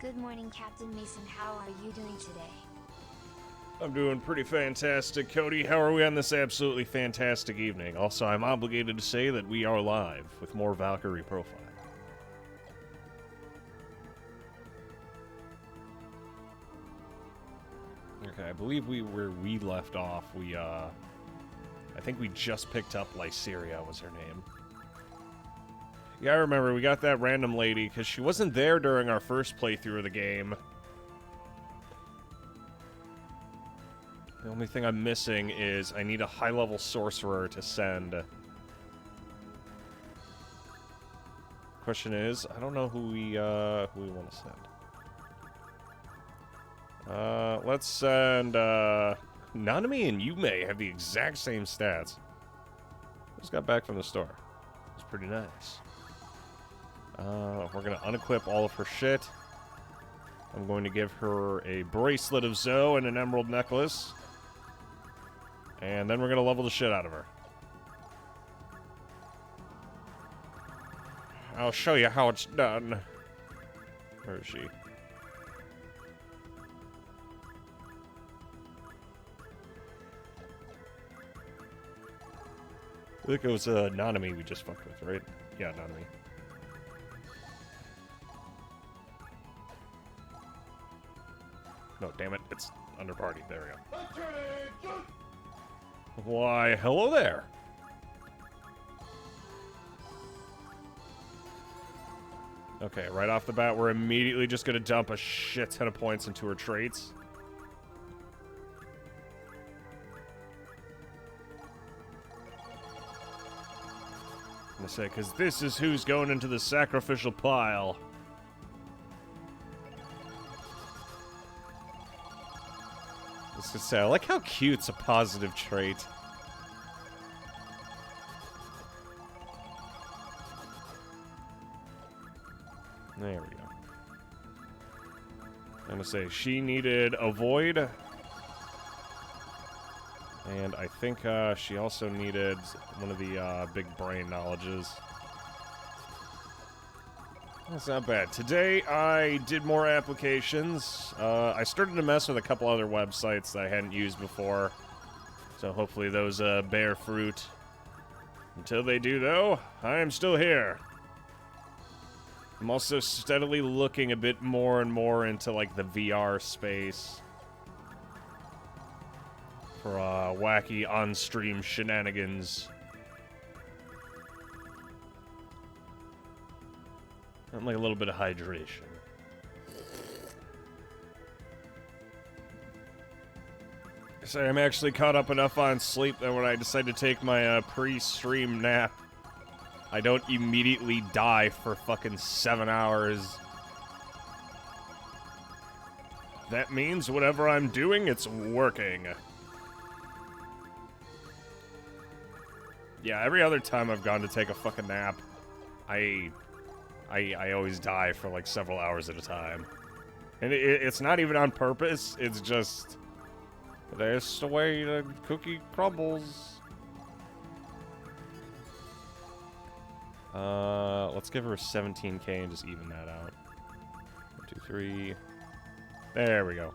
Good morning, Captain Mason. How are you doing today? I'm doing pretty fantastic, Cody. How are we on this absolutely fantastic evening? Also, I'm obligated to say that we are live with more Valkyrie profile. Okay, I believe where we left off, I think we just picked up Lyceria was her name. Yeah, I remember, we got that random lady, because she wasn't there during our first playthrough of the game. The only thing I'm missing is I need a high-level sorcerer to send. Question is, I don't know who we want to send. Let's send, Nanami and Yume have the exact same stats. Just got back from the store. It's pretty nice. We're gonna unequip all of her shit. I'm going to give her a bracelet of Zoe and an emerald necklace. And then we're gonna level the shit out of her. I'll show you how it's done. Where is she? I think it was Nanami we just fucked with, right? Yeah, Nanami. No, damn it, it's under party. There we go. Why, hello there. Okay, right off the bat, we're immediately just gonna dump a shit ton of points into her traits. I'm gonna say, because this is who's going into the sacrificial pile. I was gonna say, I like how cute's a positive trait. There we go. I'm gonna say she needed avoid. And I think she also needed one of the big brain knowledges. That's not bad. Today I did more applications. I started to mess with a couple other websites that I hadn't used before. So hopefully those bear fruit. Until they do, though, I am still here. I'm also steadily looking a bit more and more into, like, the VR space. For wacky on-stream shenanigans. And like a little bit of hydration. So I'm actually caught up enough on sleep that when I decide to take my pre-stream nap, I don't immediately die for fucking 7 hours. That means whatever I'm doing, it's working. Yeah, every other time I've gone to take a fucking nap, I always die for like several hours at a time. And it's not even on purpose, it's just... that's the way the cookie crumbles. Let's give her 17k and just even that out. 1, 2, 3... There we go.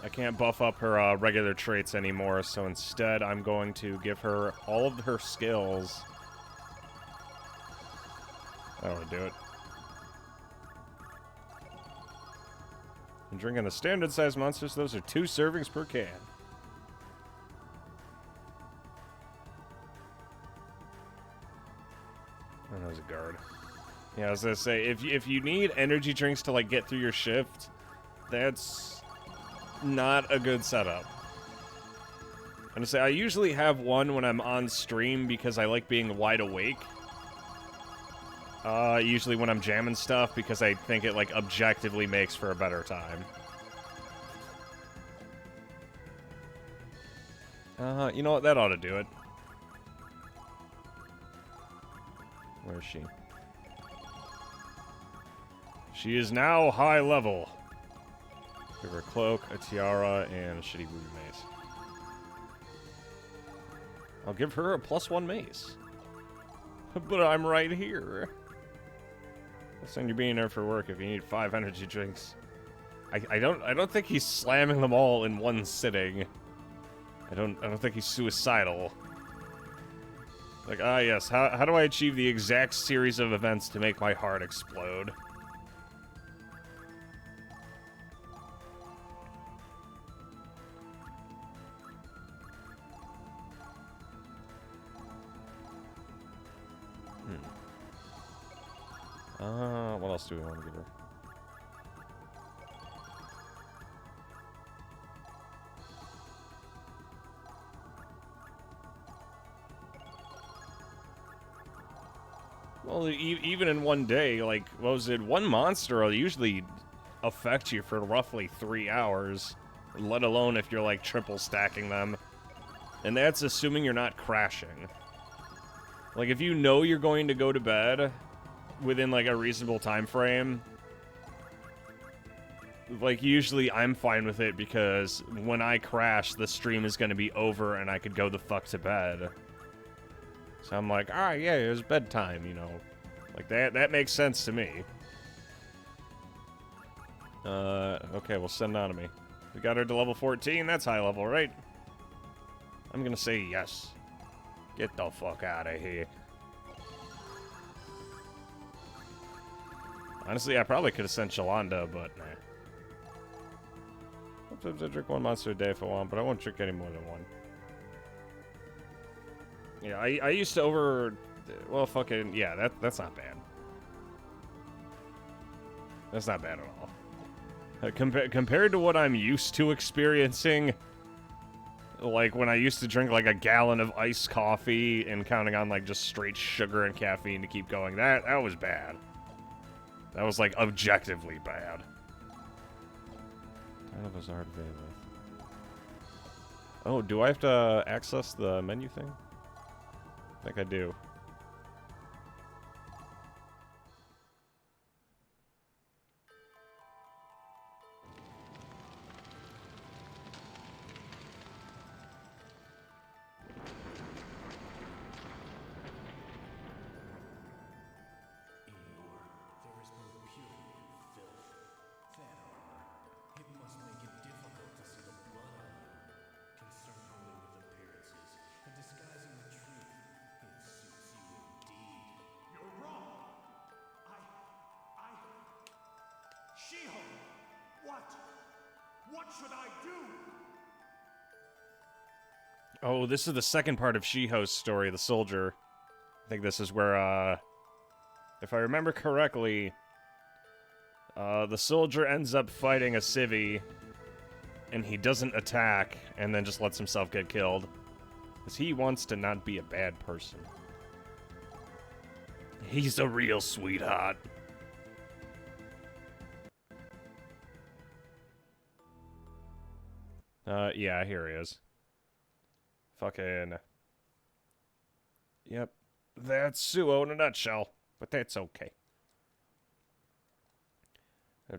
I can't buff up her regular traits anymore, so instead I'm going to give her all of her skills. That would do it. I'm drinking the standard size monsters. Those are 2 servings per can. Oh, that was a guard. Yeah, I was gonna say, if you need energy drinks to like get through your shift, that's not a good setup. I'm gonna say I usually have one when I'm on stream because I like being wide awake. Usually when I'm jamming stuff because I think it like objectively makes for a better time. You know what? That ought to do it. Where is she? She is now high level. Give her a cloak, a tiara, and a shitty ruby mace. I'll give her a +1 mace. But I'm right here. Listen, you're being there for work if you need 5 energy drinks. I don't think he's slamming them all in one sitting. I don't think he's suicidal. Like, yes, how do I achieve the exact series of events to make my heart explode? What else do we want to give her? Well, even in one day, like, what was it? One monster will usually affect you for roughly 3 hours, let alone if you're, like, triple stacking them. And that's assuming you're not crashing. Like, if you know you're going to go to bed within, like, a reasonable time frame, like, usually I'm fine with it because when I crash, the stream is going to be over and I could go the fuck to bed. So I'm like, alright, yeah, it was bedtime, you know. Like, that makes sense to me. Okay, we'll send Nanami. We got her to level 14, that's high level, right? I'm gonna say yes. Get the fuck out of here. Honestly, I probably could have sent Shalanda, but nah. Sometimes I drink 1 monster a day if I want, but I won't drink any more than 1. Yeah, I used to well, fucking, yeah, that's not bad. That's not bad at all. Compared to what I'm used to experiencing, like when I used to drink like a gallon of iced coffee and counting on like just straight sugar and caffeine to keep going, that was bad. That was like objectively bad. None of us are available. Oh, do I have to access the menu thing? I think I do. What should I do? Oh, this is the second part of Shiho's story, the soldier. I think this is where, if I remember correctly, the soldier ends up fighting a civvy, and he doesn't attack, and then just lets himself get killed. Because he wants to not be a bad person. He's a real sweetheart. Yeah, here he is. Fucking... Yep. That's Suo in a nutshell. But that's okay.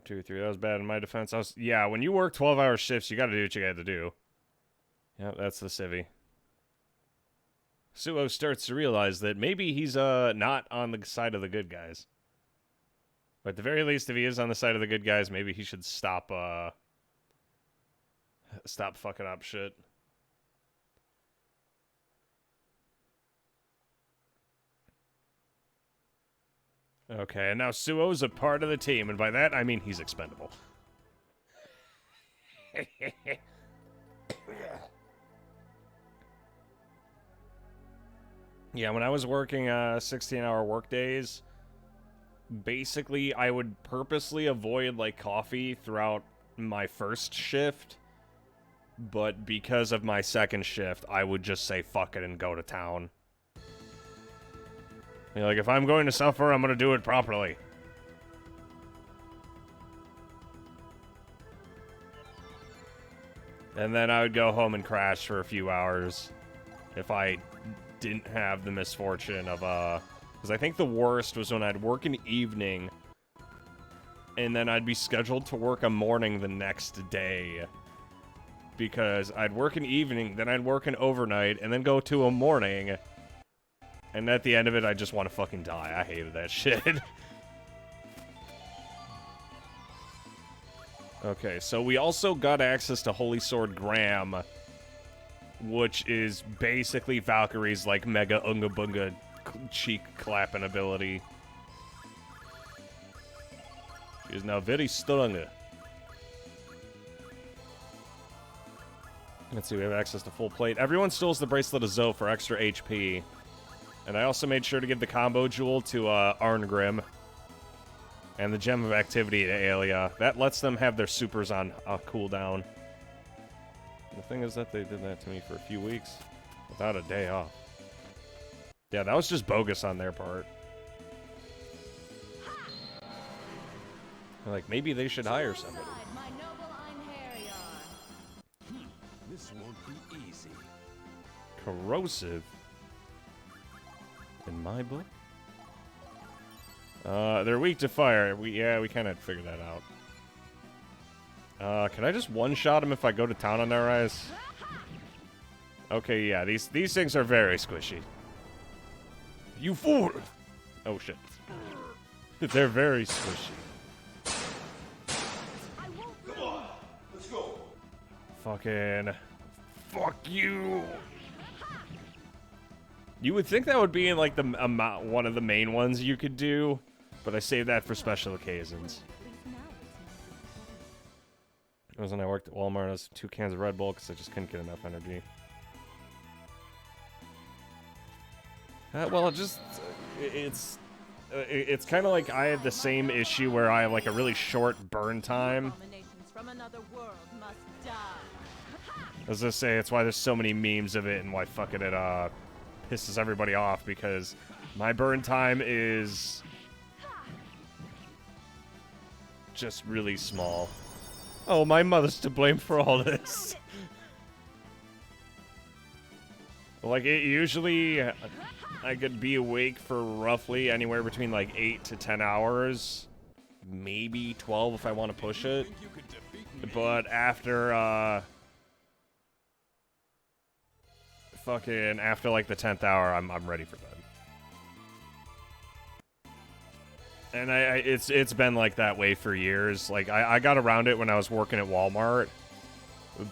2, 3, that was bad in my defense. Yeah, when you work 12-hour shifts, you gotta do what you gotta do. Yep, that's the civvy. Suo starts to realize that maybe he's, not on the side of the good guys. But at the very least, if he is on the side of the good guys, maybe he should stop, stop fucking up shit. Okay, and now Suo's a part of the team, and by that I mean he's expendable. Yeah, when I was working 16-hour workdays, basically I would purposely avoid like coffee throughout my first shift, but because of my second shift, I would just say fuck it and go to town. I mean, like, if I'm going to suffer, I'm gonna do it properly. And then I would go home and crash for a few hours if I didn't have the misfortune of, because I think the worst was when I'd work an evening and then I'd be scheduled to work a morning the next day. because I'd work an evening, then I'd work an overnight, and then go to a morning. And at the end of it, I just want to fucking die. I hated that shit. Okay, so we also got access to Holy Sword Graham, which is basically Valkyrie's, like, mega unga bunga cheek clapping ability. She is now very strong. Let's see, we have access to full plate. Everyone steals the Bracelet of Zoe for extra HP. And I also made sure to give the combo jewel to Arngrim. And the Gem of Activity to Aelia. That lets them have their supers on cooldown. The thing is that they did that to me for a few weeks without a day off. Yeah, that was just bogus on their part. Like, maybe they should hire somebody. This won't be easy. Corrosive? In my book? They're weak to fire. We kind of figured that out. Can I just one-shot them if I go to town on their eyes? Okay, yeah, these things are very squishy. You fool! Oh, shit. They're very squishy. Come on, let's go. Fucking... Fuck you! You would think that would be in, like, the one of the main ones you could do, but I saved that for special occasions. It was when I worked at Walmart. I was 2 cans of Red Bull because I just couldn't get enough energy. Well, it's kind of like I have the same issue where I have, like, a really short burn time. As I say, it's why there's so many memes of it and why fucking it pisses everybody off, because my burn time is just really small. Oh, my mother's to blame for all this. Like, it usually, I could be awake for roughly anywhere between, like, 8 to 10 hours. Maybe 12 if I want to push it. But after, after, like, the 10th hour, I'm ready for bed. And it's been like that way for years. Like, I got around it when I was working at Walmart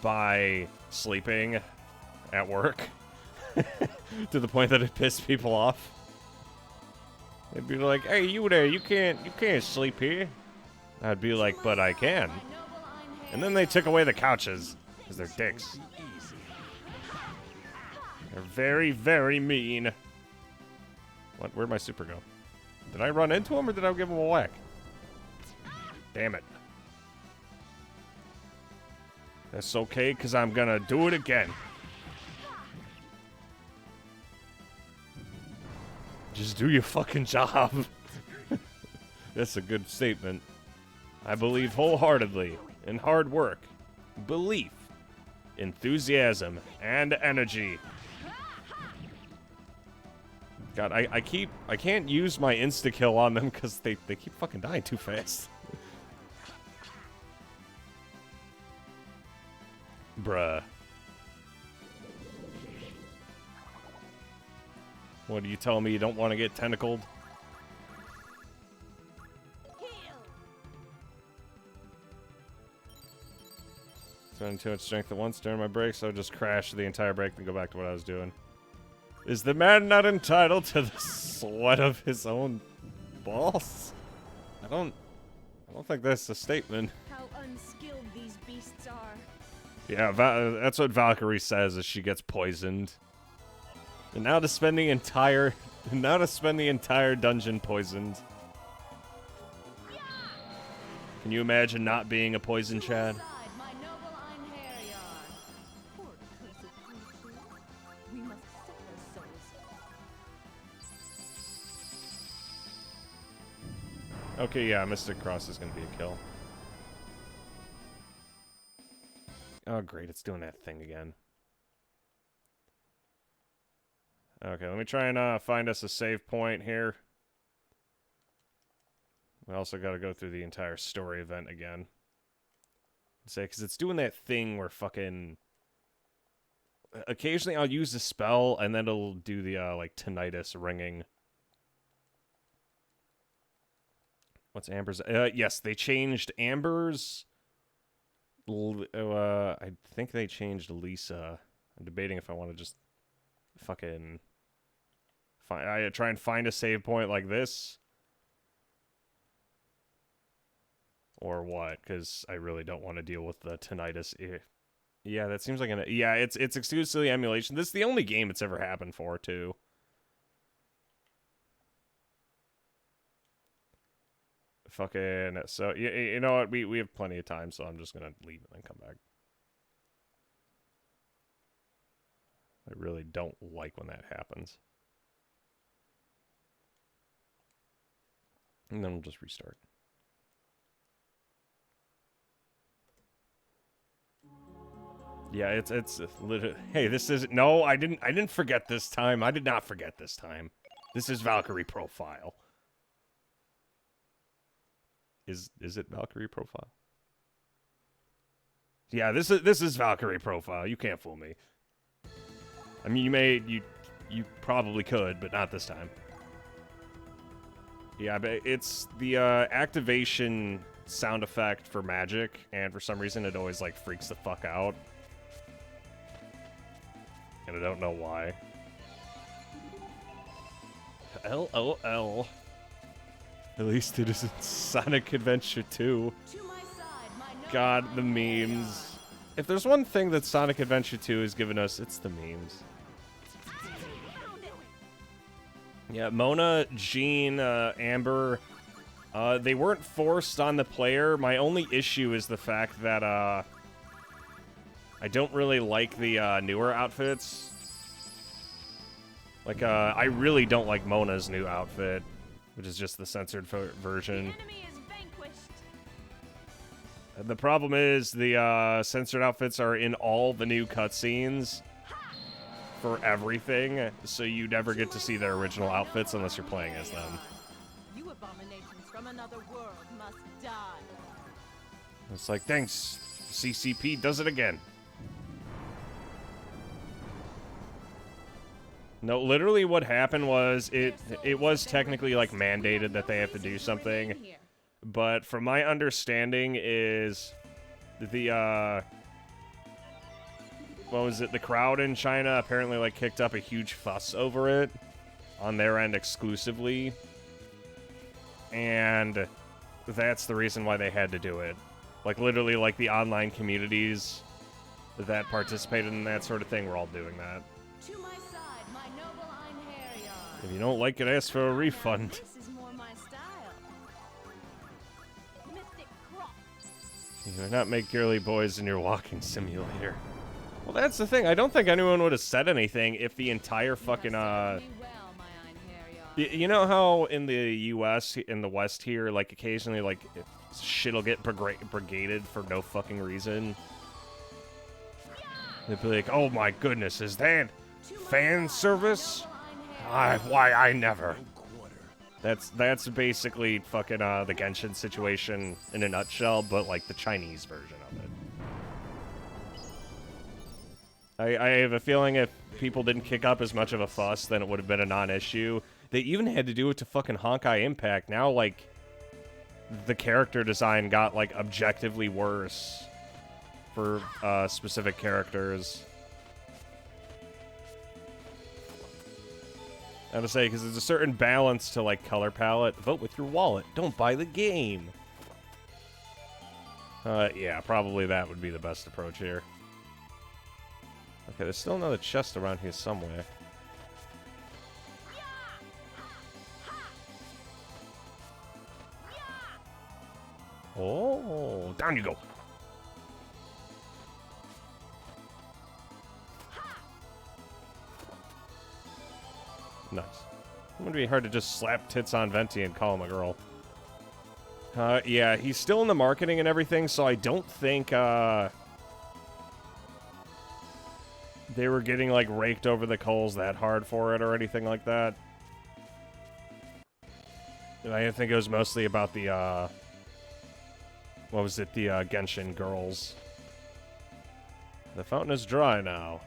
by sleeping at work to the point that it pissed people off. They'd be like, "Hey, you there? You can't sleep here." I'd be like, "But I can." And then they took away the couches because they're dicks. They're very, very mean. What? Where'd my super go? Did I run into him or did I give him a whack? Damn it. That's okay, because I'm gonna do it again. Just do your fucking job. That's a good statement. I believe wholeheartedly in hard work, belief, enthusiasm, and energy. God, I can't use my insta-kill on them because they keep fucking dying too fast. Bruh. What, are you telling me you don't want to get tentacled? Spending too much strength at once during my break, so I just crashed the entire break and go back to what I was doing. Is the man not entitled to the sweat of his own balls? I don't think that's a statement. How unskilled these beasts are. Yeah, that's what Valkyrie says as she gets poisoned. And now to spend the entire dungeon poisoned. Can you imagine not being a poison, Chad? Okay, yeah, Mystic Cross is going to be a kill. Oh, great, it's doing that thing again. Okay, let me try and find us a save point here. We also got to go through the entire story event again. Say, because it's doing that thing where fucking... Occasionally I'll use the spell, and then it'll do the, like, tinnitus ringing. What's Amber's? Yes, they changed Amber's... I think they changed Lisa. I'm debating if I want to just fucking... try and find a save point like this. Or what? Because I really don't want to deal with the tinnitus. Yeah, that seems like an... Yeah, it's exclusively emulation. This is the only game it's ever happened for, too. Fucking... So, you know what? We have plenty of time, so I'm just going to leave and then come back. I really don't like when that happens. And then we'll just restart. Yeah, it's literally... Hey, this is... No, I didn't forget this time. I did not forget this time. This is Valkyrie profile. Is it Valkyrie profile? Yeah, this is Valkyrie profile. You can't fool me. I mean, you probably could, but not this time. Yeah, but it's the activation sound effect for magic, and for some reason it always like freaks the fuck out. And I don't know why. LOL. At least it isn't Sonic Adventure 2. God, the memes. If there's one thing that Sonic Adventure 2 has given us, it's the memes. Yeah, Mona, Jean, Amber, they weren't forced on the player. My only issue is the fact that, I don't really like the, newer outfits. Like, I really don't like Mona's new outfit, which is just the censored version. The problem is the, censored outfits are in all the new cutscenes for everything, so you never get to see their original outfits unless you're playing as them. You abominations from another world must die. It's like, thanks, CCP does it again. No, literally what happened was, it was technically, like, mandated that they have to do something, but from my understanding is the, what was it, the crowd in China apparently, like, kicked up a huge fuss over it on their end exclusively, and that's the reason why they had to do it. Like, literally, like, the online communities that participated in that sort of thing were all doing that. To my side, my noble Einherjar. If you don't like it, ask for a refund. This is more my style. Mystic Cross. You do not make girly boys in your walking simulator. Well, that's the thing. I don't think anyone would have said anything if the entire fucking, you know how in the U.S., in the West here, like, occasionally, like, shit'll get brigaded for no fucking reason? They'd be like, oh my goodness, is that fan service? Why, I never. That's basically fucking, the Genshin situation in a nutshell, but, like, the Chinese version of it. I have a feeling if people didn't kick up as much of a fuss, then it would have been a non-issue. They even had to do it to fucking Honkai Impact. Now, like, the character design got, like, objectively worse for specific characters. I have to say, because there's a certain balance to, like, color palette. Vote with your wallet. Don't buy the game. Yeah, probably that would be the best approach here. Okay, there's still another chest around here somewhere. Oh, down you go. Nice. It would be hard to just slap tits on Venti and call him a girl. Yeah, he's still in the marketing and everything, so I don't think, they were getting, like, raked over the coals that hard for it or anything like that. I think it was mostly about the, what was it, the, Genshin girls. The fountain is dry now.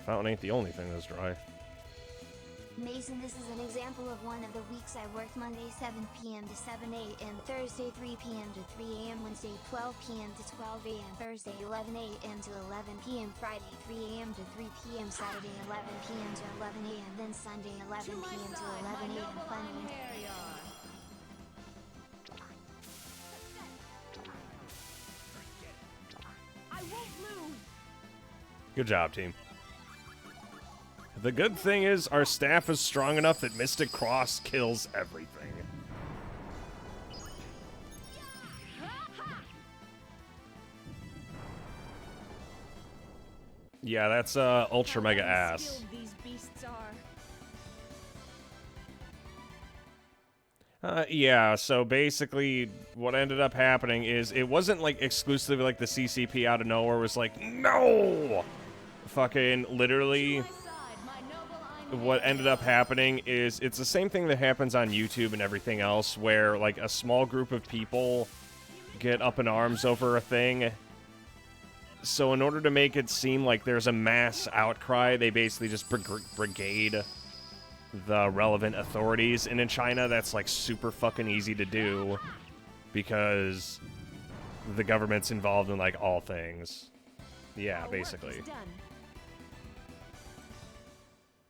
Fountain ain't the only thing that's dry. Mason, this is an example of one of the weeks I worked: Monday 7 p.m. to 7 a.m., Thursday 3 p.m. to 3 a.m., Wednesday 12 p.m. to 12 a.m., Thursday 11 a.m. to 11 p.m., Friday 3 a.m. to 3 p.m., Saturday 11 p.m. to 11 a.m., then Sunday 11 p.m. to 11 a.m. Fun. I won't lose. Good job, team. The good thing is our staff is strong enough that Mystic Cross kills everything. Yeah, that's ultra mega ass. These beasts are. Yeah, so basically what ended up happening is it wasn't like exclusively like the CCP out of nowhere was like, no! Fucking literally what ended up happening is it's the same thing that happens on YouTube and everything else where like a small group of people get up in arms over a thing. So in order to make it seem like there's a mass outcry, they basically just brigade the relevant authorities. And in China, that's like super fucking easy to do because the government's involved in like all things. Yeah, basically.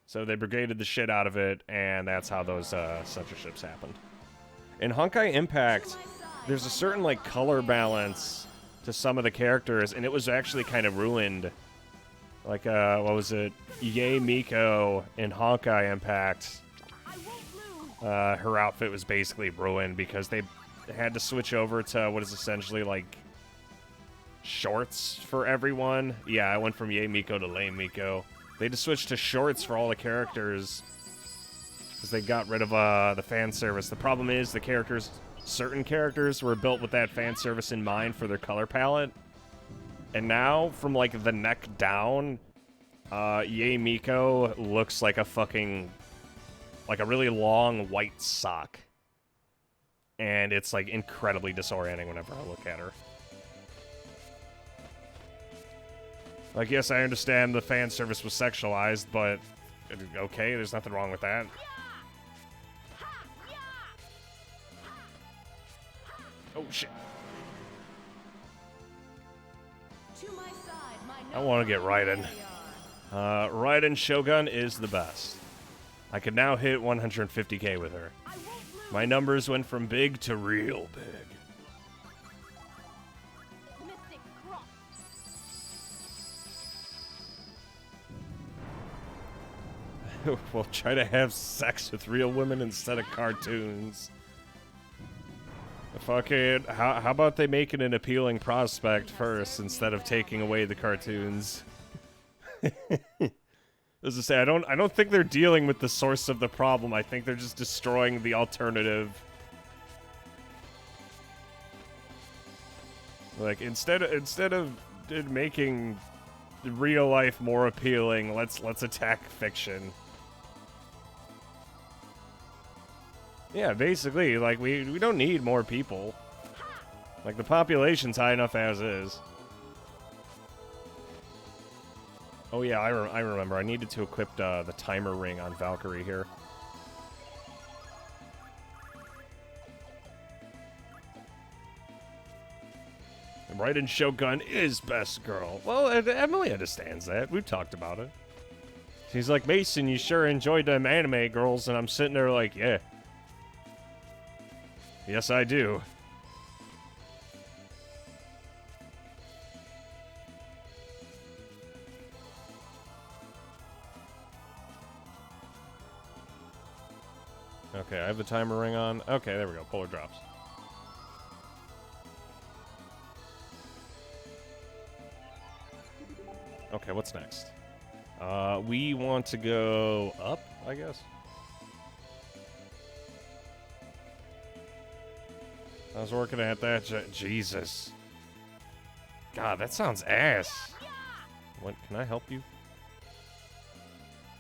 So they brigaded the shit out of it, and that's how those censorships happened. In Honkai Impact, there's a certain like color balance to some of the characters, and it was actually kind of ruined. Like, what was it? Yae Miko in Honkai Impact. Her outfit was basically ruined because they had to switch over to what is essentially like shorts for everyone. Yeah, I went from Yae Miko to Lame Miko. They just switched to shorts for all the characters because they got rid of the fan service. The problem is the characters, certain characters were built with that fan service in mind for their color palette. And now, from like the neck down, Yae Miko looks like a fucking, like a really long white sock. And it's like incredibly disorienting whenever I look at her. Like, yes, I understand the fan service was sexualized, but okay, there's nothing wrong with that. Oh, shit. I want to get Raiden. Raiden Shogun is the best. I can now hit 150k with her. My numbers went from big to real big. We'll try to have sex with real women instead of cartoons. Fucking, how about they make it an appealing prospect first instead of taking away the cartoons? As I say, I don't think they're dealing with the source of the problem. I think they're just destroying the alternative. Like instead of making real life more appealing, let's attack fiction. Yeah, basically, like, we don't need more people. Like, the population's high enough as is. Oh yeah, I remember. I needed to equip the timer ring on Valkyrie here. Raiden Shogun is best girl. Well, Emily understands that. We've talked about it. She's like, Mason, you sure enjoyed them anime girls, and I'm sitting there like, yeah. Yes, I do. Okay, I have the timer ring on. Okay, there we go. Polar drops. Okay, what's next? We want to go up, I guess. I was working at that. Jesus. God, that sounds ass. What? Can I help you?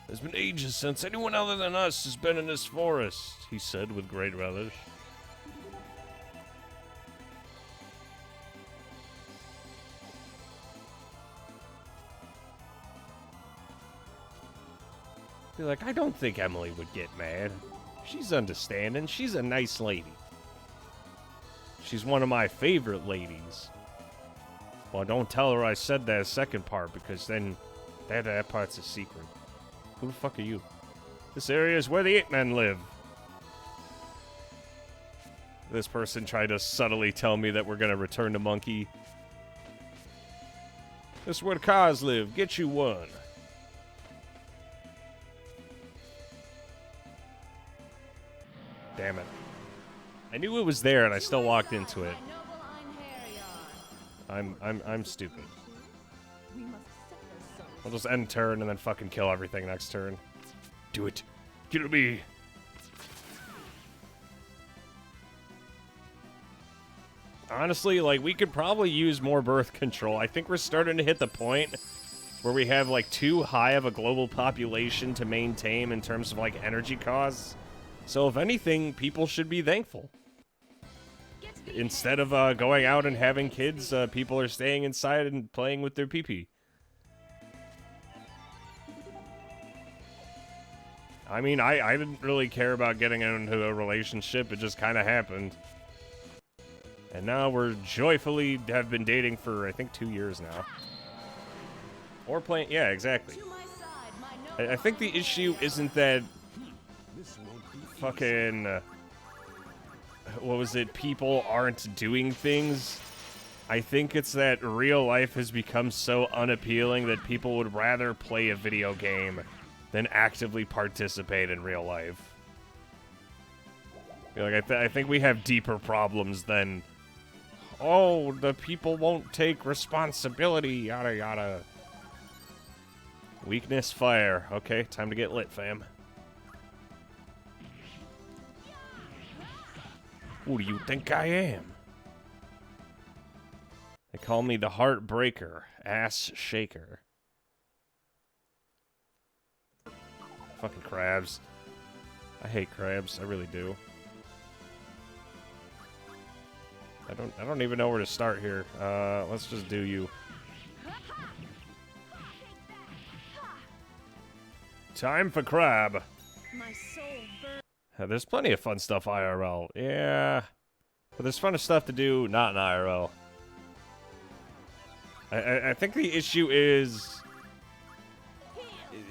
It's been ages since anyone other than us has been in this forest, he said with great relish. Be like, I don't think Emily would get mad. She's understanding. She's a nice lady. She's one of my favorite ladies. Well, don't tell her I said that second part, because then that part's a secret. Who the fuck are you? This area is where the ape men live. This person tried to subtly tell me that we're gonna return to Monkey. This is where the cars live. Get you one. Damn it. I knew it was there and I still walked into it. I'm stupid. I'll just end turn and then fucking kill everything next turn. Do it. Kill me. Honestly, like, we could probably use more birth control. I think we're starting to hit the point where we have, like, too high of a global population to maintain in terms of, like, energy costs. So, if anything, people should be thankful. Instead of going out and having kids, people are staying inside and playing with their pee-pee. I mean, I didn't really care about getting into a relationship. It just kind of happened. And now we're joyfully have been dating for, I think, 2 years now. Or playing, yeah, exactly. I think the issue isn't that fucking, what was it, people aren't doing things. I think it's that real life has become so unappealing that people would rather play a video game than actively participate in real life. Like, I think we have deeper problems than, oh, the people won't take responsibility, yada yada. Weakness, fire. Okay, time to get lit, fam. Who do you think I am? They call me the Heartbreaker, Ass Shaker. Fucking crabs. I hate crabs, I really do. I don't even know where to start here. Let's just do you. Time for crab. My soul There's plenty of fun stuff IRL. Yeah. But there's fun stuff to do not in IRL. I think the issue is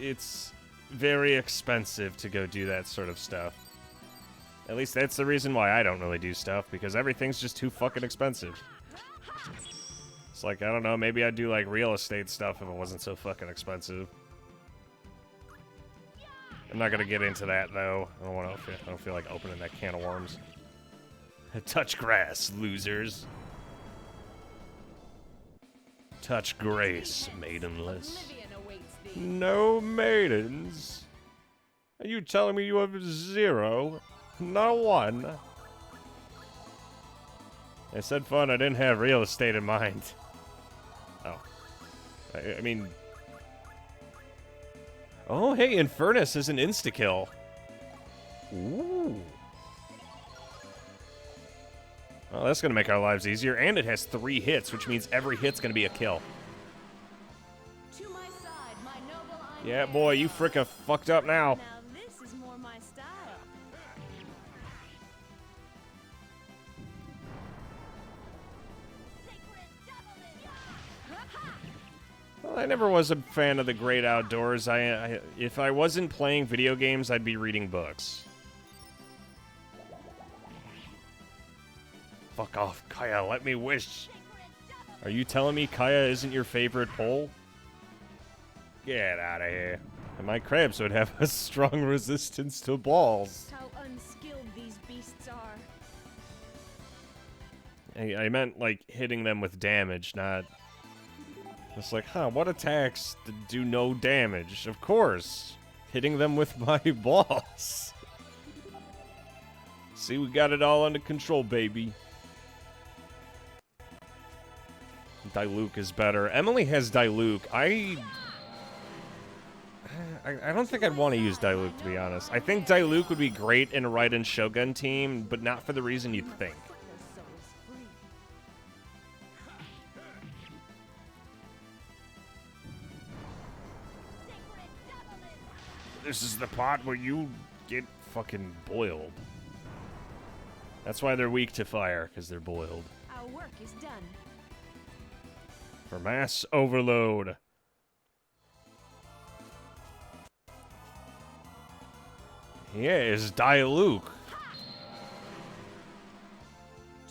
it's very expensive to go do that sort of stuff. At least that's the reason why I don't really do stuff, because everything's just too fucking expensive. It's like, I don't know, maybe I'd do like real estate stuff if it wasn't so fucking expensive. I'm not gonna get into that though. I don't feel like opening that can of worms. Touch grass, losers. Touch grace, maidenless. No maidens. Are you telling me you have 0? Not a 1. I said fun, I didn't have real estate in mind. Oh. I mean... Oh, hey, Infernus is an insta-kill. Ooh. Well, that's gonna make our lives easier, and it has 3 hits, which means every hit's gonna be a kill. to my side, my noble Yeah, boy, you frickin' fucked up now. Now this is more my style. Well, I never was a fan of the great outdoors. If I wasn't playing video games, I'd be reading books. Fuck off, Kaya, let me wish. Are you telling me Kaya isn't your favorite pole? Get out of here. And my crabs would have a strong resistance to balls. How unskilled these beasts are. I meant, like, hitting them with damage, not... It's like, huh, what attacks do no damage? Of course. Hitting them with my balls. See, we got it all under control, baby. Diluc is better. Emily has Diluc. I don't think I'd want to use Diluc, to be honest. I think Diluc would be great in a Raiden Shogun team, but not for the reason you'd think. This is the part where you get fucking boiled. That's why they're weak to fire, because they're boiled. Our work is done. For mass overload. Yeah, it's Diluc.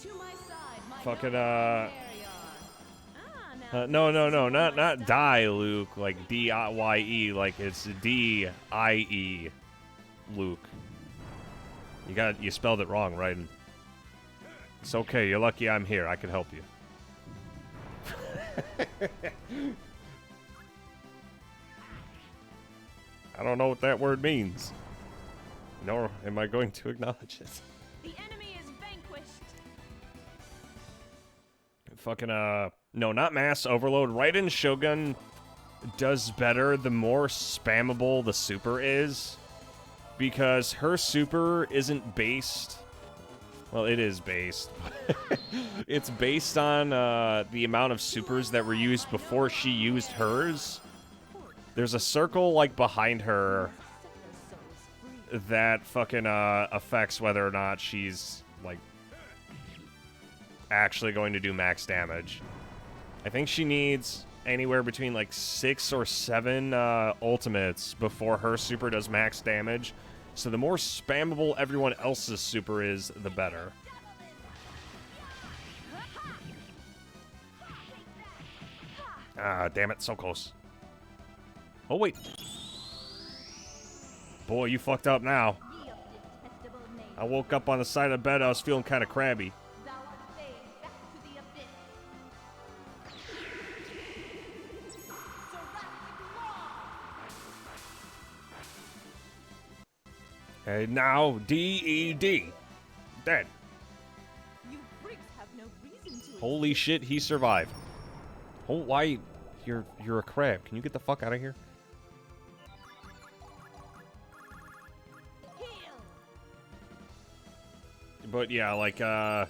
To my side, my Fucking, noble no, not Diluc, like D-I-Y-E, like it's D-I-E, Luke. You spelled it wrong, right? It's okay, you're lucky I'm here, I can help you. I don't know what that word means. Nor am I going to acknowledge it. The enemy is vanquished. Fucking, no, not mass overload. Raiden Shogun does better the more spammable the super is. Because her super isn't based... Well, it is based. It's based on the amount of supers that were used before she used hers. There's a circle, like, behind her that fucking affects whether or not she's, like, actually going to do max damage. I think she needs anywhere between, like, 6 or 7 ultimates before her super does max damage. So the more spammable everyone else's super is, the better. Ah, damn it, so close. Oh, wait. Boy, you fucked up now. I woke up on the side of the bed, I was feeling kind of crabby. Thou art famed back to the abyss. And now, D-E-D. Dead. You freaks have no reason to. Holy shit, he survived. Oh, why? You're a crab. Can you get the fuck out of here? Heal. But yeah, like, the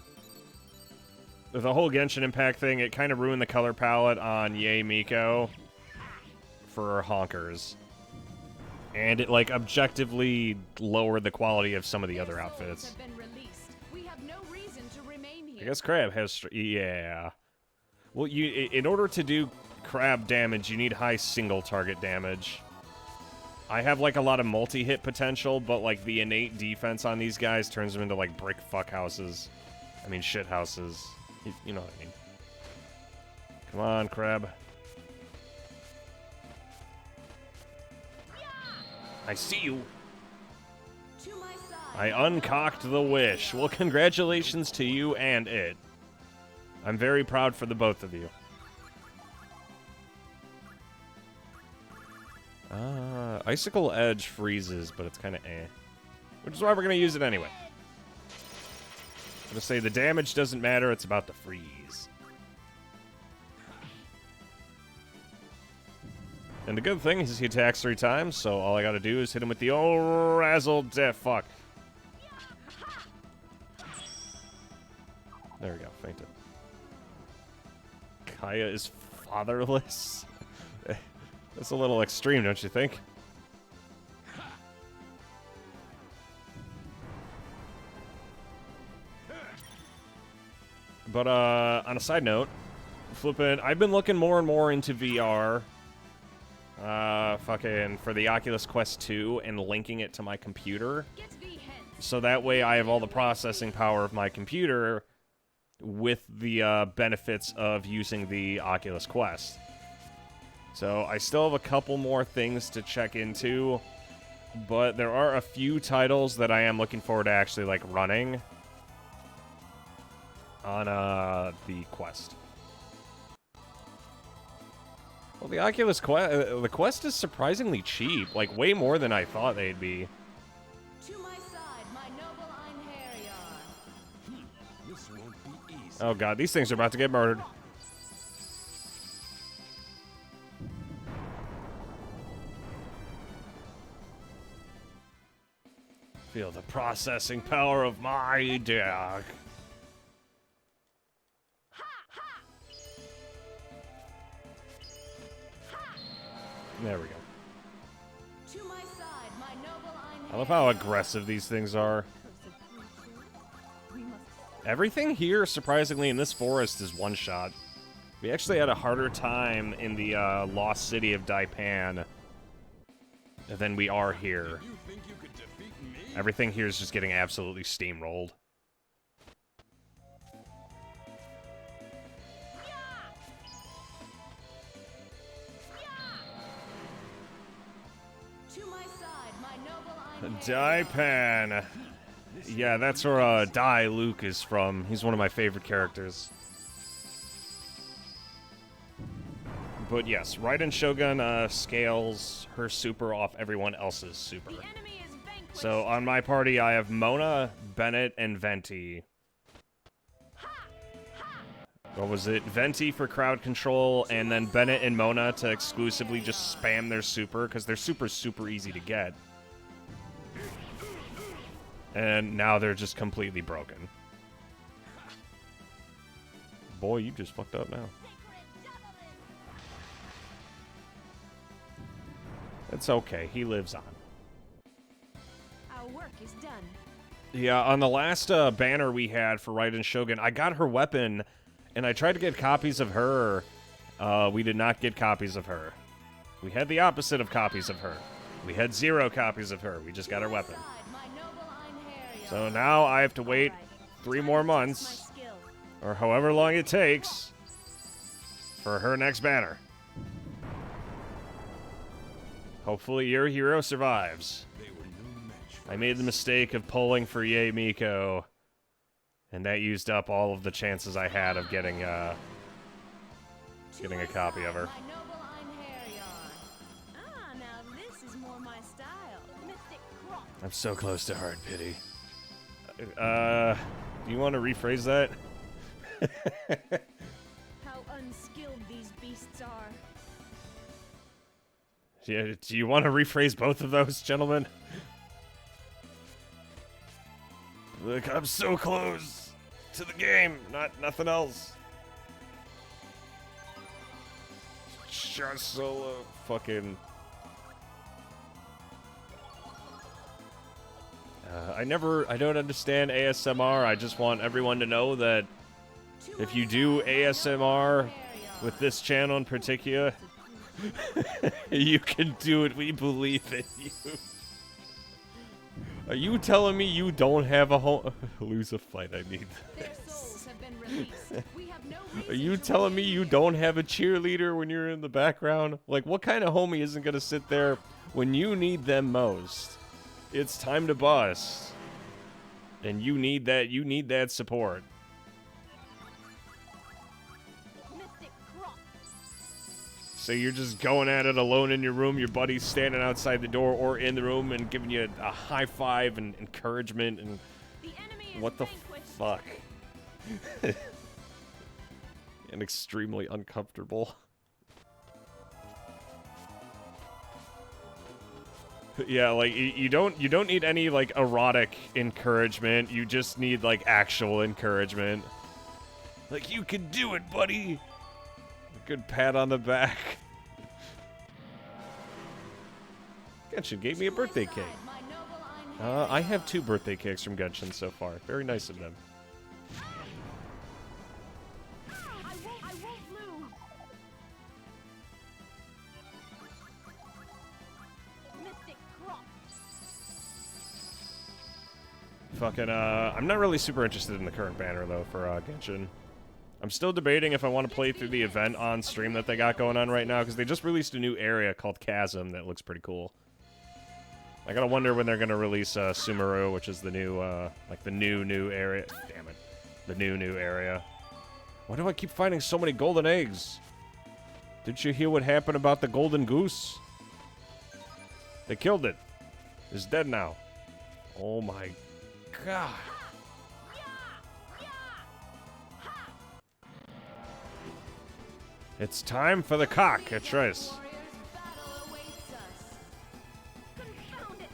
whole Genshin Impact thing, it kind of ruined the color palette on Yae Miko for honkers. And it, like, objectively lowered the quality of some of the other Their souls outfits. have been released. We have no reason to remain here. I guess Crab has... Yeah. Well, in order to do Crab damage, you need high single target damage. I have, like, a lot of multi-hit potential, but, like, the innate defense on these guys turns them into, like, brick fuck houses. I mean, shit houses. You know what I mean. Come on, Crab. I see you. To my side. I uncocked the wish. Well, congratulations to you and it. I'm very proud for the both of you. Icicle Edge freezes, but it's kind of eh. Which is why we're going to use it anyway. I'm going to say the damage doesn't matter, it's about the freeze. And the good thing is he attacks 3 times, so all I got to do is hit him with the old razzle death. Fuck. There we go, fainted. Kaya is fatherless? That's a little extreme, don't you think? But, on a side note, I've been looking more and more into VR. Fucking for the Oculus Quest 2 and linking it to my computer. Get thee hence. So that way I have all the processing power of my computer with the benefits of using the Oculus Quest. So I still have a couple more things to check into, but there are a few titles that I am looking forward to actually, like, running on the Quest. Well, the Oculus Quest, the Quest is surprisingly cheap, like way more than I thought they'd be. To my side, my noble Einherjar. This won't be easy. Oh god, these things are about to get murdered. Feel the processing power of my dick. There we go. To my side, my I love how aggressive these things are. We must Everything here, surprisingly, in this forest is one-shot. We actually had a harder time in the lost city of Daipan than we are here. You think you could defeat me? Everything here is just getting absolutely steamrolled. to my side, my noble Daipan. Yeah, that's where Dai Luke is from. He's one of my favorite characters. But yes, Raiden Shogun scales her super off everyone else's super. The enemy is vanquished. So on my party, I have Mona, Bennett, and Venti. What was it? Venti for crowd control, and then Bennett and Mona to exclusively just spam their super, because their super's super easy to get. And now they're just completely broken. Boy, you just fucked up now. It's okay, he lives on. Our work is done. Yeah, on the last banner we had for Raiden Shogun, I got her weapon, and I tried to get copies of her. We did not get copies of her. We had the opposite of copies of her. We had 0 copies of her. We just got her weapon. So now I have to wait 3 more months, or however long it takes, for her next banner. Hopefully your hero survives. They were no match for I made the mistake of pulling for Ye Miko, and that used up all of the chances I had of getting a copy of her. My noble Einherjar. Ah, now this is more my style. Mystic Croc. I'm so close to hard pity. Do you want to rephrase that? How unskilled these beasts are. Yeah, do you want to rephrase both of those, gentlemen? Look, I'm so close to the game, nothing else. Just solo fucking. I don't understand ASMR. I just want everyone to know that if you do ASMR with this channel in particular, you can do it. We believe in you. Are you telling me you don't have a home? Lose a fight, I need Their this. souls have been released. We have no Are reason you to telling me believe you don't have a cheerleader when you're in the background? Like, what kind of homie isn't gonna sit there when you need them most? It's time to bust. And you need that support. Mystic Croc. So you're just going at it alone in your room, your buddy's standing outside the door or in the room and giving you a high five and encouragement and The enemy is what the vanquished. fuck? And extremely uncomfortable. Yeah, like you don't need any like erotic encouragement. You just need like actual encouragement. Like, you can do it, buddy. A good pat on the back. Genshin gave me a birthday cake. My noble Einherjar. I have 2 birthday cakes from Genshin so far. Very nice of them. I won't lose. Mystic Croc. Fucking, I'm not really super interested in the current banner, though, for Genshin. I'm still debating if I want to play through the event on stream that they got going on right now, because they just released a new area called Chasm that looks pretty cool. I gotta wonder when they're gonna release Sumeru, which is the new, like the new area. Damn it. The new area. Why do I keep finding so many golden eggs? Did you hear what happened about the golden goose? They killed it. It's dead now. Oh my god. It's time for the cock, Atreus. Warriors, battle awaits us. Confound it.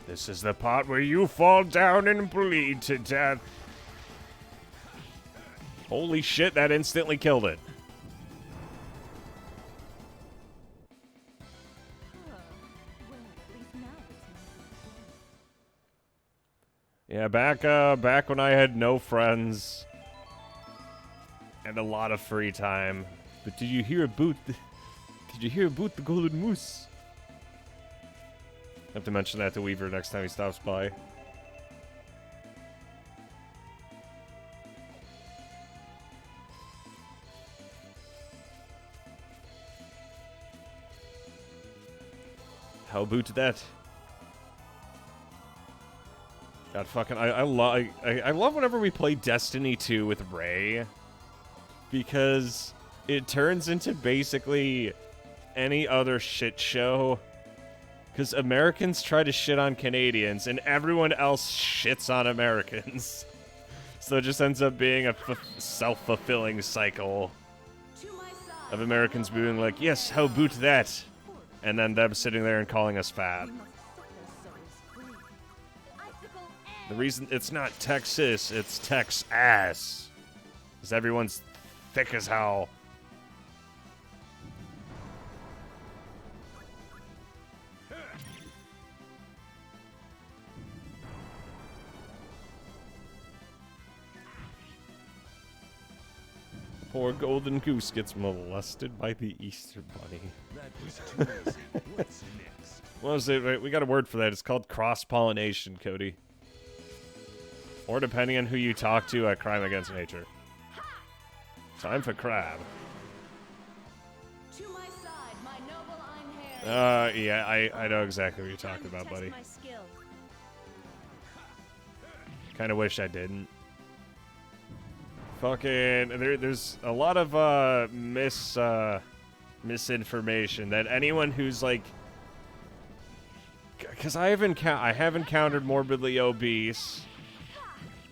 This is the part where you fall down and bleed to death. Holy shit, that instantly killed it. Well, at least now it's Yeah, back when I had no friends and a lot of free time. But did you hear about the golden moose? I have to mention that to Weaver next time he stops by. How about that? God fucking I love whenever we play Destiny 2 with Ray, because it turns into basically any other shit show. Because Americans try to shit on Canadians, and everyone else shits on Americans. So it just ends up being a self-fulfilling cycle of Americans being like, yes, how about that? And then them sitting there and calling us fat. The reason it's not Texas, it's Tex-ass. Because everyone's thick as hell. Poor golden goose gets molested by the Easter Bunny. That was too easy. What's next? What was it? We got a word for that. It's called cross-pollination, Cody. Or depending on who you talk to at Crime Against Nature. Time for crab. To my side, my noble Einherjar. Yeah, I know exactly what you're talking about, buddy. My skill. Kind of wish I didn't. Fucking, there's a lot of misinformation that anyone who's like, because I have encountered morbidly obese.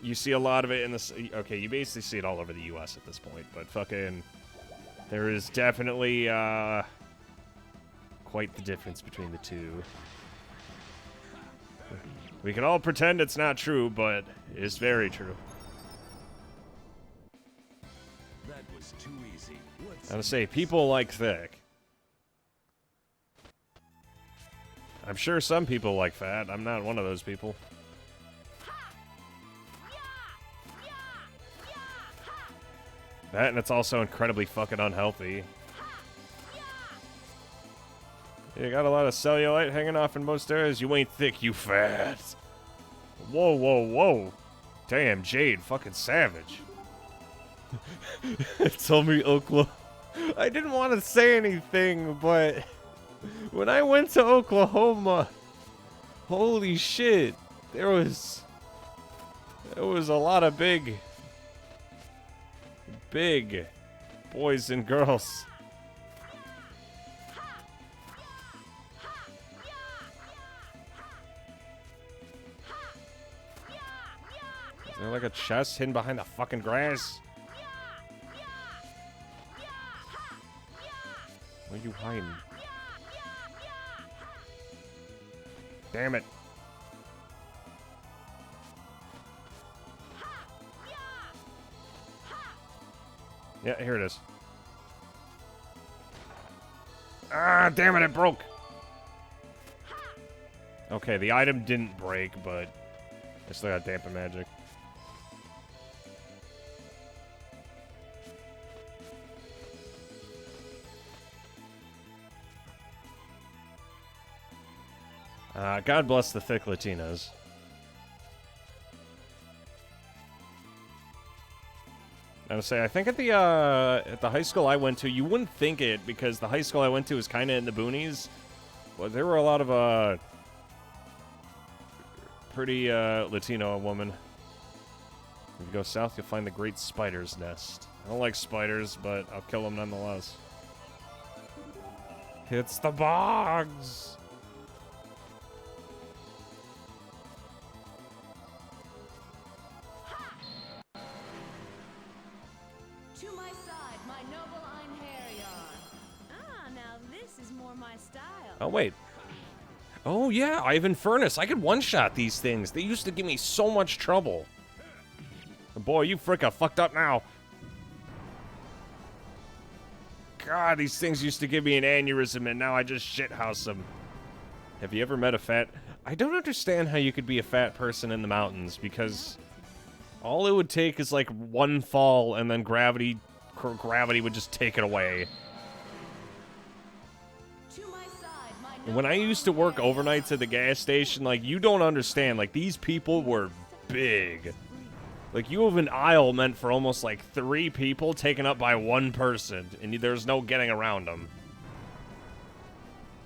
You see a lot of it in this. Okay, you basically see it all over the U.S. at this point, but fucking, there is definitely quite the difference between the two. We can all pretend it's not true, but it's very true. That was too easy. What's I would say people like thick. I'm sure some people like fat. I'm not one of those people. That, and it's also incredibly fucking unhealthy. You got a lot of cellulite hanging off in most areas. You ain't thick, you fat. Whoa, whoa, whoa. Damn, Jade, fucking savage. Tell me, Oklahoma. I didn't want to say anything, but when I went to Oklahoma, holy shit, there was a lot of big boys and girls. Is there like a chest hidden behind the fucking grass? Where are you hiding? Damn it. Yeah, here it is. Ah, damn it, it broke. Okay, the item didn't break, but I still got dampen magic. God bless the thick Latinas. I would say, I think at the high school I went to, you wouldn't think it because the high school I went to was kind of in the boonies, but there were a lot of pretty Latino women. If you go south, you'll find the Great Spider's Nest. I don't like spiders, but I'll kill them nonetheless. It's the bogs. Oh, wait. Oh, yeah, Ivan Furnace. I could one-shot these things. They used to give me so much trouble. Boy, you fricka fucked up now. God, these things used to give me an aneurysm, and now I just shithouse them. Have you ever met a fat... I don't understand how you could be a fat person in the mountains, because all it would take is, like, one fall, and then gravity would just take it away. When I used to work overnights at the gas station, like, you don't understand. Like, these people were big. Like, you have an aisle meant for almost, like, 3 people taken up by 1 person, and there's no getting around them.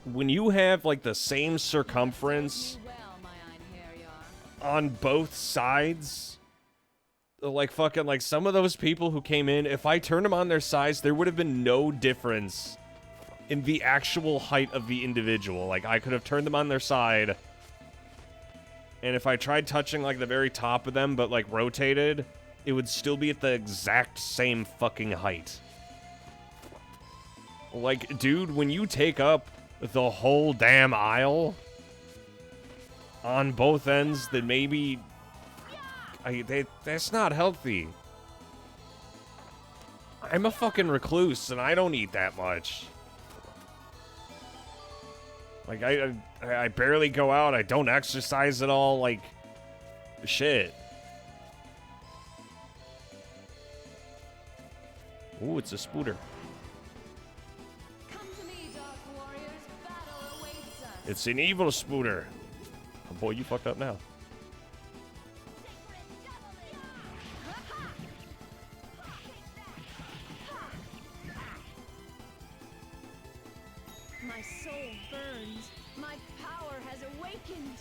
When you have, like, the same circumference on both sides, like, fucking, like, some of those people who came in, if I turned them on their sides, there would have been no difference in the actual height of the individual. Like, I could have turned them on their side, and if I tried touching, like, the very top of them, but, like, rotated, it would still be at the exact same fucking height. Like, dude, when you take up the whole damn aisle on both ends, then maybe... that's not healthy. I'm a fucking recluse, and I don't eat that much. Like, I barely go out. I don't exercise at all. Like, shit. Ooh, it's a spooter. Come to me, Dark Warriors. Battle awaits us. It's an evil spooter. Oh boy, you fucked up now. My soul burns. My power has awakened.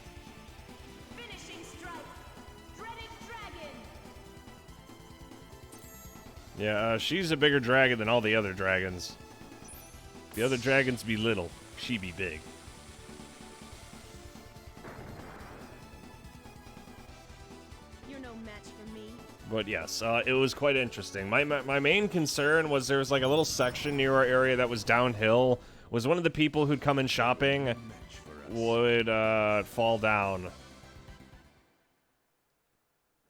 Finishing strike. Dreaded dragon. Yeah, she's a bigger dragon than all the other dragons. The other dragons be little. She be big. You're no match for me. But yes, it was quite interesting. My main concern was there was like a little section near our area that was downhill. Was one of the people who'd come in shopping would fall down.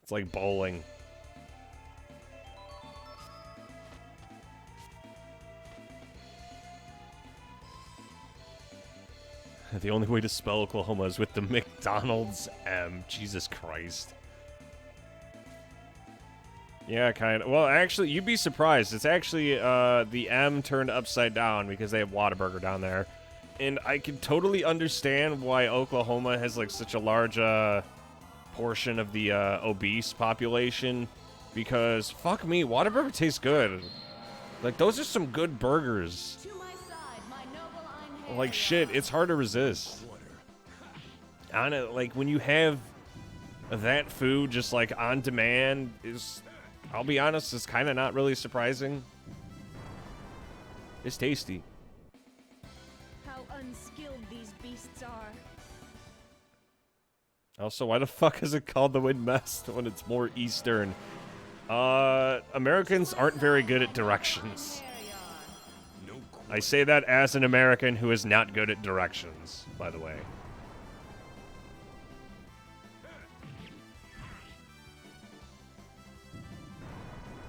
It's like bowling. The only way to spell Oklahoma is with the McDonald's M. Jesus Christ. Yeah, kind of. Well, actually, you'd be surprised. It's actually the M turned upside down because they have Whataburger down there. And I can totally understand why Oklahoma has, like, such a large portion of the obese population. Because, fuck me, Whataburger tastes good. Like, those are some good burgers. To my side, my noble Einherjar. Like, shit, it's hard to resist. I know, like, when you have that food just, like, on demand is... I'll be honest, it's kind of not really surprising. It's tasty. How unskilled these beasts are. Also, why the fuck is it called the Midwest when it's more Eastern? Americans aren't very good at directions. I say that as an American who is not good at directions, by the way.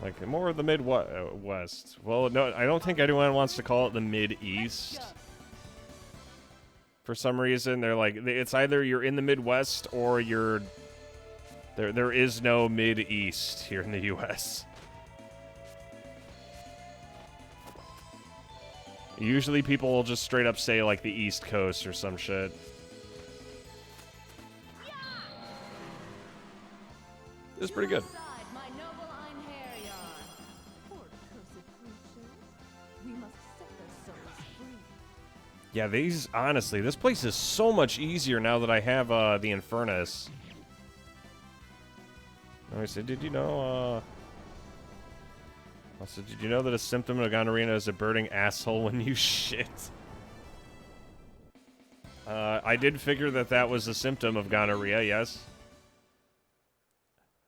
Like, more of the Midwest. Well, no, I don't think anyone wants to call it the Mid-East. For some reason, they're like, it's either you're in the Midwest or you're... There is no Mid-East here in the U.S. Usually people will just straight up say, like, the East Coast or some shit. It's pretty good. Yeah, these, honestly, this place is so much easier now that I have, the Infernus. I said, did you know, also, did you know that a symptom of gonorrhea is a burning asshole when you shit? I did figure that that was a symptom of gonorrhea, yes.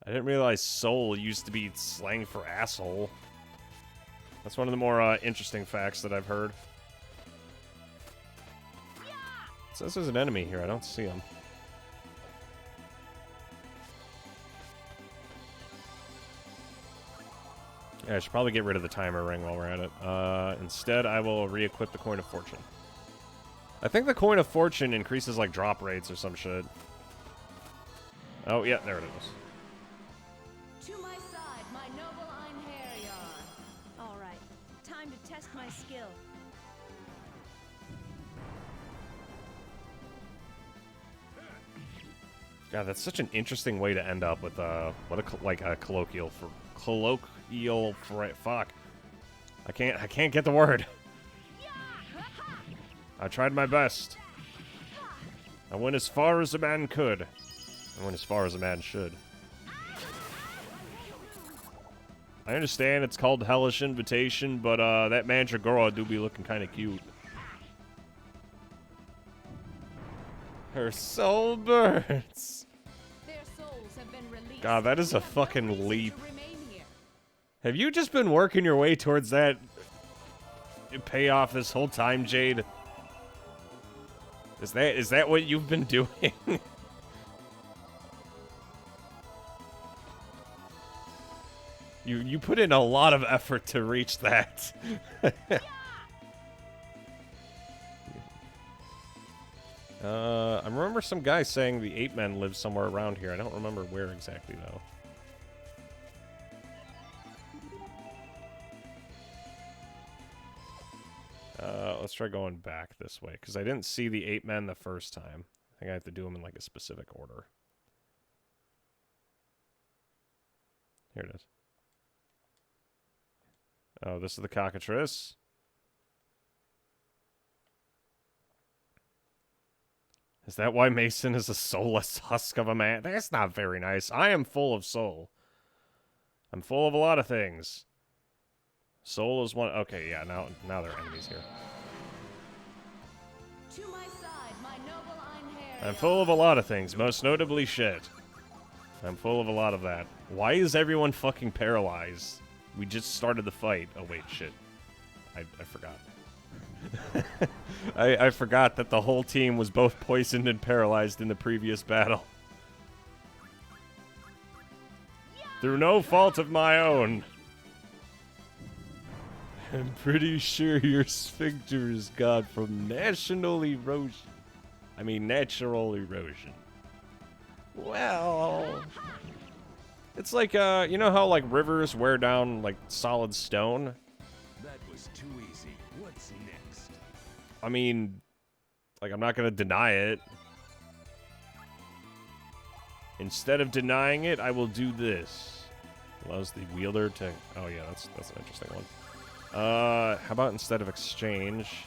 I didn't realize soul used to be slang for asshole. That's one of the more, interesting facts that I've heard. So this is an enemy here. I don't see him. Yeah, I should probably get rid of the timer ring while we're at it. Instead, I will re-equip the Coin of Fortune. I think the Coin of Fortune increases, like, drop rates or some shit. Oh, yeah, there it is. To my side, my noble Einherjar. All right, time to test my skill. God, that's such an interesting way to end up with, what a colloquial fuck. I can't get the word. I tried my best. I went as far as a man could. I went as far as a man should. I understand it's called Hellish Invitation, but, that Mandragora do be looking kind of cute. Her soul burns. Their souls have been released. God, that is We a have no fucking reason leap. to remain here. Have you just been working your way towards that payoff this whole time, Jade? Is that what you've been doing? You put in a lot of effort to reach that. I remember some guy saying the ape men live somewhere around here. I don't remember where exactly, though. Let's try going back this way, because I didn't see the ape men the first time. I think I have to do them in, like, a specific order. Here it is. Oh, this is the cockatrice. Is that why Mason is a soulless husk of a man? That's not very nice. I am full of soul. I'm full of a lot of things. Soul is one. Okay, yeah, now there are enemies here. To my side, my noble Einherjar. I'm full of a lot of things, most notably shit. I'm full of a lot of that. Why is everyone fucking paralyzed? We just started the fight. Oh, wait, shit. I forgot. I forgot that the whole team was both poisoned and paralyzed in the previous battle. Through no fault of my own. I'm pretty sure your sphincter is gone from natural erosion. Natural erosion. Well... It's like, you know how, like, rivers wear down, like, solid stone? That was too easy. What's next? I mean, like, I'm not gonna deny it. Instead of denying it, I will do this. Allows the wielder to... Oh, yeah, that's an interesting one. How about instead of exchange...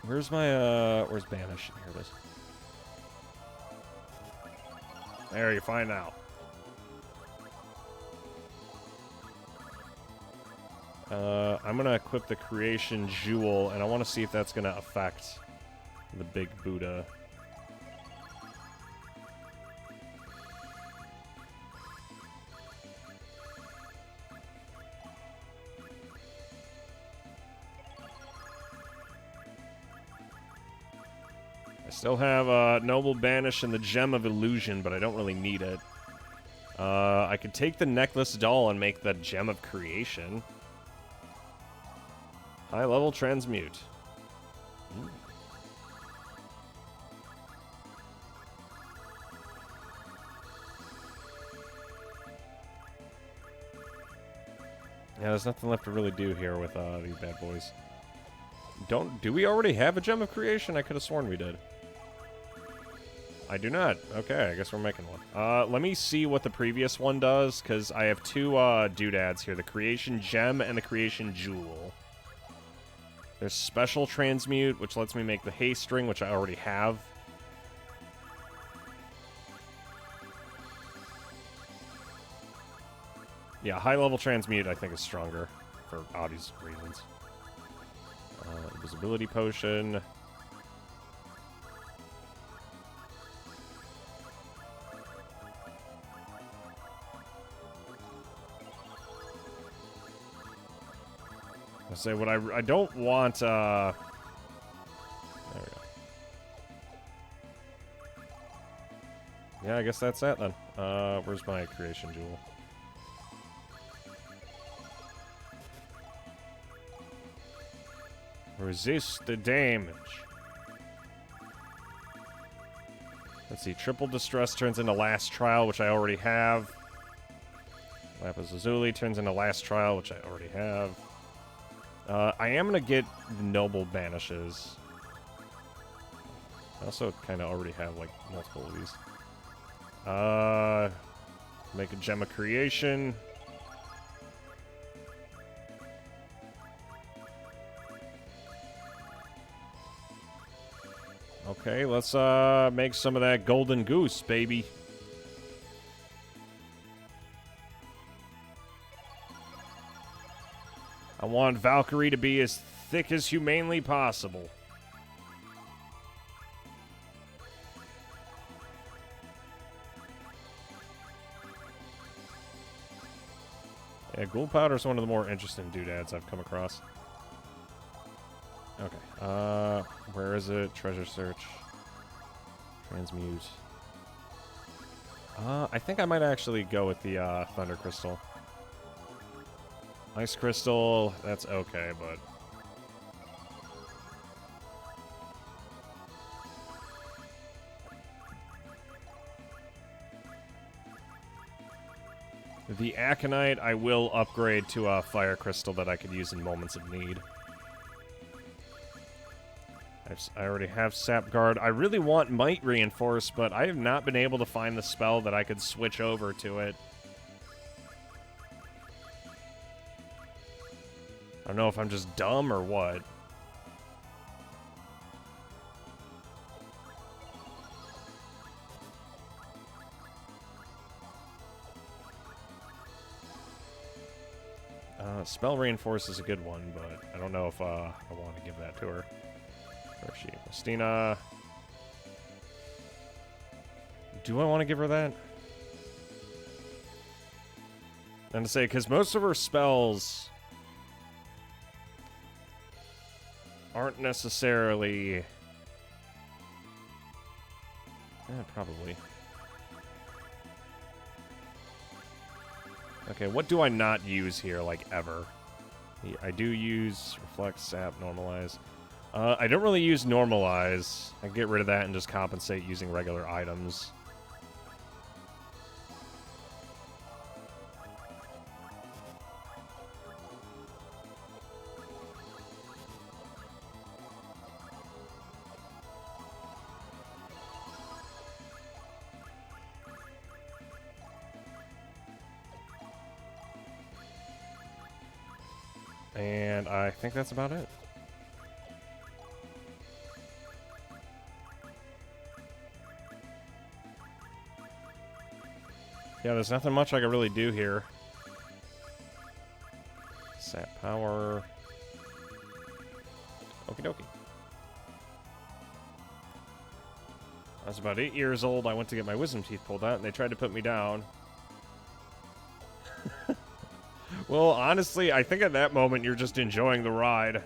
Where's my, where's banish? Here it is. There, you're fine now. I'm gonna equip the creation jewel, and I want to see if that's gonna affect the big Buddha. Still have Noble Banish and the Gem of Illusion, but I don't really need it. I could take the Necklace Doll and make the Gem of Creation. High level Transmute. Ooh. Yeah, there's nothing left to really do here with these bad boys. Do we already have a Gem of Creation? I could have sworn we did. I do not. Okay, I guess we're making one. Let me see what the previous one does, because I have two doodads here. The Creation Gem and the Creation Jewel. There's Special Transmute, which lets me make the Haste Ring, which I already have. Yeah, high-level Transmute I think is stronger, for obvious reasons. Invisibility Potion... I say what I don't want, there we go. Yeah, I guess that's that then. Where's my creation jewel? Resist the damage. Let's see. Triple Distress turns into Last Trial, which I already have. Lapis Lazuli turns into Last Trial, which I already have. I am going to get the Noble Banishes. I also kind of already have, like, multiple of these. Make a Gem of Creation. Okay, let's make some of that golden goose, baby. I want Valkyrie to be as thick as humanly possible. Yeah, Ghoul Powder is one of the more interesting doodads I've come across. Okay, where is it? Treasure search. Transmute. I think I might actually go with the Thunder Crystal. Ice Crystal, that's okay, but... The Aconite, I will upgrade to a Fire Crystal that I could use in moments of need. I already have Sap Guard. I really want Might Reinforce, but I have not been able to find the spell that I could switch over to it. I don't know if I'm just dumb or what. Spell Reinforce is a good one, but I don't know if I want to give that to her. Where is she? Mystina. Do I want to give her that? And to say, because most of her spells aren't necessarily... probably. Okay, what do I not use here, like, ever? I do use Reflect, Sap, Normalize. I don't really use Normalize. I can get rid of that and just compensate using regular items. And I think that's about it. Yeah, there's nothing much I can really do here. Sap Power. Okie dokie. I was about 8 years old. I went to get my wisdom teeth pulled out, and they tried to put me down. Well, honestly, I think at that moment you're just enjoying the ride.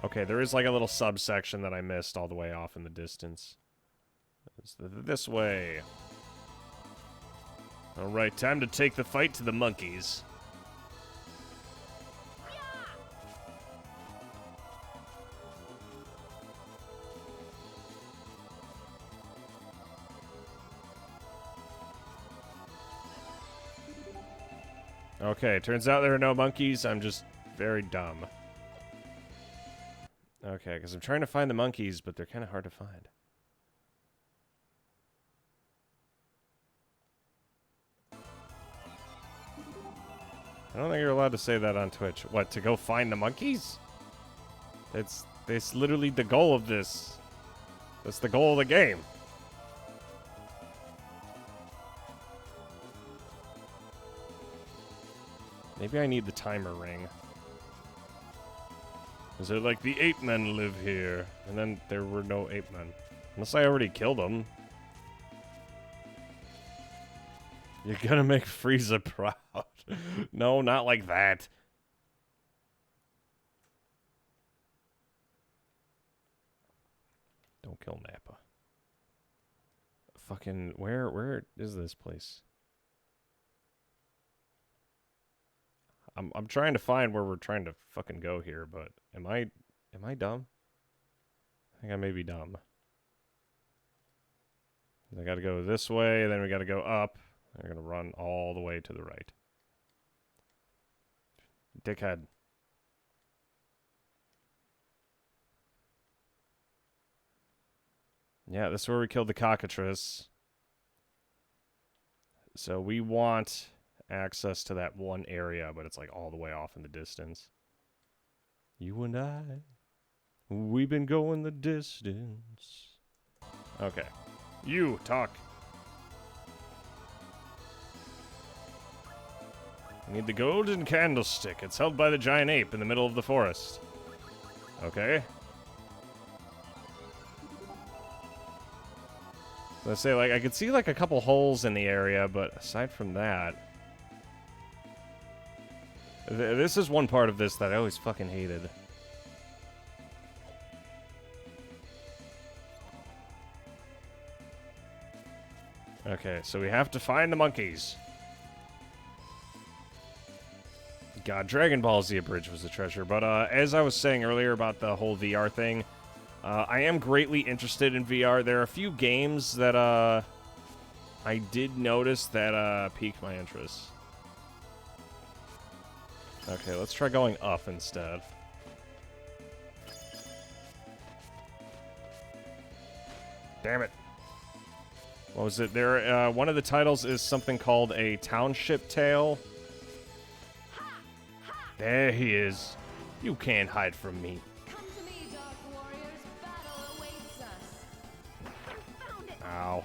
Okay, there is like a little subsection that I missed all the way off in the distance. It's this way. Alright, time to take the fight to the monkeys. Okay, turns out there are no monkeys. I'm just very dumb. Okay, because I'm trying to find the monkeys, but they're kind of hard to find. I don't think you're allowed to say that on Twitch. What, to go find the monkeys? It's literally the goal of this. That's the goal of the game. Maybe I need the timer ring. Is it like the ape men live here? And then there were no ape men. Unless I already killed them. You're gonna make Frieza proud. No, not like that. Don't kill Nappa. Fucking, where is this place? I'm trying to find where we're trying to fucking go here, but am I dumb? I think I may be dumb. I gotta go this way, then we gotta go up. We're gonna run all the way to the right. Dickhead. Yeah, this is where we killed the cockatrice. So we want access to that one area, but it's like all the way off in the distance. You and I, we've been going the distance. Okay. You, talk. I need the golden candlestick. It's held by the giant ape in the middle of the forest. Okay. Let's say, like, I could see, like, a couple holes in the area, but aside from that... This is one part of this that I always fucking hated. Okay, so we have to find the monkeys. God, Dragon Ball Z Bridge was a treasure. But as I was saying earlier about the whole VR thing, I am greatly interested in VR. There are a few games that I did notice that piqued my interest. Okay, let's try going up instead. Damn it. What was it? There, one of the titles is something called A Township Tale. There he is. You can't hide from me. Come to me, Dark Warriors. Battle awaits us. Found it. Ow.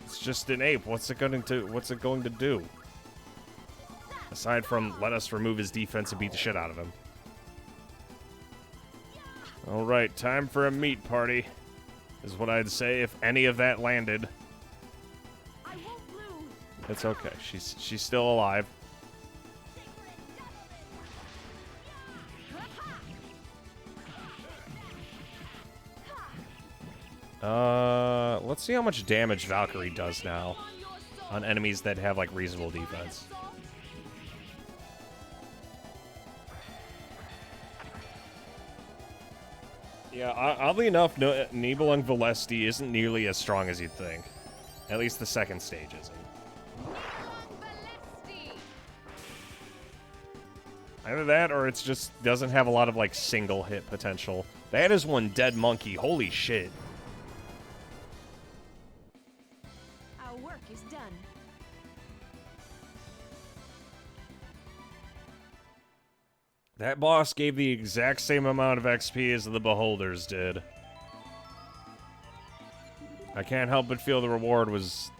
It's just an ape. What's it going to do? Aside from let us remove his defense and beat the shit out of him. Alright, time for a meat party. Is what I'd say if any of that landed. I won't lose. It's okay. She's still alive. Let's see how much damage Valkyrie does now on enemies that have, like, reasonable defense. Yeah, oddly enough, Nibelung Valesti isn't nearly as strong as you'd think. At least the second stage isn't. Either that, or it's just doesn't have a lot of, like, single hit potential. That is one dead monkey. Holy shit. Our work is done. That boss gave the exact same amount of XP as the Beholders did. I can't help but feel the reward was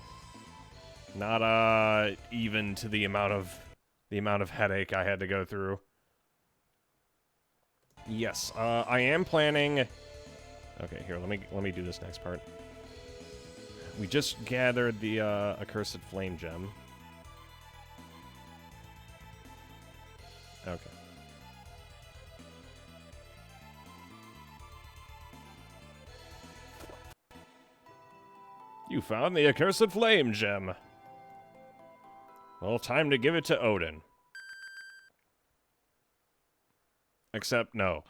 not even to the amount of headache I had to go through. Yes, I am planning. Okay, here, let me do this next part. We just gathered the accursed flame gem. Okay. You found the accursed flame gem. Well, time to give it to Odin. Except, no.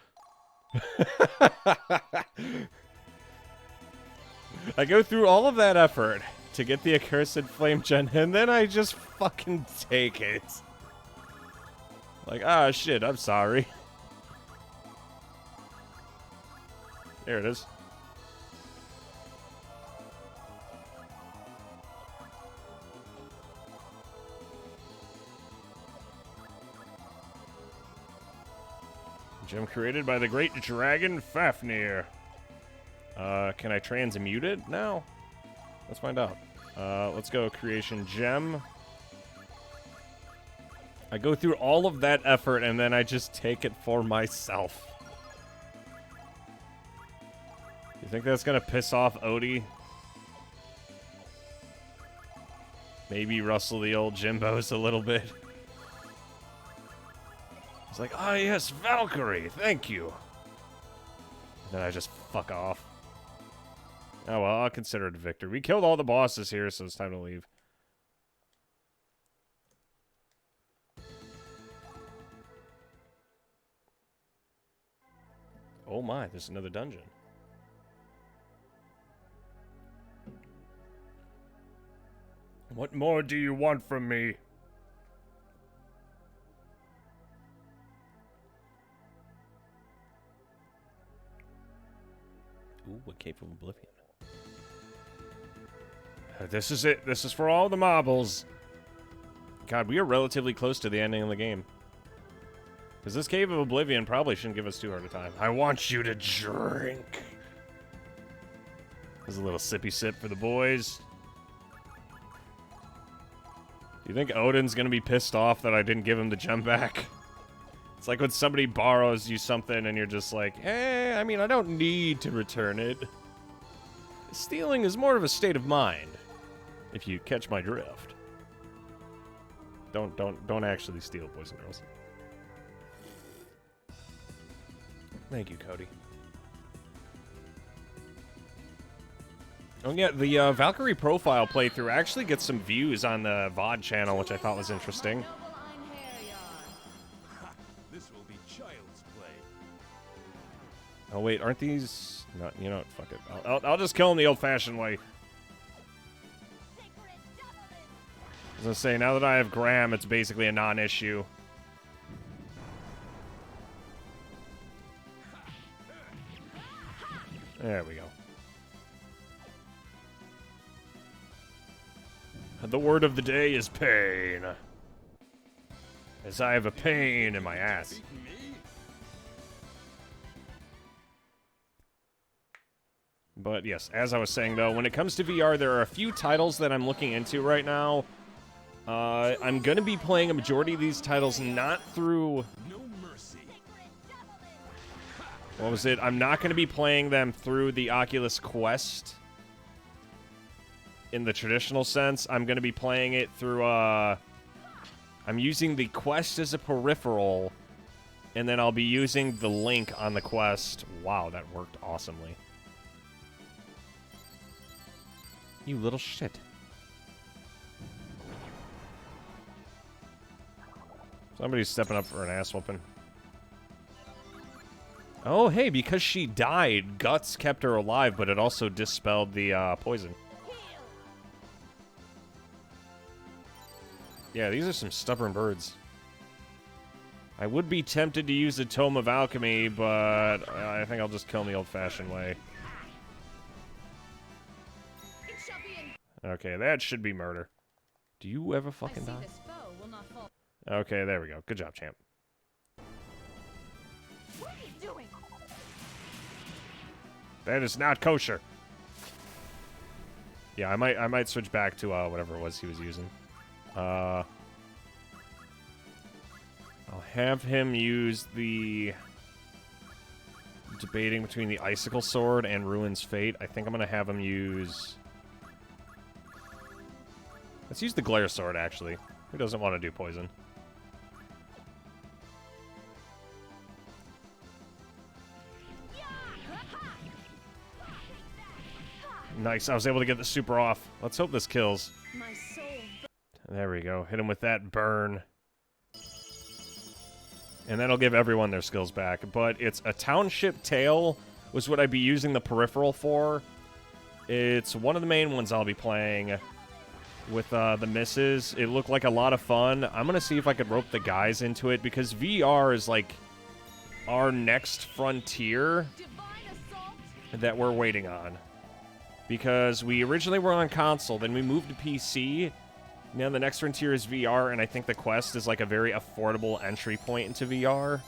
I go through all of that effort to get the accursed flame gem, and then I just fucking take it. Like, ah, shit, I'm sorry. There it is. Gem created by the great dragon Fafnir. Can I transmute it now? Let's find out. Let's go creation gem. I go through all of that effort and then I just take it for myself. You think that's gonna piss off Odie? Maybe rustle the old Jimbos a little bit. It's like, ah, yes, Valkyrie, thank you. And then I just fuck off. Oh, well, I'll consider it a victory. We killed all the bosses here, so it's time to leave. Oh my, there's another dungeon. What more do you want from me? Ooh, a Cave of Oblivion. This is it. This is for all the marbles. God, we are relatively close to the ending of the game. Because this Cave of Oblivion probably shouldn't give us too hard a time. I want you to drink. There's a little sippy sip for the boys. Do you think Odin's gonna be pissed off that I didn't give him the gem back? It's like when somebody borrows you something and you're just like, I mean, I don't need to return it. Stealing is more of a state of mind, if you catch my drift. Don't actually steal, boys and girls. Thank you, Cody. Oh yeah, the Valkyrie profile playthrough actually gets some views on the VOD channel, which I thought was interesting. This will be child's play. Oh wait, aren't these? No, you know what? Fuck it. I'll just kill him the old-fashioned way. I was gonna say, now that I have Graham, it's basically a non-issue. There we go. The word of the day is pain. As I have a pain in my ass. But yes, as I was saying though, when it comes to VR, there are a few titles that I'm looking into right now. I'm going to be playing a majority of these titles not through... No mercy. What was it? I'm not going to be playing them through the Oculus Quest. In the traditional sense, I'm going to be playing it through, I'm using the Quest as a peripheral, and then I'll be using the Link on the Quest. Wow, that worked awesomely. You little shit. Somebody's stepping up for an ass whooping. Oh, hey, because she died, Guts kept her alive, but it also dispelled the poison. Yeah, these are some stubborn birds. I would be tempted to use the Tome of Alchemy, but I think I'll just kill him the old-fashioned way. Okay, that should be murder. Do you ever fucking die? Okay, there we go. Good job, champ. What are you doing? That is not kosher. Yeah, I might switch back to whatever it was he was using. I'll have him use the... Debating between the Icicle Sword and Ruin's Fate. I think I'm gonna have him use... Let's use the Glare Sword, actually. Who doesn't want to do poison? Nice, I was able to get the super off. Let's hope this kills. My soul. There we go. Hit him with that burn. And that'll give everyone their skills back. But it's a Township Tale was what I'd be using the peripheral for. It's one of the main ones I'll be playing with the misses. It looked like a lot of fun. I'm going to see if I could rope the guys into it because VR is like our next frontier that we're waiting on. Because we originally were on console, then we moved to PC. Now the next frontier is VR, and I think the Quest is like a very affordable entry point into VR.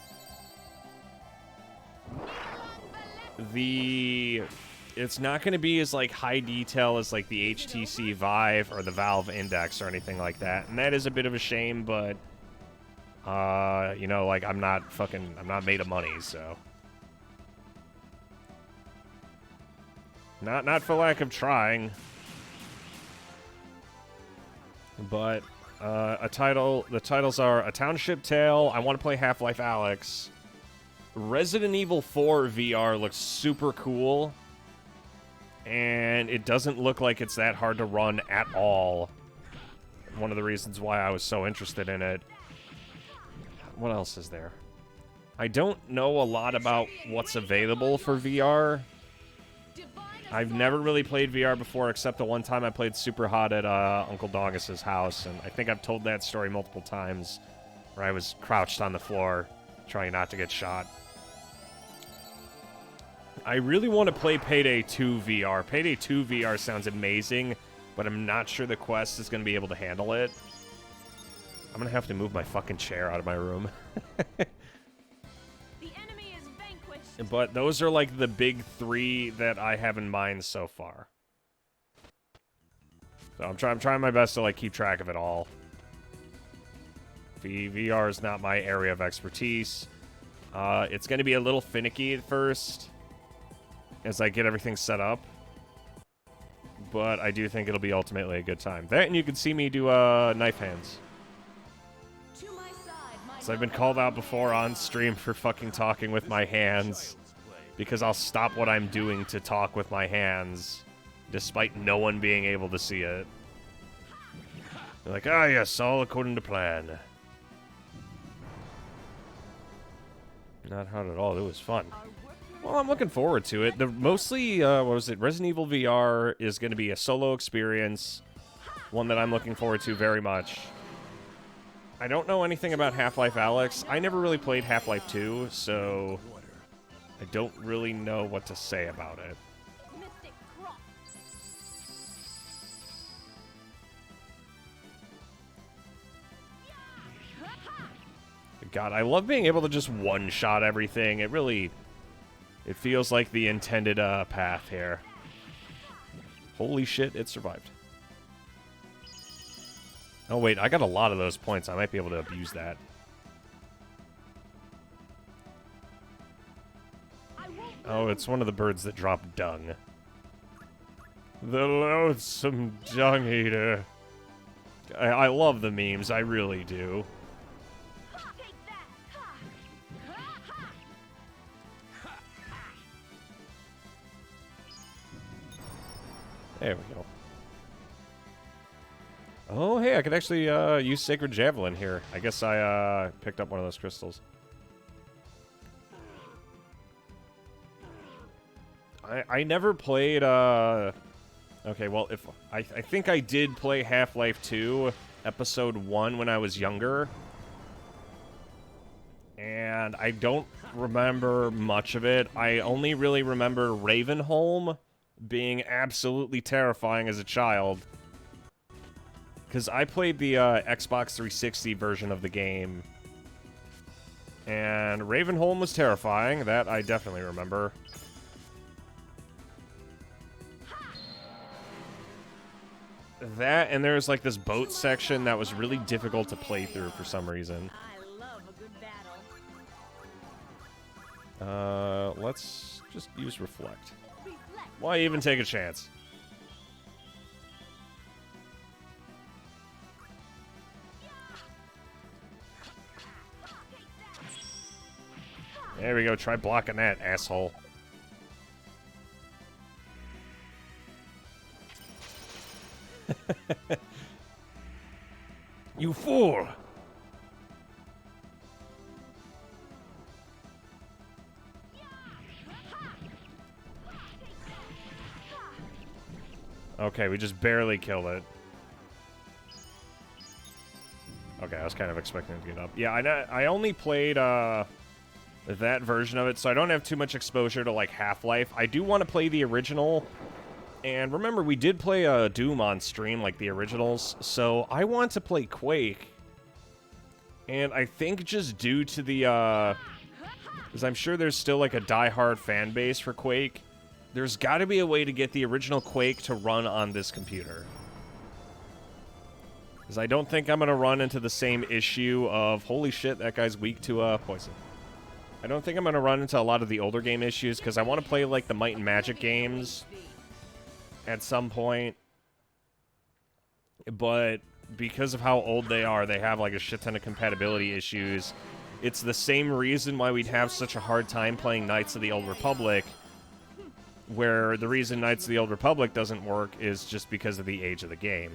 It's not going to be as like high detail as like the HTC Vive or the Valve Index or anything like that, and that is a bit of a shame. But you know, like I'm not made of money, so not for lack of trying. But the titles are A Township Tale. I want to play Half-Life Alyx. Resident Evil 4 VR looks super cool. And it doesn't look like it's that hard to run at all. One of the reasons why I was so interested in it. What else is there? I don't know a lot about what's available for VR. I've never really played VR before, except the one time I played Super Hot at Uncle Dogus's house, and I think I've told that story multiple times, where I was crouched on the floor, trying not to get shot. I really want to play Payday 2 VR. Payday 2 VR sounds amazing, but I'm not sure the Quest is going to be able to handle it. I'm going to have to move my fucking chair out of my room. But those are like the big three that I have in mind so far. So I'm trying my best to like keep track of it all. VR is not my area of expertise. It's going to be a little finicky at first as I get everything set up. But I do think it'll be ultimately a good time. That, and you can see me do knife hands. So I've been called out before on stream for fucking talking with my hands, because I'll stop what I'm doing to talk with my hands, despite no one being able to see it. They're like, ah, yes, all according to plan. Not hard at all. It was fun. Well, I'm looking forward to it. Mostly, what was it? Resident Evil VR is going to be a solo experience, one that I'm looking forward to very much. I don't know anything about Half-Life Alyx. I never really played Half-Life 2, so I don't really know what to say about it. God, I love being able to just one-shot everything. It feels like the intended path here. Holy shit, it survived. Oh, wait, I got a lot of those points. I might be able to abuse that. Oh, it's one of the birds that drop dung. The loathsome dung eater. I love the memes, I really do. There we go. Oh, hey, I could actually use Sacred Javelin here. I guess I picked up one of those crystals. I never played, okay, well, if I think I did play Half-Life 2 Episode 1 when I was younger. And I don't remember much of it. I only really remember Ravenholm being absolutely terrifying as a child. Because I played the Xbox 360 version of the game. And Ravenholm was terrifying. That I definitely remember. That, and there's like this boat section that was really difficult to play through for some reason. I love a good battle. Let's just use Reflect. Why even take a chance? There we go, try blocking that, asshole. You fool! Okay, we just barely killed it. Okay, I was kind of expecting it to get up. Yeah, I only played that version of it, so I don't have too much exposure to, like, Half-Life. I do want to play the original. And remember, we did play Doom on stream, like the originals, so I want to play Quake. And I think just due to the, because I'm sure there's still, like, a die-hard fan base for Quake, there's got to be a way to get the original Quake to run on this computer. Because I don't think I'm going to run into the same issue of, holy shit, that guy's weak to poison. I don't think I'm going to run into a lot of the older game issues, because I want to play, like, the Might and Magic games at some point, but because of how old they are, they have like a shit ton of compatibility issues. It's the same reason why we'd have such a hard time playing Knights of the Old Republic, where the reason Knights of the Old Republic doesn't work is just because of the age of the game.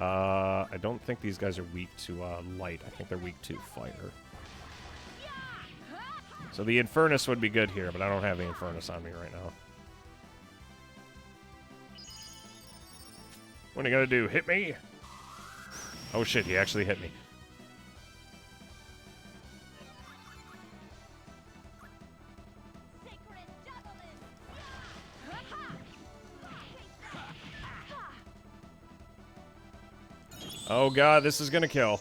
I don't think these guys are weak to light. I think they're weak to fire. So the Infernus would be good here, but I don't have the Infernus on me right now. What are you gonna do? Hit me? Oh shit, he actually hit me. Oh god, this is gonna kill.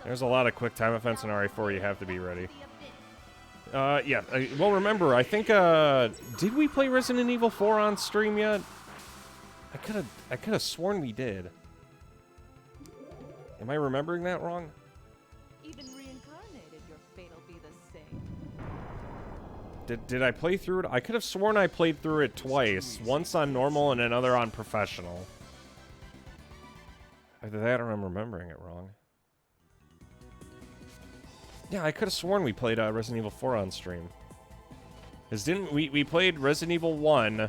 There's a lot of quick time events in RE4, you have to be ready. Yeah, well remember, I think, did we play Resident Evil 4 on stream yet? I could've sworn we did. Am I remembering that wrong? Even reincarnated, your fate'll be the same. Did I play through it? I could have sworn I played through it twice. Once on normal and another on professional. Either that or I'm remembering it wrong. Yeah, I could have sworn we played Resident Evil 4 on stream. Because didn't we played Resident Evil 1,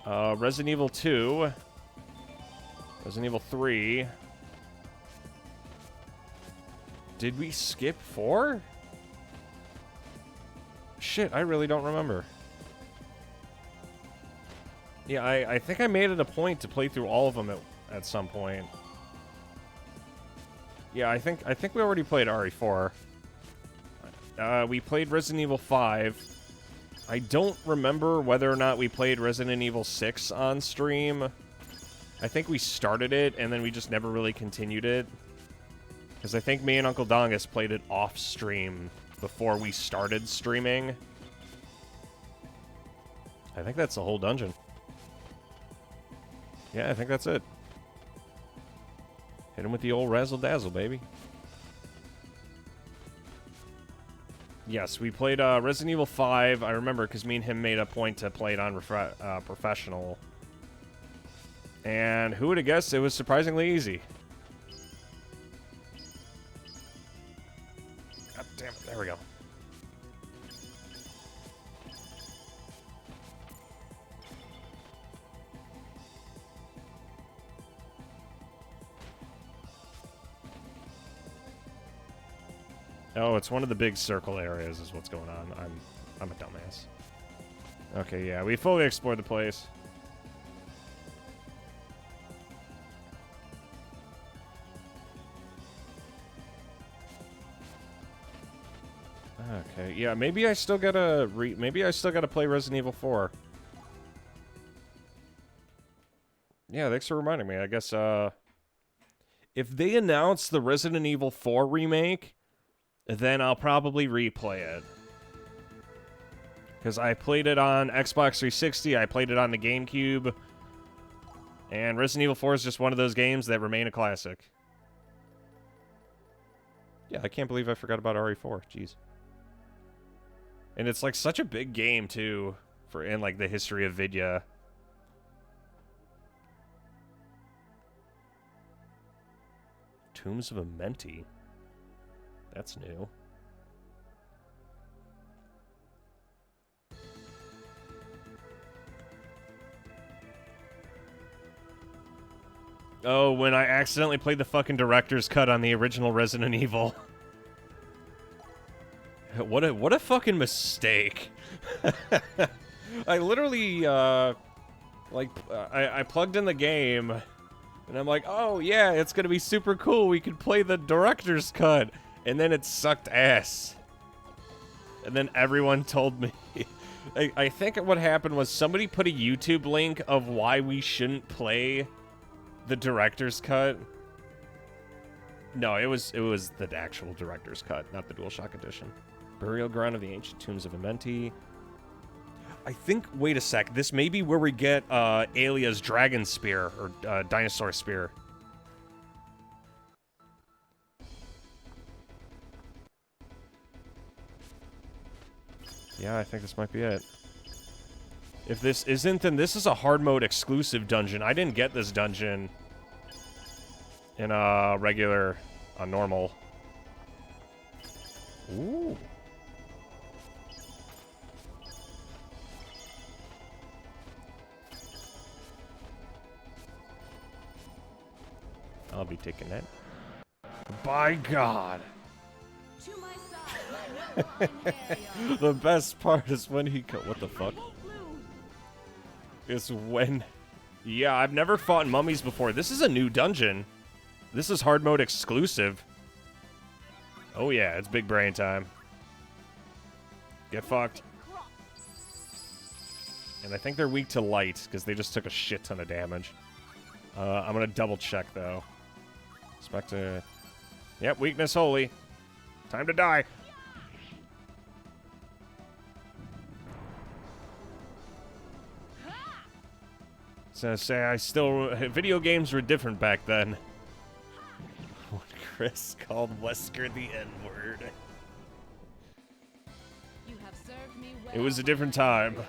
Resident Evil 2, Resident Evil 3. Did we skip 4? Shit, I really don't remember. Yeah, I think I made it a point to play through all of them at some point. Yeah, I think we already played RE4. We played Resident Evil 5. I don't remember whether or not we played Resident Evil 6 on stream. I think we started it, and then we just never really continued it. Because I think me and Uncle Dongus played it off stream before we started streaming. I think that's the whole dungeon. Yeah, I think that's it. Hit him with the old razzle-dazzle, baby. Yes, we played Resident Evil 5. I remember because me and him made a point to play it on professional. And who would have guessed it was surprisingly easy. God damn it, there we go. Oh, it's one of the big circle areas is what's going on. I'm a dumbass. Okay, yeah, we fully explored the place. Okay, yeah, maybe I still gotta play Resident Evil 4. Yeah, thanks for reminding me. I guess if they announce the Resident Evil 4 remake, then I'll probably replay it. Because I played it on Xbox 360, I played it on the GameCube, and Resident Evil 4 is just one of those games that remain a classic. Yeah, I can't believe I forgot about RE4, jeez. And it's like such a big game, too, in like the history of Vidya. Tombs of Amenti. That's new. Oh, when I accidentally played the fucking director's cut on the original Resident Evil. What a fucking mistake. I literally, I plugged in the game, and I'm like, oh yeah, it's gonna be super cool, we could play the director's cut. And then it sucked ass. And then everyone told me. I think what happened was somebody put a YouTube link of why we shouldn't play the director's cut. No, it was the actual director's cut, not the DualShock edition. Burial Ground of the Ancient Tombs of Amenti. I think, wait a sec, this may be where we get Alia's Dragon Spear, or Dinosaur Spear. Yeah, I think this might be it. If this isn't, then this is a hard mode exclusive dungeon. I didn't get this dungeon in regular, normal. Ooh. I'll be taking that. By God. To my side, my noble Einherjar. The best part is when he what the fuck? Won't lose. Is when... Yeah, I've never fought mummies before. This is a new dungeon. This is hard mode exclusive. Oh yeah, it's big brain time. Get fucked. And I think they're weak to light, because they just took a shit ton of damage. I'm gonna double check, though. Expect to... Yep, weakness holy. Time to die. So say I still... Video games were different back then. What Chris called Wesker the N-word. You have served me well, It was a different my time. Einherjar.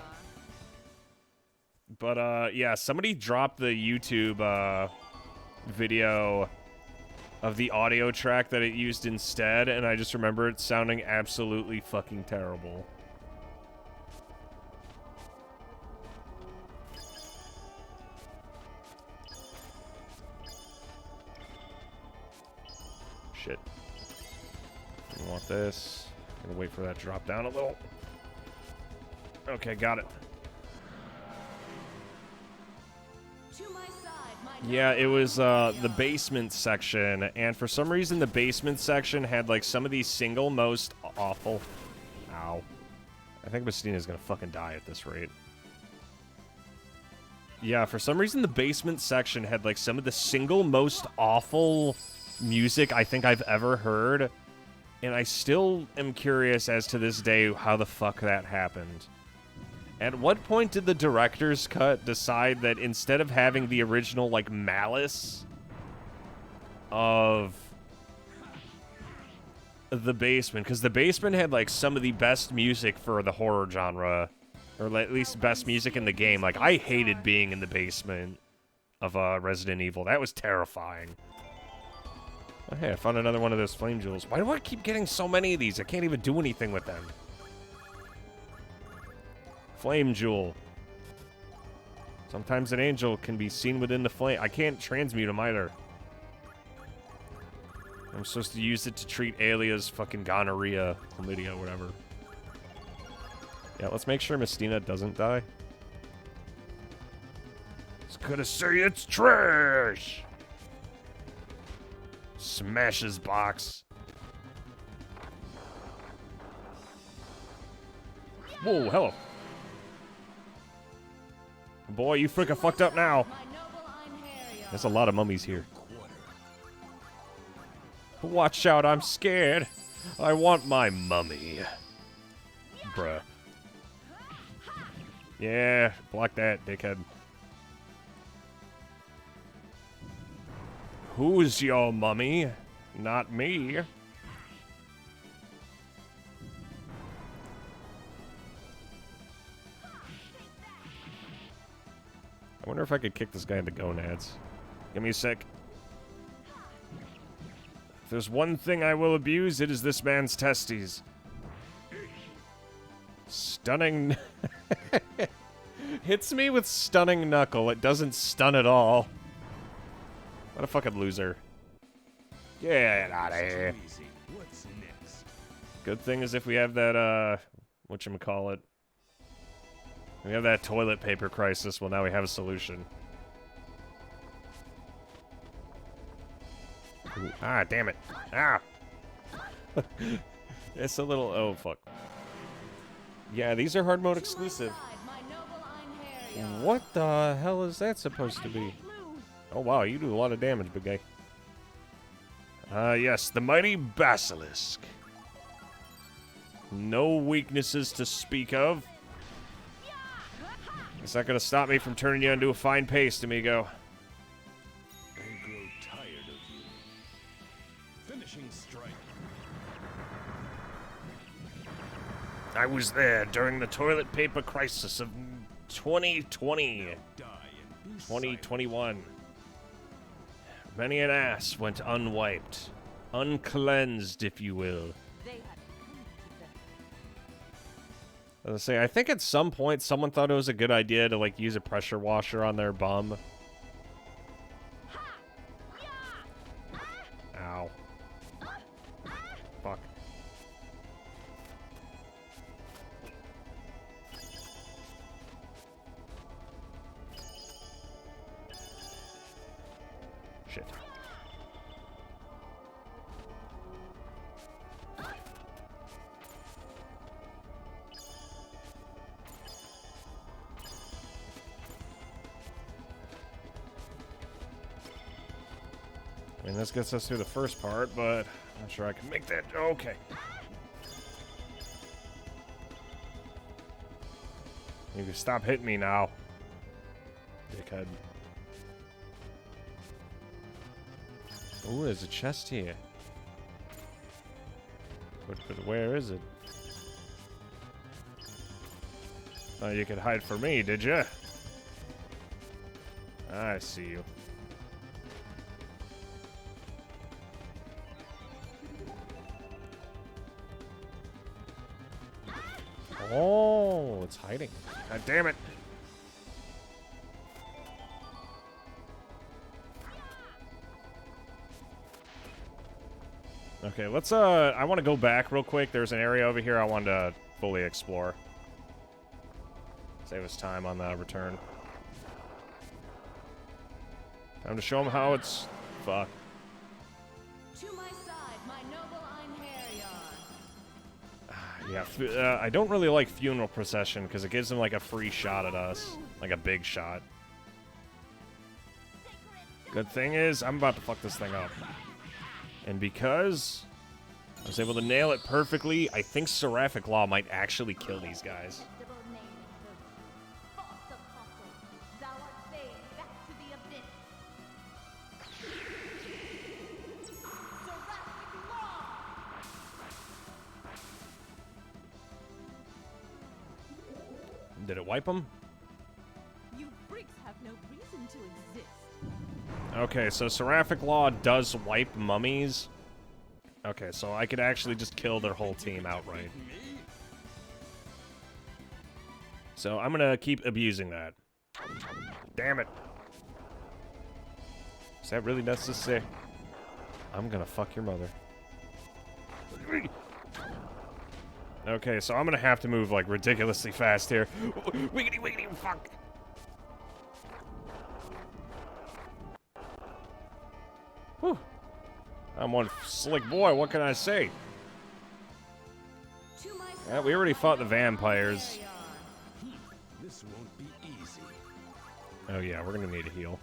But, yeah, somebody dropped the YouTube, video of the audio track that it used instead, and I just remember it sounding absolutely fucking terrible. Shit. I want this. Gonna wait for that to drop down a little. Okay, got it. To my side, my Yeah, it noble was the Einherjar. basement section, and for some reason the basement section had like some of the single most awful... Ow. I think Mastina's gonna fucking die at this rate. Yeah, for some reason the basement section had like some of the single most awful music I think I've ever heard, and I still am curious as to this day how the fuck that happened. At what point did the director's cut decide that instead of having the original, like, malice of the basement, because the basement had, like, some of the best music for the horror genre, or at least best music in the game. Like, I hated being in the basement of Resident Evil. That was terrifying. Oh, hey, I found another one of those flame jewels. Why do I keep getting so many of these? I can't even do anything with them. Flame jewel. Sometimes an angel can be seen within the flame. I can't transmute him either. I'm supposed to use it to treat Alia's fucking gonorrhea, chlamydia, whatever. Yeah, let's make sure Mestina doesn't die. It's gonna say it's trash! Smash his box. Whoa, hello. Boy, you freaking fucked up now. My noble Einherjar. There's a lot of mummies here. Watch out, I'm scared. I want my mummy. Bruh. Yeah, block that, dickhead. Who's your mummy? Not me. I wonder if I could kick this guy in the gonads. Give me a sec. If there's one thing I will abuse, it is this man's testes. Stunning... Hits me with stunning knuckle. It doesn't stun at all. What a fucking loser. Get out of here. Too easy. What's next? Good thing is if we have that, whatchamacallit. We have that toilet paper crisis. Well, now we have a solution. Ooh, ah, damn it. Ah! It's a little... Oh, fuck. Yeah, these are hard mode exclusive. To my side, my noble Einherjar. What the hell is that supposed to be? Lose. Oh, wow, you do a lot of damage, big guy. Yes, the mighty Basilisk. No weaknesses to speak of. It's not gonna stop me from turning you into a fine paste, amigo. I grow tired of you. Finishing strike. I was there during the toilet paper crisis of 2020, Die and be 2021. Many an ass went unwiped, uncleansed, if you will. They had come to them. As I say, I think at some point someone thought it was a good idea to like use a pressure washer on their bum. Ow. Shit. I mean, this gets us through the first part, but I'm not sure I can make that. Okay. You can stop hitting me now, dickhead. Ooh, there's a chest here. But where is it? Oh, you could hide for me, did you? I see you. Oh, it's hiding. God damn it. Okay, let's, I want to go back real quick. There's an area over here I wanted to fully explore. Save us time on the return. Time to show them how it's... Fuck. To my side, my noble Einherjar. Yeah, I don't really like Funeral Procession because it gives them like a free shot at us. Like a big shot. Good thing is, I'm about to fuck this thing up. And because I was able to nail it perfectly, I think Seraphic Law might actually kill these guys. Did it wipe them? You freaks have no reason to exist. Okay, so Seraphic Law does wipe mummies. Okay, so I could actually just kill their whole team outright. So I'm gonna keep abusing that. Damn it. Is that really necessary? I'm gonna fuck your mother. Okay, so I'm gonna have to move like ridiculously fast here. Wiggity wiggity fuck. Whew. I'm one slick boy, what can I say? Yeah, we already fought the vampires. This won't be easy. Oh yeah, we're gonna need a heal.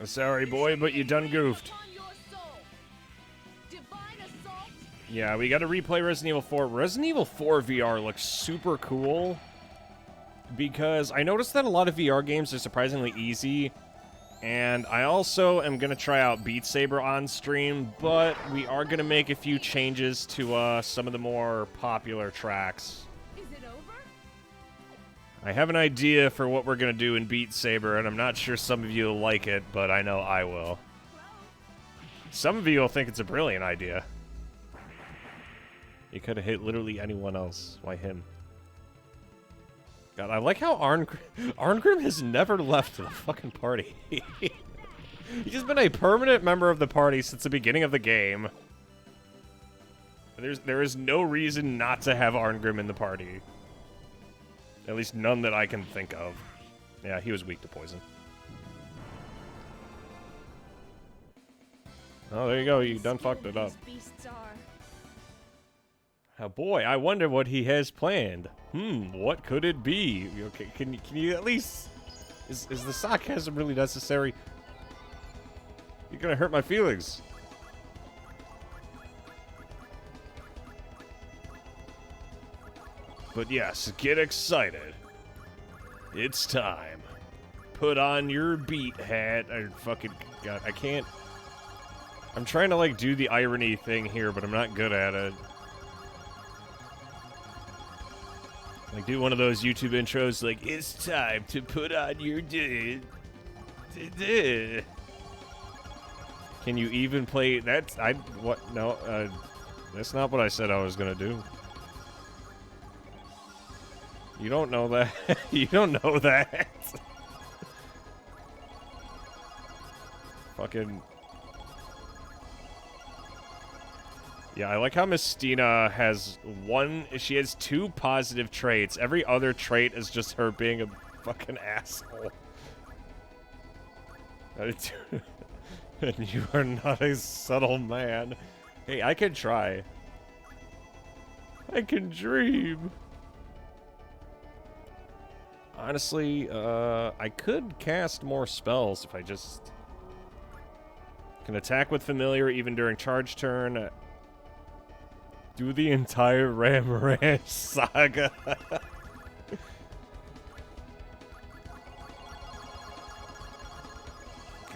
I'm sorry, boy, but you done goofed. Yeah, we gotta replay Resident Evil 4. Resident Evil 4 VR looks super cool because I noticed that a lot of VR games are surprisingly easy, and I also am gonna try out Beat Saber on stream, but we are gonna make a few changes to some of the more popular tracks. I have an idea for what we're gonna do in Beat Saber, and I'm not sure some of you will like it, but I know I will. Some of you will think it's a brilliant idea. You could have hit literally anyone else. Why him? God, I like how Arngrim has never left the fucking party. He's been a permanent member of the party since the beginning of the game. There is no reason not to have Arngrim in the party. At least none that I can think of. Yeah, he was weak to poison. Oh, there you go. You done fucked it up. Oh boy, I wonder what he has planned. What could it be? Okay, can you at least... Is the sarcasm really necessary? You're gonna hurt my feelings. But yes, get excited. It's time. Put on your beat hat. I fucking... God, I can't... I'm trying to, like, do the irony thing here, but I'm not good at it. Like, do one of those YouTube intros, like, it's time to put on your... Can you even play... That's... What? No, that's not what I said I was gonna do. You don't know that. You don't know that. Fucking... Yeah, I like how Mystina has she has 2 positive traits. Every other trait is just her being a fucking asshole. And you are not a subtle man. Hey, I can try. I can dream. Honestly, I could cast more spells if I just... Can attack with familiar even during charge turn. Do the entire Ram Ranch saga. God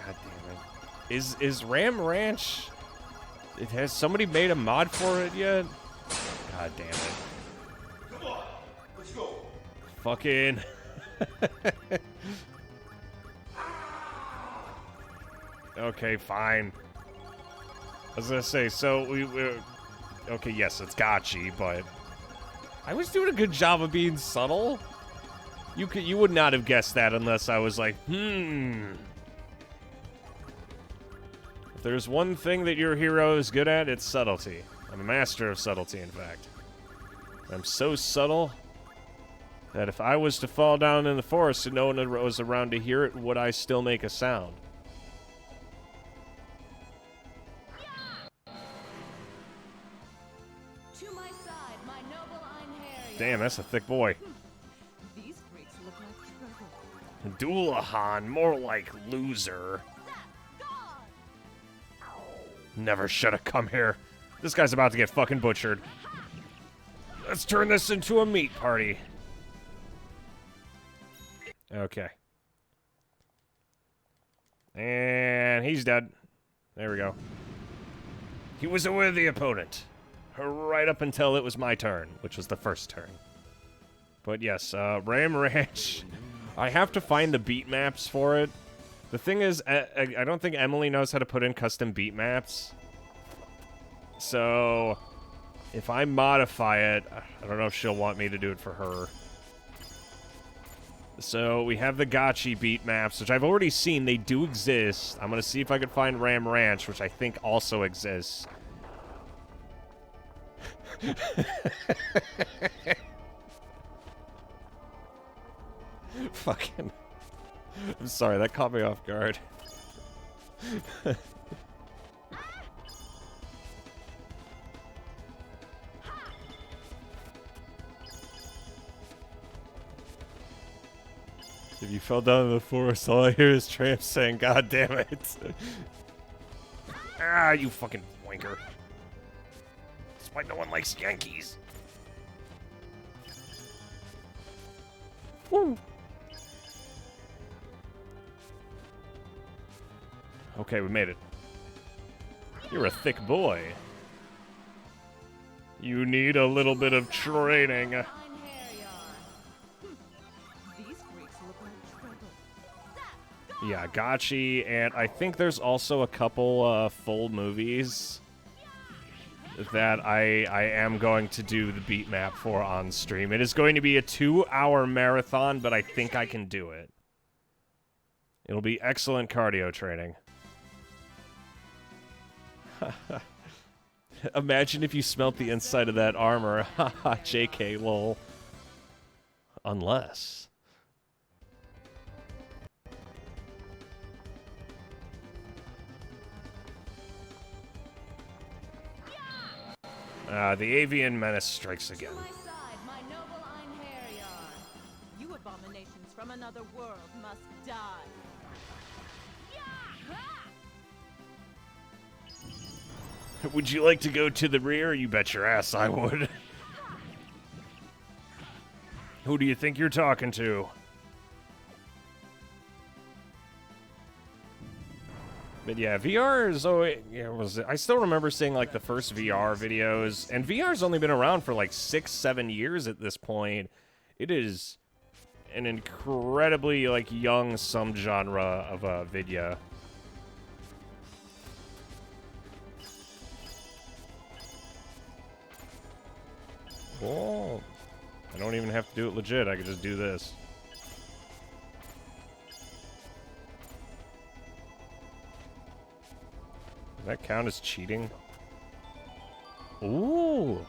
damn it. Is Ram Ranch... Has somebody made a mod for it yet? God damn it. Come on, let's go. Fucking... Okay, fine. I was gonna say, so we're... Okay, yes, it's gotchi, but... I was doing a good job of being subtle. You would not have guessed that unless I was like, If there's one thing that your hero is good at, it's subtlety. I'm a master of subtlety, in fact. I'm so subtle that if I was to fall down in the forest and no one was around to hear it, would I still make a sound? To my side, my noble Einherjar. Damn, that's a thick boy. These freaks look like trouble. Doulahan, more like loser. Never should have come here. This guy's about to get fucking butchered. Let's turn this into a meat party. Okay. And he's dead. There we go. He was a worthy opponent. Right up until it was my turn, which was the first turn. But yes, Ram Ranch. I have to find the beat maps for it. The thing is, I don't think Emily knows how to put in custom beat maps. So, if I modify it, I don't know if she'll want me to do it for her. So, we have the gotchi beat maps, which I've already seen. They do exist. I'm going to see if I can find Ram Ranch, which I think also exists. Fucking... I'm sorry, that caught me off guard. If you fell down in the forest, all I hear is Tramp saying, "God damn it." Ah, you fucking wanker. That's why no one likes Yankees. Woo! Okay, we made it. You're a thick boy. You need a little bit of training. Einherjar. These freaks look like trouble. Yeah, gotchi, and I think there's also a couple full movies that I am going to do the beat map for on stream. It is going to be a 2-hour marathon, but I think I can do it. It'll be excellent cardio training. Imagine if you smelt the inside of that armor. Haha, JK, lol. Unless... the avian menace strikes again. To my side, my noble Einherjar. You abominations from another world must die. Would you like to go to the rear? You bet your ass I would. Who do you think you're talking to? But yeah, VR is always, I still remember seeing like the first VR videos, and VR's only been around for like 6-7 years at this point. It is an incredibly like young subgenre of video. Whoa. I don't even have to do it legit, I can just do this. Does that count as cheating? Ooh.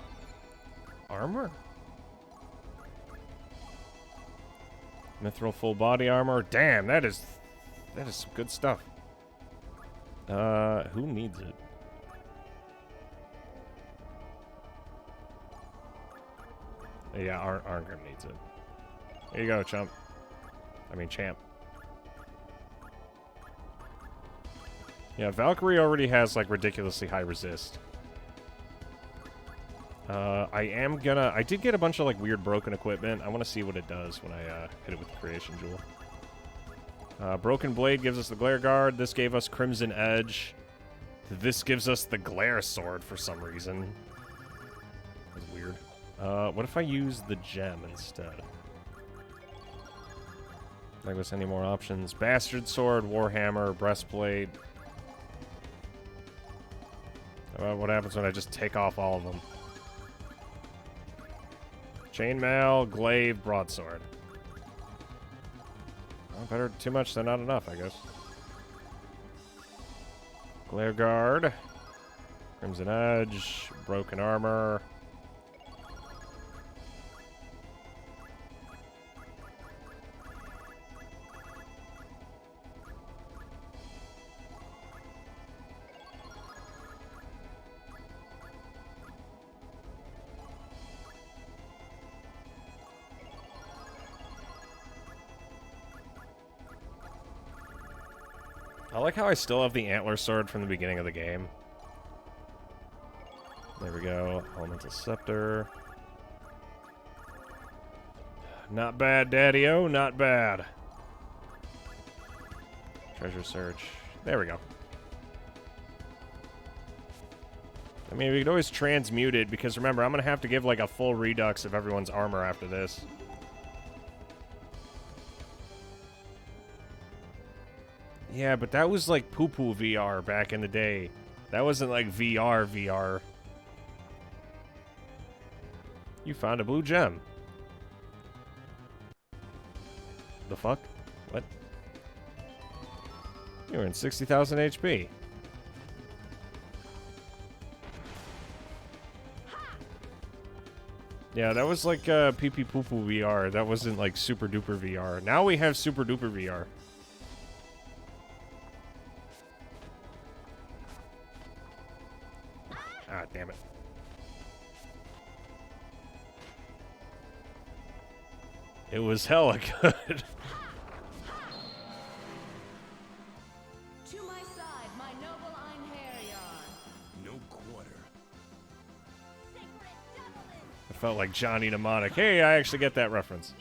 Armor. Mithril full body armor. Damn, that is some good stuff. Who needs it? Yeah, Arngrim needs it. Here you go, chump. I mean, champ. Yeah, Valkyrie already has, like, ridiculously high resist. I did get a bunch of, like, weird broken equipment. I want to see what it does when I, hit it with the Creation Jewel. Broken Blade gives us the Glare Guard. This gave us Crimson Edge. This gives us the Glare Sword for some reason. That's weird. What if I use the gem instead? Like this, any more options? Bastard Sword, Warhammer, Breastplate. What happens when I just take off all of them? Chainmail, Glaive, Broadsword. Well, better too much than not enough, I guess. Glare Guard. Crimson Edge. Broken Armor. I like how I still have the Antler Sword from the beginning of the game. There we go. Elemental Scepter. Not bad, Daddy-O. Not bad. Treasure Search. There we go. I mean, we could always transmute it, because remember, I'm going to have to give, like, a full redux of everyone's armor after this. Yeah, but that was like poo-poo VR back in the day. That wasn't like VR. You found a blue gem. The fuck? What? You were in 60,000 HP. Yeah, that was like pee-pee poo-poo VR. That wasn't like super-duper VR. Now we have super-duper VR. Ah, damn it. It was hella good. To my side, my noble Einherjar. No quarter. I felt like Johnny Mnemonic. Hey, I actually get that reference.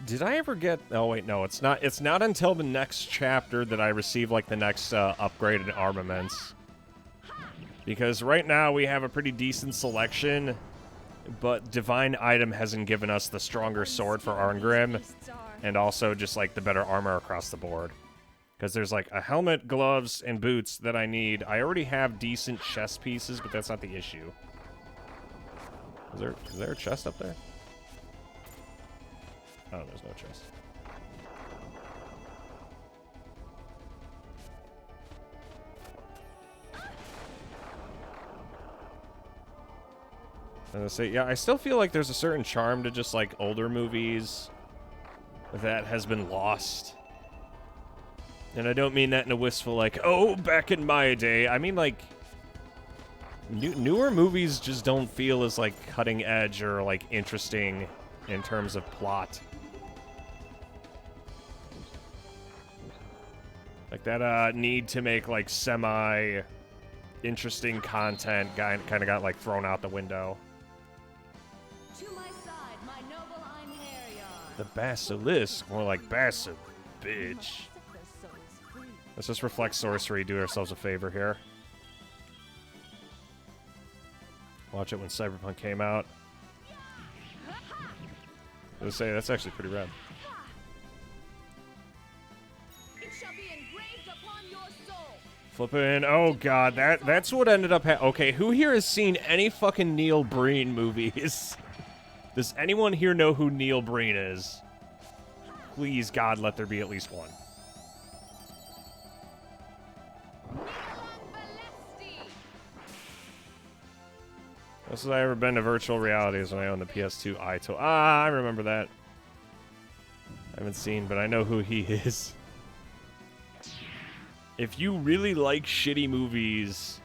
Did I ever get... Oh, wait, no, it's not. It's not until the next chapter that I receive, like, the next upgraded armaments. Because right now we have a pretty decent selection, but Divine Item hasn't given us the stronger sword for Arngrim, and also just, like, the better armor across the board. Because there's, like, a helmet, gloves, and boots that I need. I already have decent chest pieces, but that's not the issue. Is there a chest up there? Oh, there's no chest. And I say, yeah, I still feel like there's a certain charm to just like older movies that has been lost. And I don't mean that in a wistful like, oh, back in my day. I mean like newer movies just don't feel as like cutting edge or like interesting in terms of plot. Like that need to make like semi-interesting content kind of got like thrown out the window. To my side, my noble Einherjar. The basilisk, more like basso, bitch. Let's just reflect sorcery, do ourselves a favor here. Watch it when Cyberpunk came out. I was say that's actually pretty rad. It's shall be engraved upon your soul. Flippin', oh god, that's what ended up okay, who here has seen any fucking Neil Breen movies? Does anyone here know who Neil Breen is? Please, God, let there be at least one. Closest I ever been to virtual reality is when I owned the PS2 iToy. Ah, I remember that. I haven't seen, but I know who he is. If you really like shitty movies,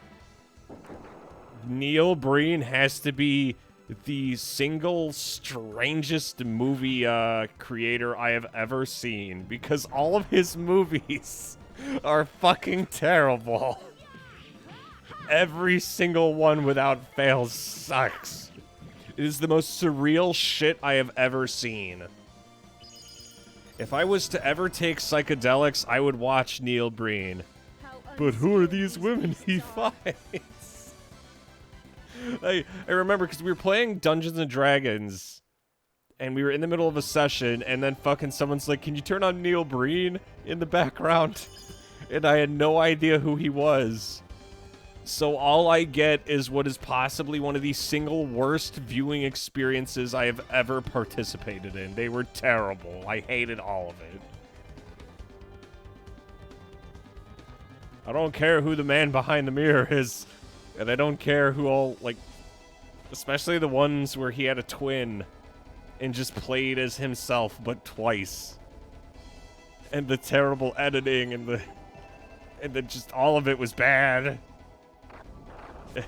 Neil Breen has to be the single strangest movie creator I have ever seen, because all of his movies are fucking terrible. Every single one without fail sucks. It is the most surreal shit I have ever seen. If I was to ever take psychedelics, I would watch Neil Breen. But who are these women he fights? I remember because we were playing Dungeons and Dragons, and we were in the middle of a session, and then fucking someone's like, "Can you turn on Neil Breen in the background?" And I had no idea who he was. So all I get is what is possibly one of the single worst viewing experiences I have ever participated in. They were terrible. I hated all of it. I don't care who the man behind the mirror is. And I don't care who all, like, especially the ones where he had a twin and just played as himself, but twice. And the terrible editing and the just all of it was bad.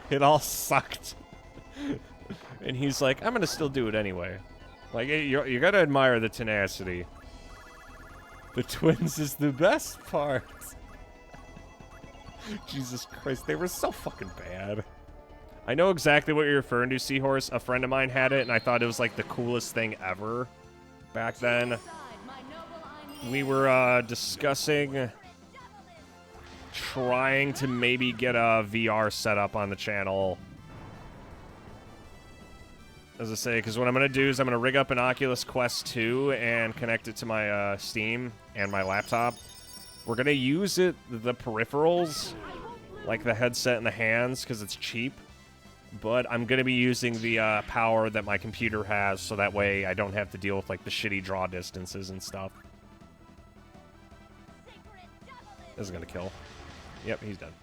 It all sucked. And he's like, I'm gonna still do it anyway. Like, you gotta admire the tenacity. The twins is the best part. Jesus Christ, they were so fucking bad. I know exactly what you're referring to, Seahorse. A friend of mine had it, and I thought it was, like, the coolest thing ever back then. We were, discussing trying to maybe get a VR setup on the channel. As I say, because what I'm going to do is I'm going to rig up an Oculus Quest 2 and connect it to my Steam and my laptop. We're going to use the peripherals, like the headset and the hands, because it's cheap. But I'm going to be using the power that my computer has, so that way I don't have to deal with, like, the shitty draw distances and stuff. This is going to kill. Yep, he's done.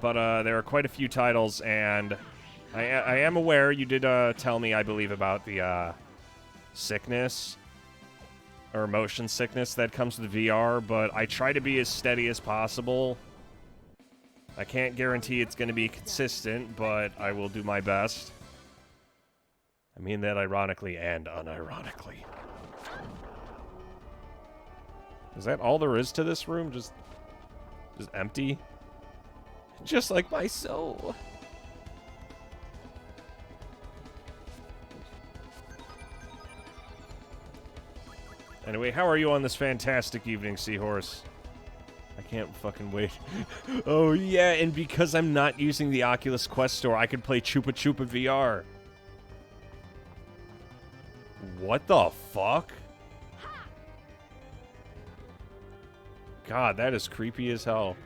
But there are quite a few titles, and I am aware you did tell me, I believe, about the sickness or motion sickness that comes with VR, but I try to be as steady as possible. I can't guarantee it's going to be consistent, but I will do my best. I mean that ironically and unironically. Is that all there is to this room? Just empty? Just like my soul. Anyway, how are you on this fantastic evening, Seahorse? I can't fucking wait. Oh yeah, and because I'm not using the Oculus Quest store, I could play Chupa Chupa VR. What the fuck? God, that is creepy as hell.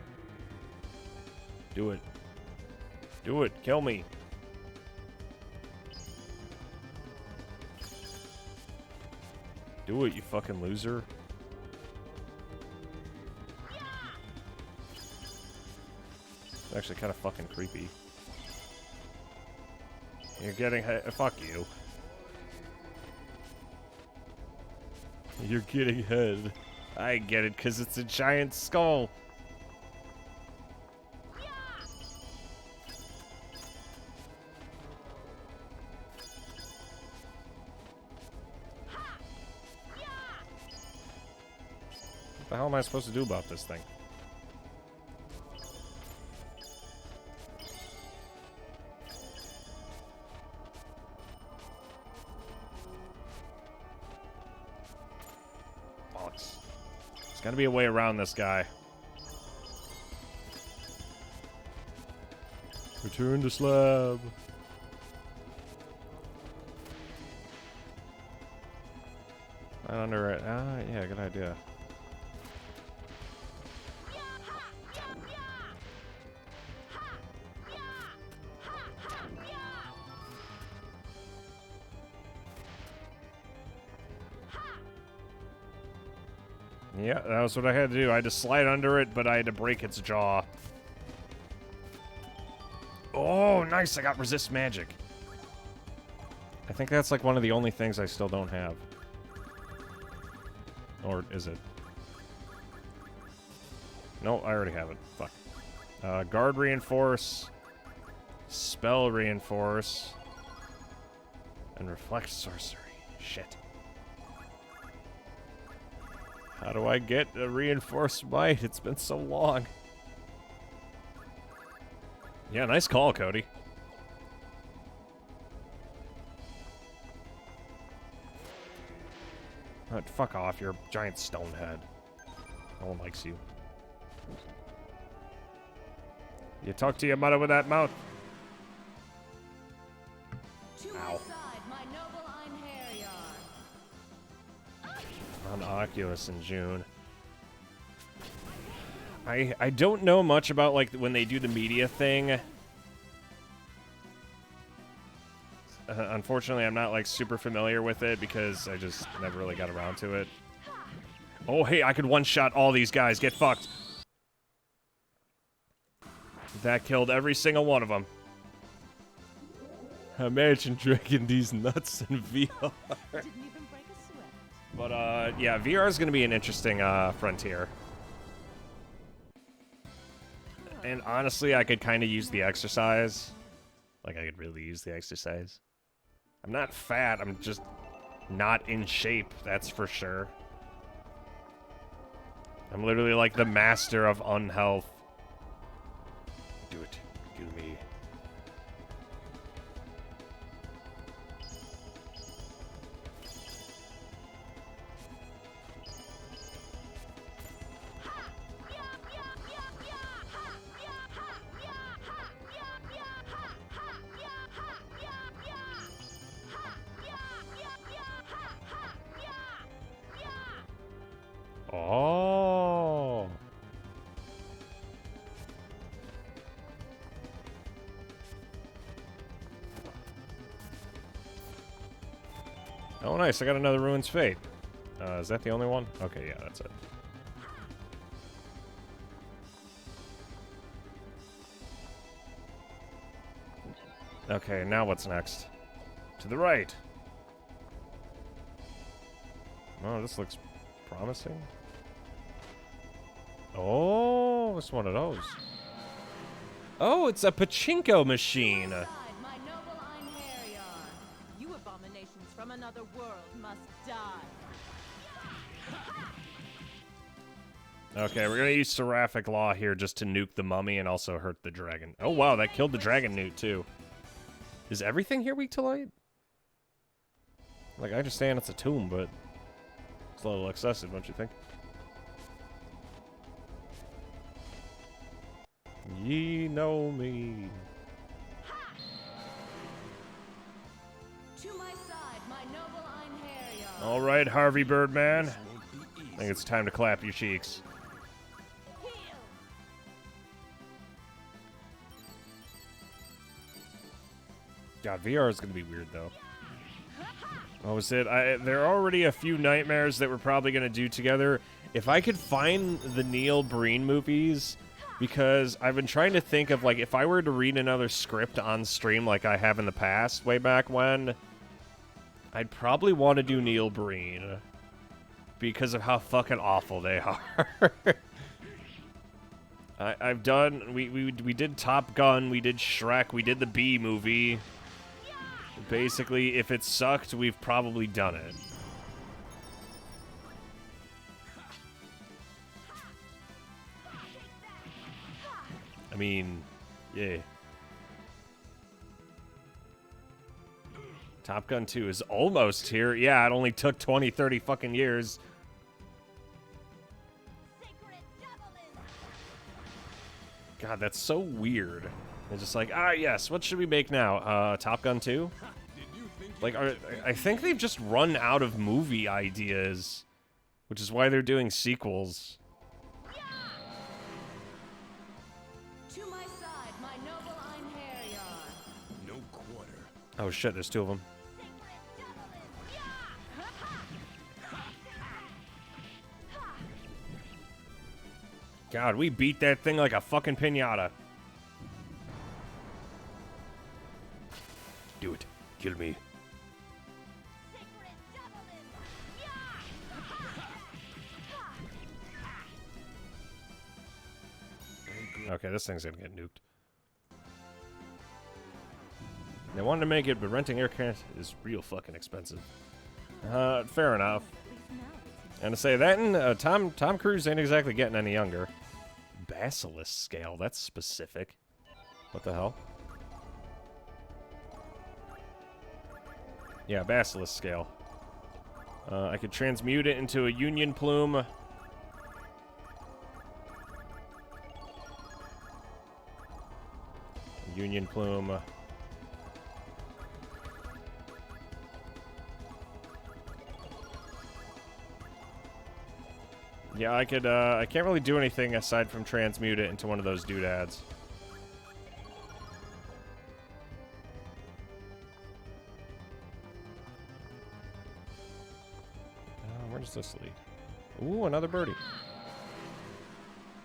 Do it. Do it. Kill me. Do it, you fucking loser. It's actually kind of fucking creepy. You're getting fuck you. You're getting head. I get it, because it's a giant skull. What the hell am I supposed to do about this thing? Bollocks. There's gotta be a way around this guy. Return to slab. Right under it. Ah, yeah, good idea. Yeah, that was what I had to do. I had to slide under it, but I had to break its jaw. Oh, nice. I got resist magic. I think that's like one of the only things I still don't have. Or is it? No, I already have it. Fuck. Guard reinforce. Spell reinforce. And reflect sorcery. Shit. How do I get a reinforced might? It's been so long. Yeah, nice call, Cody. Oh, fuck off, you're a giant stone head. No one likes you. You talk to your mother with that mouth. To my side, my noble Einherjar. On Oculus in June. I don't know much about, like, when they do the media thing. Unfortunately, I'm not, like, super familiar with it because I just never really got around to it. Oh, hey, I could one-shot all these guys. Get fucked. That killed every single one of them. Imagine dragging these nuts in VR. Didn't even break a sweat. But, yeah, VR is going to be an interesting frontier. And honestly, I could kind of use the exercise. Like, I could really use the exercise. I'm not fat, I'm just not in shape, that's for sure. I'm literally like the master of unhealth. Do it. Kill me. Oh. Oh, nice. I got another Ruin's Fate. Is that the only one? Okay, yeah, that's it. Okay, now what's next? To the right. Oh, this looks promising. Oh, it's one of those. Oh, it's a pachinko machine. Side, my noble Einherjar. You abominations from another world must die. Okay, we're gonna use Seraphic Law here just to nuke the mummy and also hurt the dragon. Oh wow, that killed the dragon newt too. Is everything here weak to light? Like, I understand it's a tomb, but it's a little excessive, don't you think? Ye know me. To my side, my noble Einherjar. All right, Harvey Birdman. I think it's time to clap your cheeks. God, VR is going to be weird, though. What was it? There are already a few nightmares that we're probably going to do together. If I could find the Neil Breen movies, because I've been trying to think of, like, if I were to read another script on stream like I have in the past, way back when, I'd probably want to do Neil Breen. Because of how fucking awful they are. I've done... We did Top Gun, we did Shrek, we did the Bee movie. Basically, if it sucked, we've probably done it. I mean, yeah. Top Gun 2 is almost here. Yeah, it only took 20, 30 fucking years. God, that's so weird. They're just like, ah, yes, what should we make now? Top Gun 2? Like, I think they've just run out of movie ideas, which is why they're doing sequels. To my side, my noble Einherjar. No quarter. Oh shit, there's two of them. God, we beat that thing like a fucking piñata. Do it. Kill me. Okay, this thing's gonna get nuked. They wanted to make it, but renting aircraft is real fucking expensive. Fair enough. And to say that, and Tom Cruise ain't exactly getting any younger. Basilisk scale, that's specific. What the hell? Yeah, basilisk scale. I could transmute it into a union plume. Union plume. Yeah, I could, I can't really do anything aside from transmute it into one of those doodads. Where does this lead? Ooh, another birdie.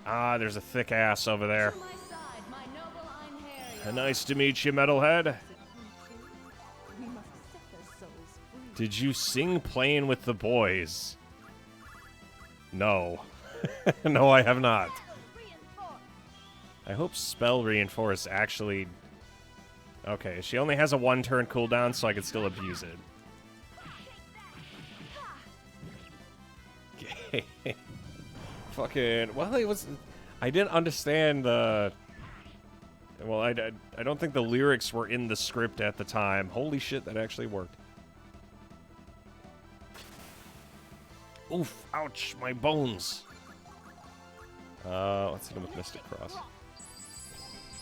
Ah, there's a thick ass over there. Nice to meet you, metalhead. Did you sing Playing with the Boys? No. No, I have not. I hope Spell Reinforce actually... Okay, she only has a 1-turn cooldown, so I can still abuse it. Fucking... Well, it was... I didn't understand the... Well, I don't think the lyrics were in the script at the time. Holy shit, that actually worked. Oof, ouch, my bones. Let's hit him with Mystic Cross.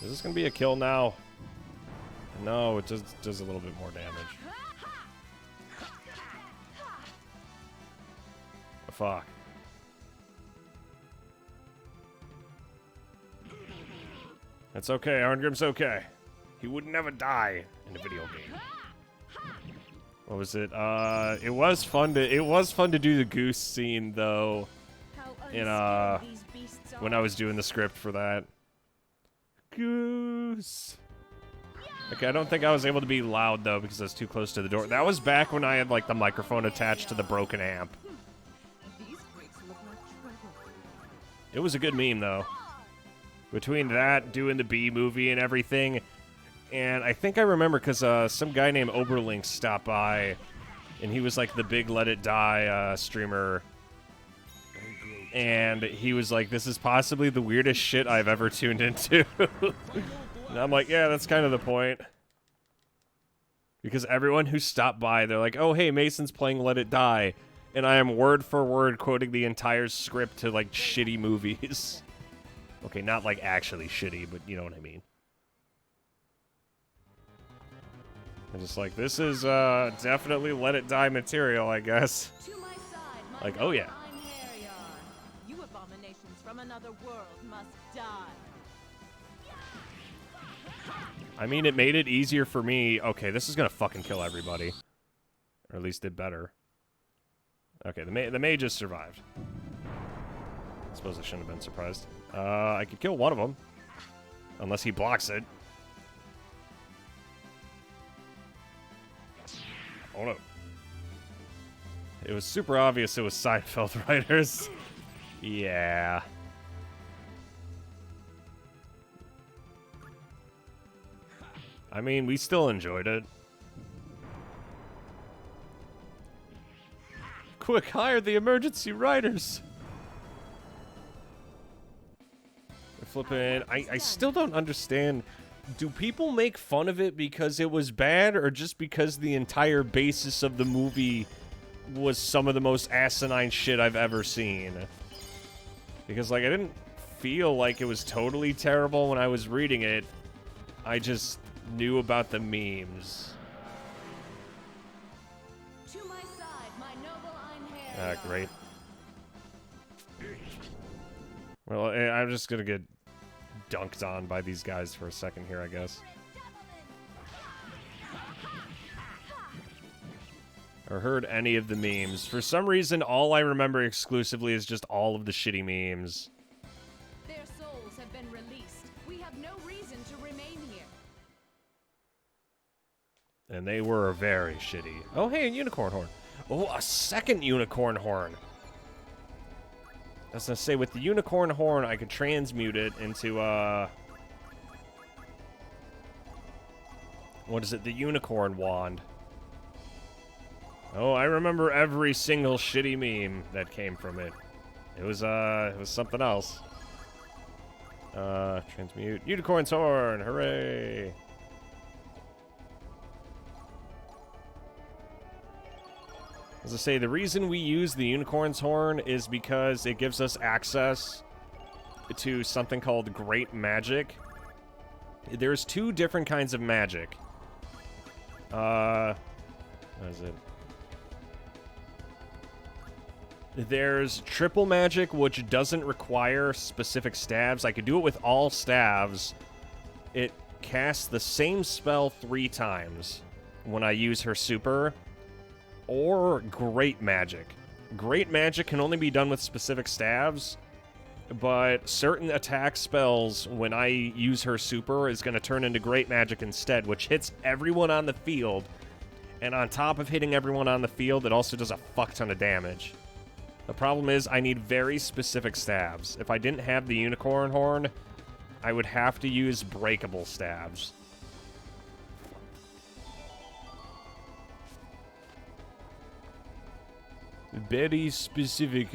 Is this gonna be a kill now? No, it does a little bit more damage. Oh, fuck. That's okay, Arngrim's okay. He would never die in a video game. What was it? It was fun to do the goose scene though. In when I was doing the script for that. Goose. Okay, I don't think I was able to be loud though because I was too close to the door. That was back when I had like the microphone attached to the broken amp. It was a good meme though. Between that, doing the B movie and everything, and I think I remember because some guy named Oberlink stopped by, and he was like the big Let It Die streamer, and he was like, this is possibly the weirdest shit I've ever tuned into. And I'm like, yeah, that's kind of the point. Because everyone who stopped by, they're like, oh, hey, Mason's playing Let It Die, and I am word for word quoting the entire script to like shitty movies. Okay, not like actually shitty, but you know what I mean. I'm just like, this is definitely Let It Die material, I guess. Like, oh yeah. You abominations from another world must die. I mean, it made it easier for me. Okay, this is gonna fucking kill everybody. Or at least it better. Okay, the mage has survived. I suppose I shouldn't have been surprised. I could kill one of them. Unless he blocks it. Oh no. It was super obvious it was Seinfeld writers. Yeah. I mean, we still enjoyed it. Quick, hire the emergency writers! Flippin', I still don't understand. Do people make fun of it because it was bad, or just because the entire basis of the movie was some of the most asinine shit I've ever seen? Because, like, I didn't feel like it was totally terrible when I was reading it. I just knew about the memes. To my side, my noble Einherjar. Ah, great. Well, I'm just gonna get dunked on by these guys for a second here, I guess. Or heard any of the memes. For some reason, all I remember exclusively is just all of the shitty memes. And they were very shitty. Oh, hey, a unicorn horn. Oh, a second unicorn horn. I was gonna say, with the unicorn horn, I could transmute it into, what is it? The unicorn wand. Oh, I remember every single shitty meme that came from it. It was something else. Transmute. Unicorn's horn! Hooray! As I say, the reason we use the unicorn's horn is because it gives us access to something called great magic. There's two different kinds of magic. What is it? There's triple magic, which doesn't require specific stabs. I could do it with all stabs. It casts the same spell 3 times when I use her super. Or great magic. Great magic can only be done with specific stabs, but certain attack spells, when I use her super, is going to turn into great magic instead, which hits everyone on the field. And on top of hitting everyone on the field, it also does a fuck ton of damage. The problem is, I need very specific stabs. If I didn't have the unicorn horn, I would have to use breakable stabs. Very specific.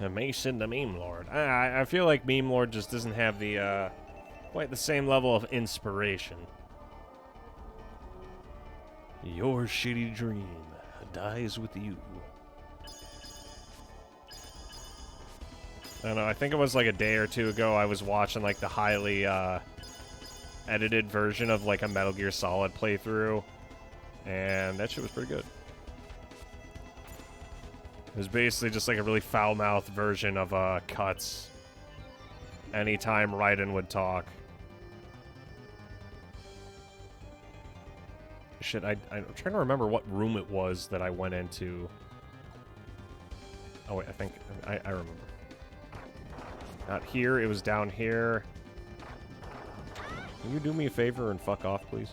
Mason the Meme Lord. I feel like Meme Lord just doesn't have the quite the same level of inspiration. Your shitty dream dies with you. I don't know, I think it was like a day or two ago I was watching like the highly edited version of like a Metal Gear Solid playthrough, and that shit was pretty good. It was basically just like a really foul-mouthed version of cuts anytime Raiden would talk. Shit, I'm trying to remember what room it was that I went into. Oh wait, I think I remember. Not here, it was down here. Can you do me a favor and fuck off, please?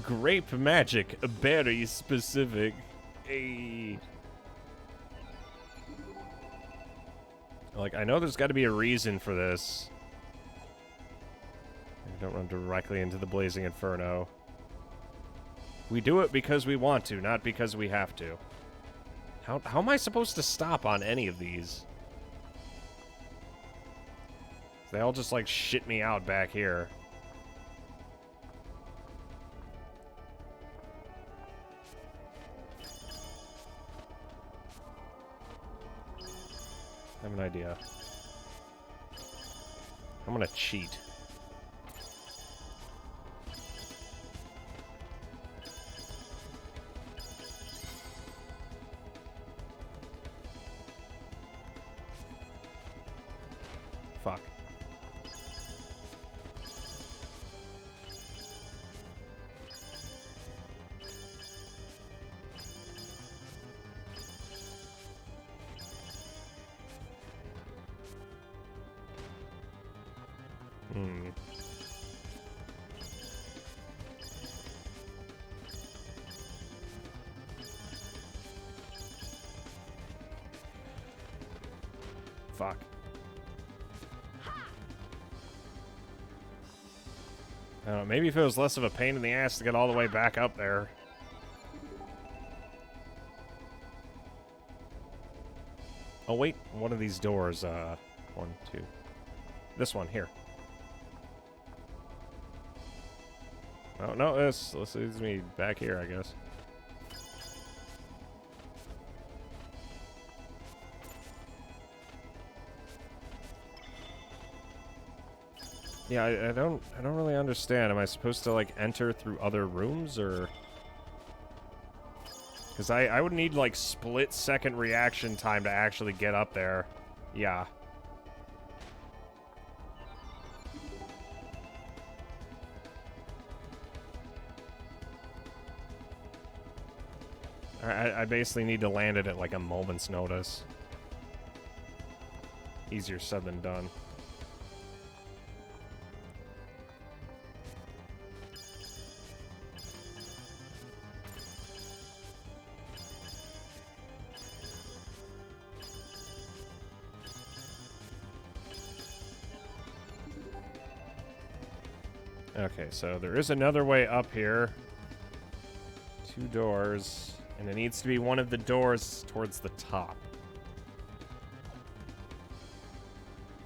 Grape magic, very specific. Hey. Like, I know there's got to be a reason for this. Don't run directly into the blazing inferno. We do it because we want to, not because we have to. How am I supposed to stop on any of these? They all just, like, shit me out back here. I have an idea. I'm gonna cheat. Fuck. Fuck. I don't know, maybe if it was less of a pain in the ass to get all the way back up there. Oh wait, one of these doors, 1, 2. This one, here. Oh, no, this leads me back here, I guess. Yeah, I don't really understand. Am I supposed to, like, enter through other rooms, or... Because I would need, like, split-second reaction time to actually get up there. Yeah. I basically need to land it at, like, a moment's notice. Easier said than done. Okay, so there is another way up here. 2 doors, and it needs to be one of the doors towards the top.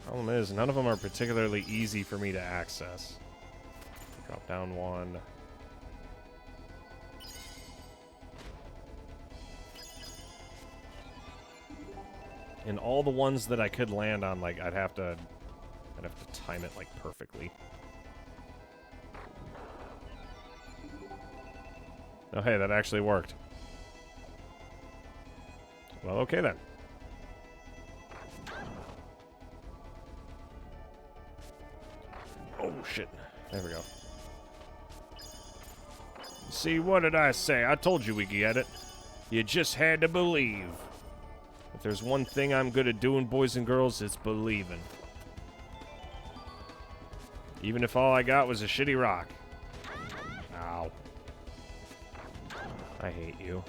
Problem is, none of them are particularly easy for me to access. Drop down 1. And all the ones that I could land on, like, I'd have to time it, like, perfectly. Oh, hey, that actually worked. Well, okay then. Oh, shit. There we go. See, what did I say? I told you we could get it. You just had to believe. If there's one thing I'm good at doing, boys and girls, it's believing. Even if all I got was a shitty rock. Ow. I hate you.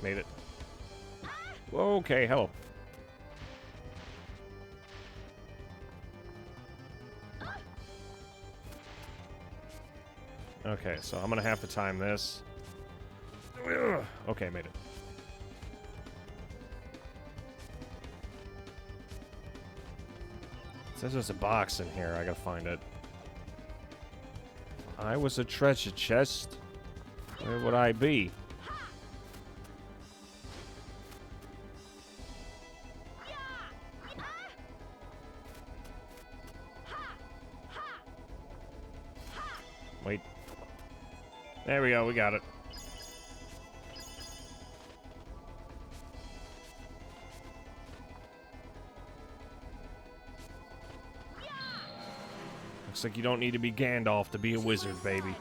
Made it. Okay, help. Okay, so I'm gonna have to time this. Okay, made it. It says there's a box in here. I gotta find it. If I was a treasure chest, where would I be? Wait. There we go, we got it. Looks like you don't need to be Gandalf to be a wizard, baby.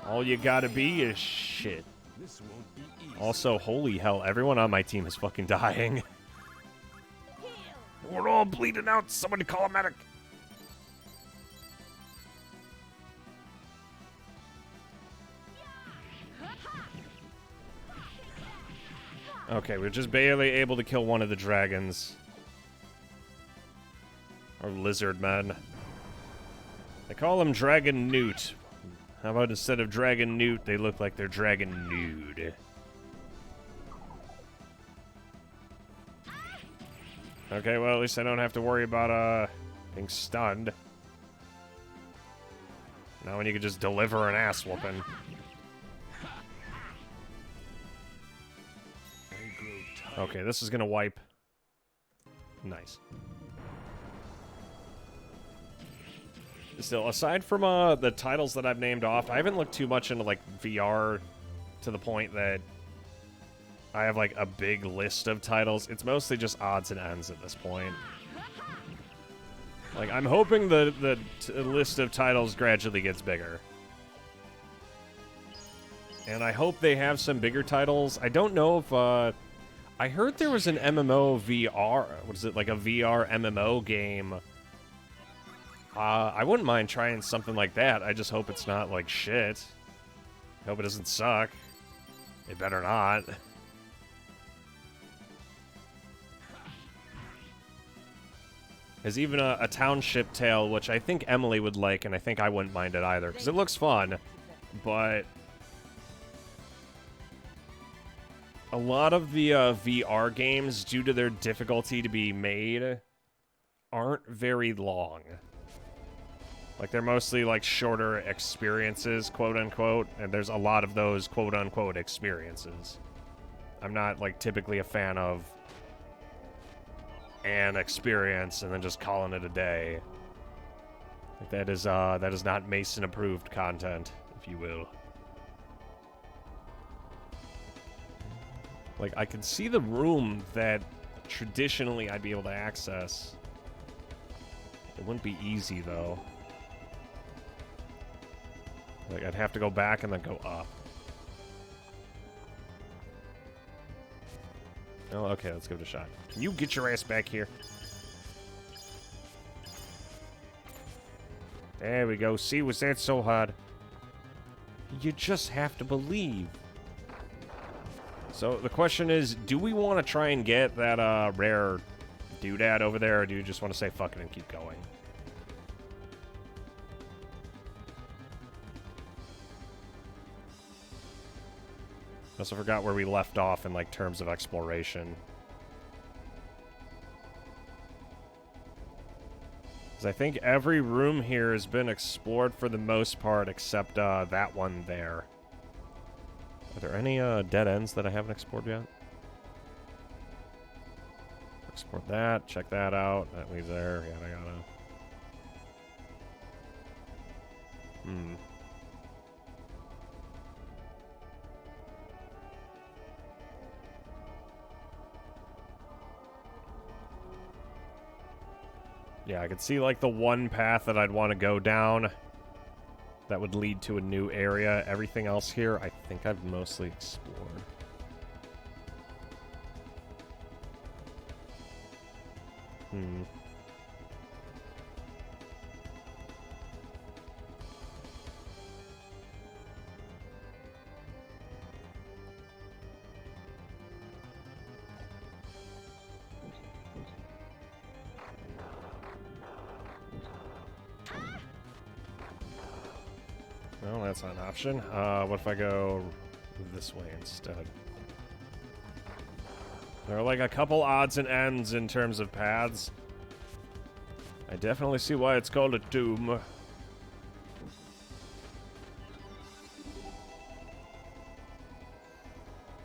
All you gotta be is shit. This won't be easy. Also, holy hell, everyone on my team is fucking dying. We're all bleeding out. Somebody call a medic. Okay, we're just barely able to kill one of the dragons. Or lizard men. They call them Dragon Newt. How about instead of Dragon Newt, they look like they're Dragon Nude? Okay, well, at least I don't have to worry about, being stunned. Now when you can just deliver an ass whooping. Okay, this is gonna wipe. Nice. Still, aside from the titles that I've named off, I haven't looked too much into, like, VR to the point that I have, like, a big list of titles. It's mostly just odds and ends at this point. Like, I'm hoping the list of titles gradually gets bigger. And I hope they have some bigger titles. I don't know if, I heard there was an MMO VR. What is it, like a VR MMO game? I wouldn't mind trying something like that. I just hope it's not, like, shit. I hope it doesn't suck. It better not. There's even a Township Tale, which I think Emily would like, and I think I wouldn't mind it either, because it looks fun, but a lot of the VR games, due to their difficulty to be made, aren't very long. Like, they're mostly, like, shorter experiences, quote-unquote, and there's a lot of those quote-unquote experiences. I'm not, like, typically a fan of an experience and then just calling it a day. Like, that is not Mason-approved content, if you will. Like, I can see the room that traditionally I'd be able to access. It wouldn't be easy, though. Like, I'd have to go back and then go up. Oh, okay, let's give it a shot. Can you get your ass back here? There we go. See, was that so hard? You just have to believe. So the question is, do we want to try and get that rare doodad over there, or do you just want to say fuck it and keep going? I also forgot where we left off in, like, terms of exploration. Because I think every room here has been explored for the most part, except that one there. Are there any dead ends that I haven't explored yet? Explore that, check that out. That leads there, yada yada. Yeah, I could see, like, the one path that I'd want to go down that would lead to a new area. Everything else here, I think I've mostly explored. Well, that's not an option. What if I go this way instead? There are, like, a couple odds and ends in terms of paths. I definitely see why it's called a tomb.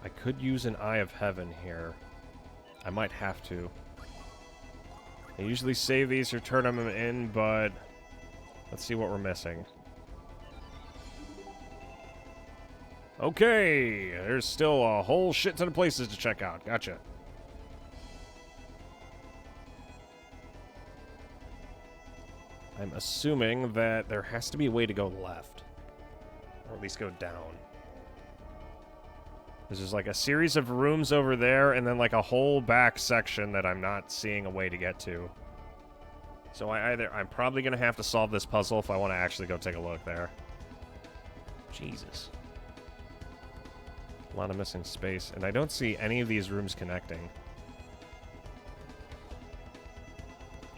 I could use an Eye of Heaven here. I might have to. I usually save these or turn them in, but let's see what we're missing. Okay, there's still a whole shit ton of places to check out. Gotcha. I'm assuming that there has to be a way to go left. Or at least go down. There's just like a series of rooms over there, and then like a whole back section that I'm not seeing a way to get to. So I'm probably going to have to solve this puzzle if I want to actually go take a look there. Jesus. A lot of missing space, and I don't see any of these rooms connecting.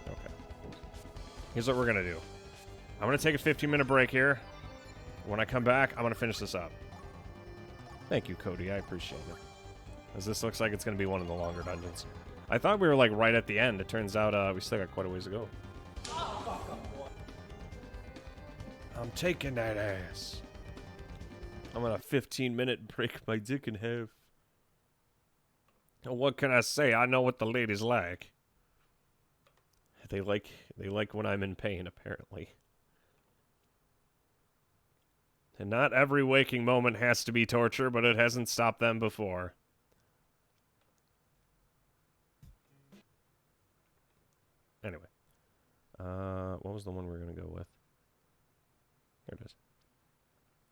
Okay. Here's what we're gonna do. I'm gonna take a 15-minute break here. When I come back, I'm gonna finish this up. Thank you, Cody. I appreciate it. As this looks like it's gonna be one of the longer dungeons. I thought we were, like, right at the end. It turns out we still got quite a ways to go. I'm taking that ass. I'm on a 15-minute break my dick in half. What can I say? I know what the ladies like. They like when I'm in pain, apparently. And not every waking moment has to be torture, but it hasn't stopped them before. Anyway. What was the one we were going to go with? Here it is.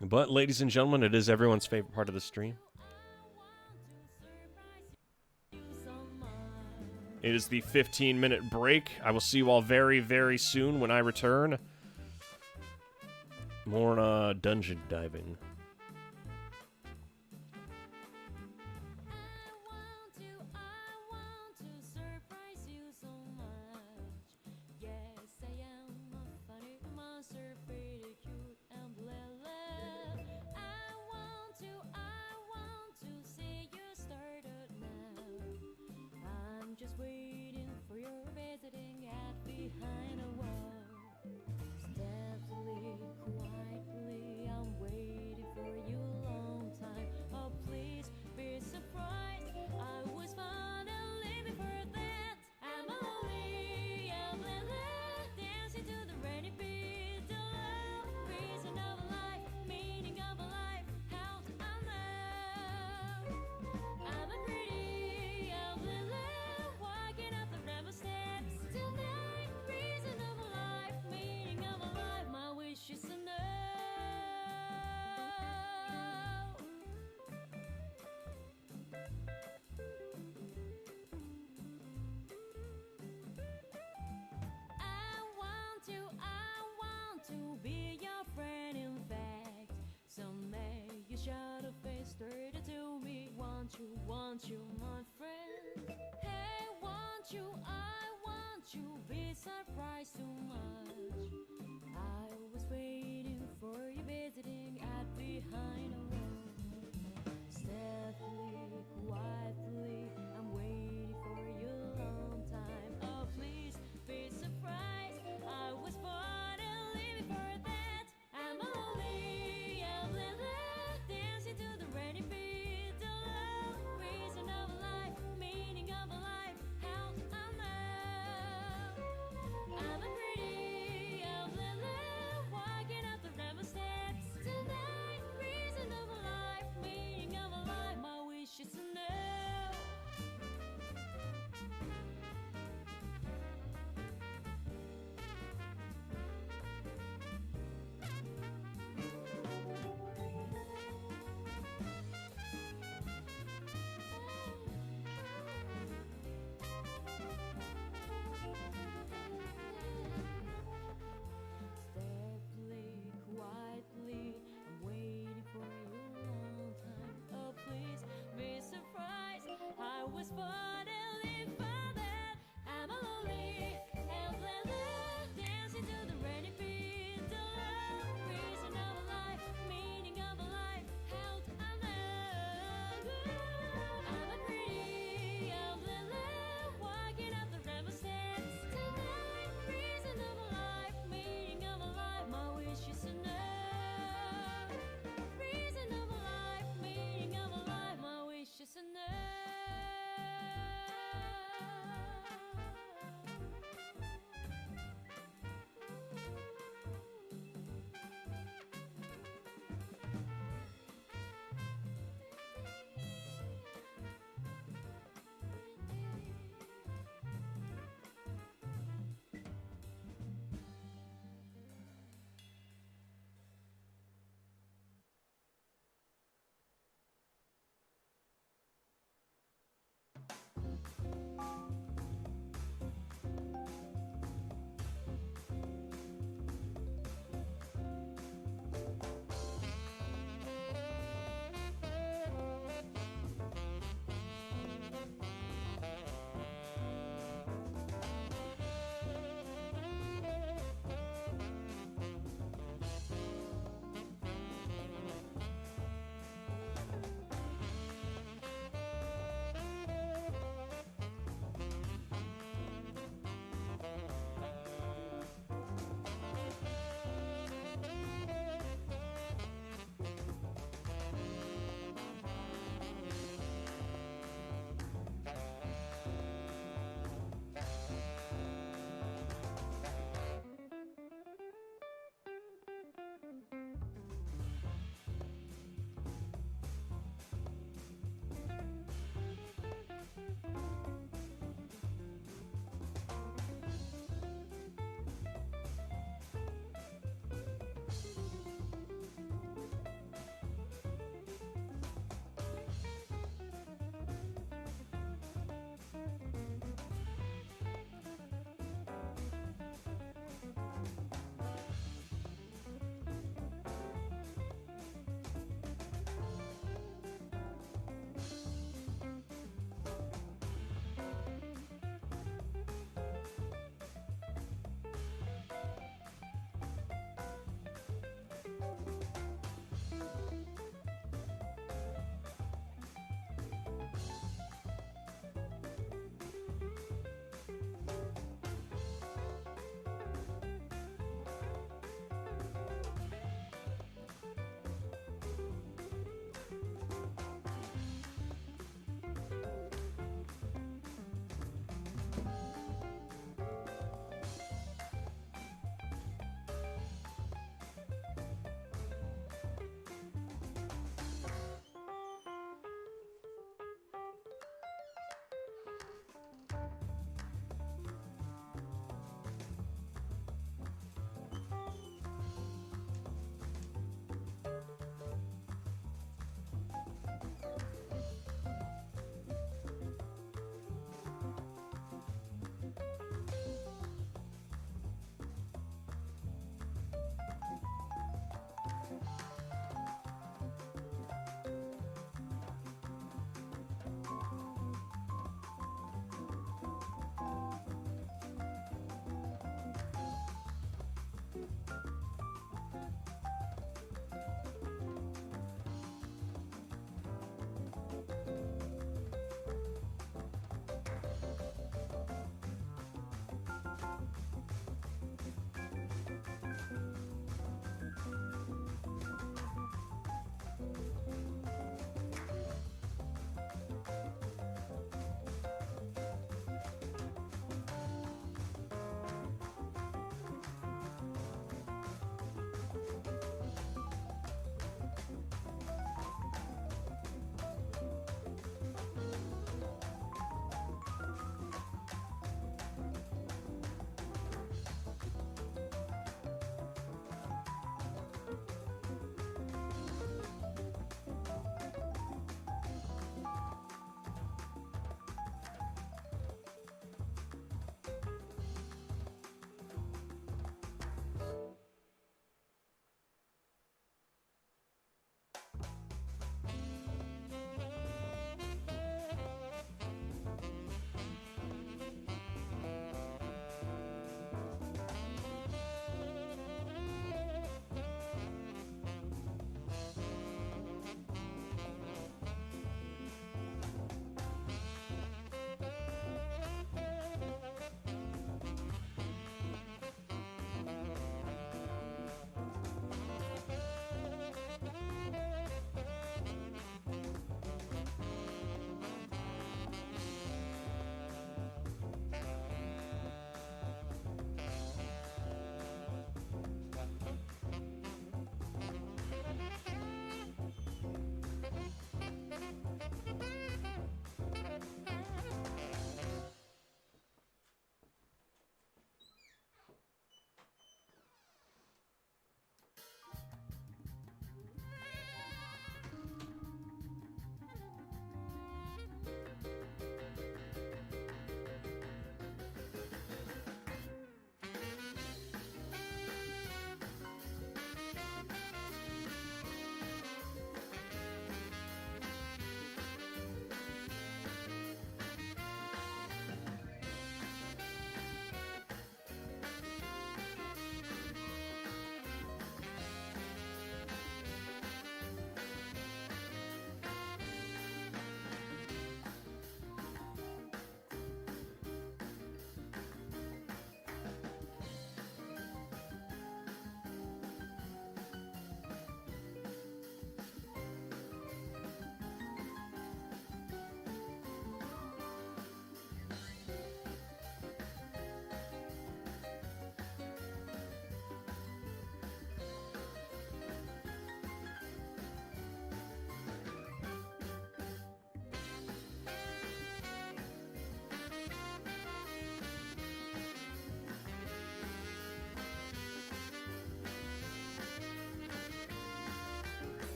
But, ladies and gentlemen, it is everyone's favorite part of the stream. It is the 15-minute break. I will see you all very, very soon when I return. More dungeon diving. Just waiting for your visiting at behind a wall. Stealthily, quietly, I'm waiting want you, my friend. Hey, want you, I want you. Be surprised too much. I was waiting for you visiting at behind a wall. Stealthily, quietly, I'm waiting for you a long time. Oh, please be surprised. I was born and living for that. I'm lonely, I'm dancing to the rainy beat. The love reason of life.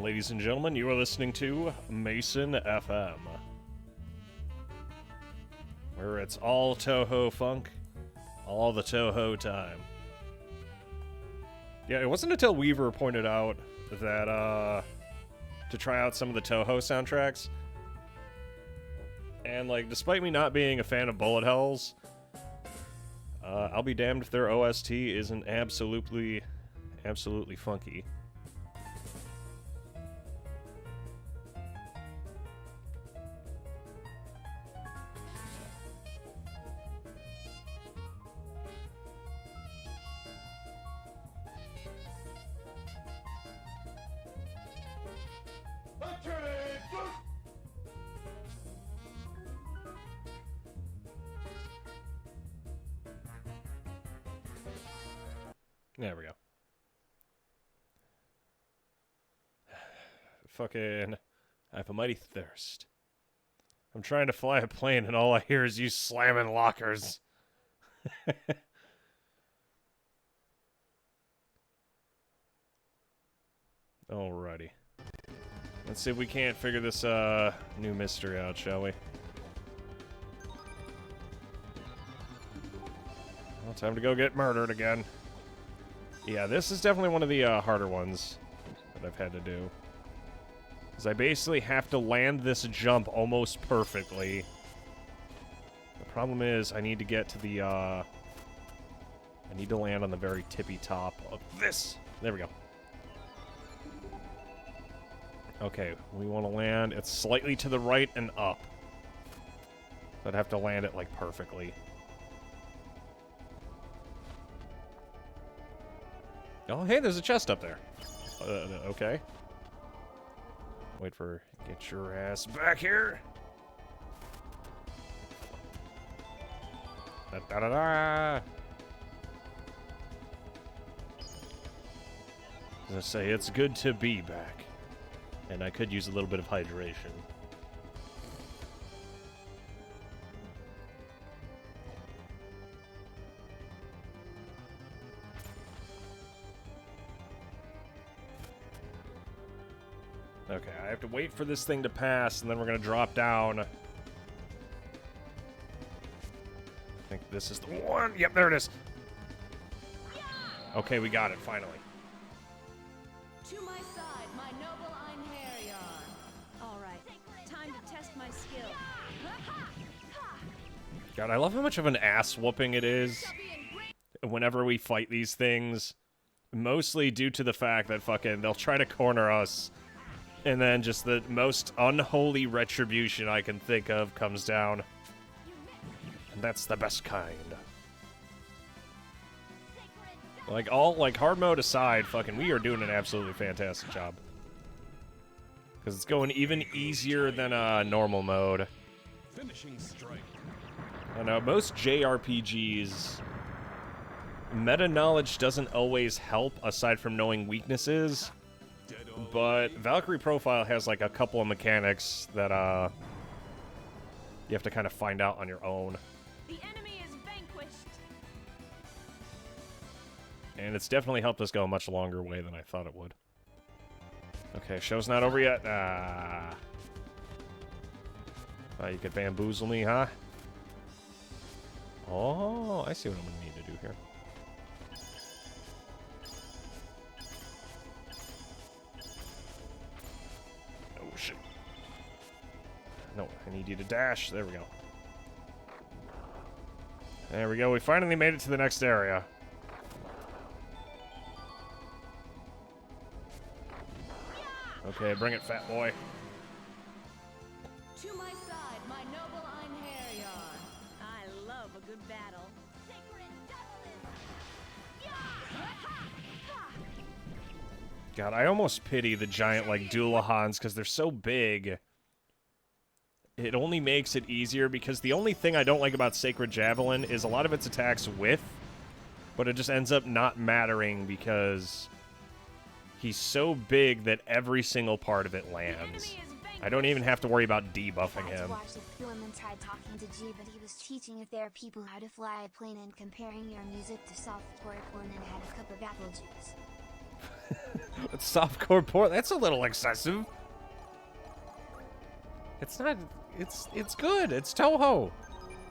Ladies and gentlemen, you are listening to Mason FM, where it's all Toho funk, all the Toho time. Yeah, it wasn't until Weaver pointed out that, to try out some of the Toho soundtracks, and, like, despite me not being a fan of bullet hells, I'll be damned if their OST isn't absolutely funky. There we go. Fucking, I have a mighty thirst. I'm trying to fly a plane and all I hear is you slamming lockers. Alrighty. Let's see if we can't figure this new mystery out, shall we? Well, time to go get murdered again. Yeah, this is definitely one of the harder ones that I've had to do. Because I basically have to land this jump almost perfectly. The problem is I need to get to the, I need to land on the very tippy top of this. There we go. Okay, we want to land. It's slightly to the right and up. So I'd have to land it, like, perfectly. Oh, hey, there's a chest up there. Okay. Wait for... Get your ass back here. Da-da-da-da! I was gonna say, it's good to be back. And I could use a little bit of hydration. Okay, I have to wait for this thing to pass, and then we're going to drop down. I think this is the one. Yep, there it is. Okay, we got it, finally. To my side, my noble Einherjar. All right, time to test my skill. God, I love how much of an ass-whooping it is whenever we fight these things. Mostly due to the fact that fucking they'll try to corner us. And then just the most unholy retribution I can think of comes down. And that's the best kind. Like, hard mode aside, fucking, we are doing an absolutely fantastic job. Because it's going even easier than normal mode. Finishing strike. I know, most JRPGs, meta knowledge doesn't always help, aside from knowing weaknesses. But Valkyrie Profile has, like, a couple of mechanics that, you have to kind of find out on your own. The enemy is vanquished. And it's definitely helped us go a much longer way than I thought it would. Okay, show's not over yet. You could bamboozle me, huh? Oh, I see what I'm gonna need to do here. Oh, shit. No, I need you to dash. There we go. There we go. We finally made it to the next area. Okay, bring it, fat boy. To my side, my noble Einherjar. I love a good battle. God, I almost pity the giant, like, Dualahans, because they're so big. It only makes it easier, because the only thing I don't like about Sacred Javelin is a lot of its attacks whiff, but it just ends up not mattering, because he's so big that every single part of it lands. I don't even have to worry about debuffing him. I watched the film and tried talking to G, but he was teaching if there are people how to fly a plane and comparing your music to software porn and had a cup of apple juice. It's softcore porn. That's a little excessive. It's not. It's good. It's Toho.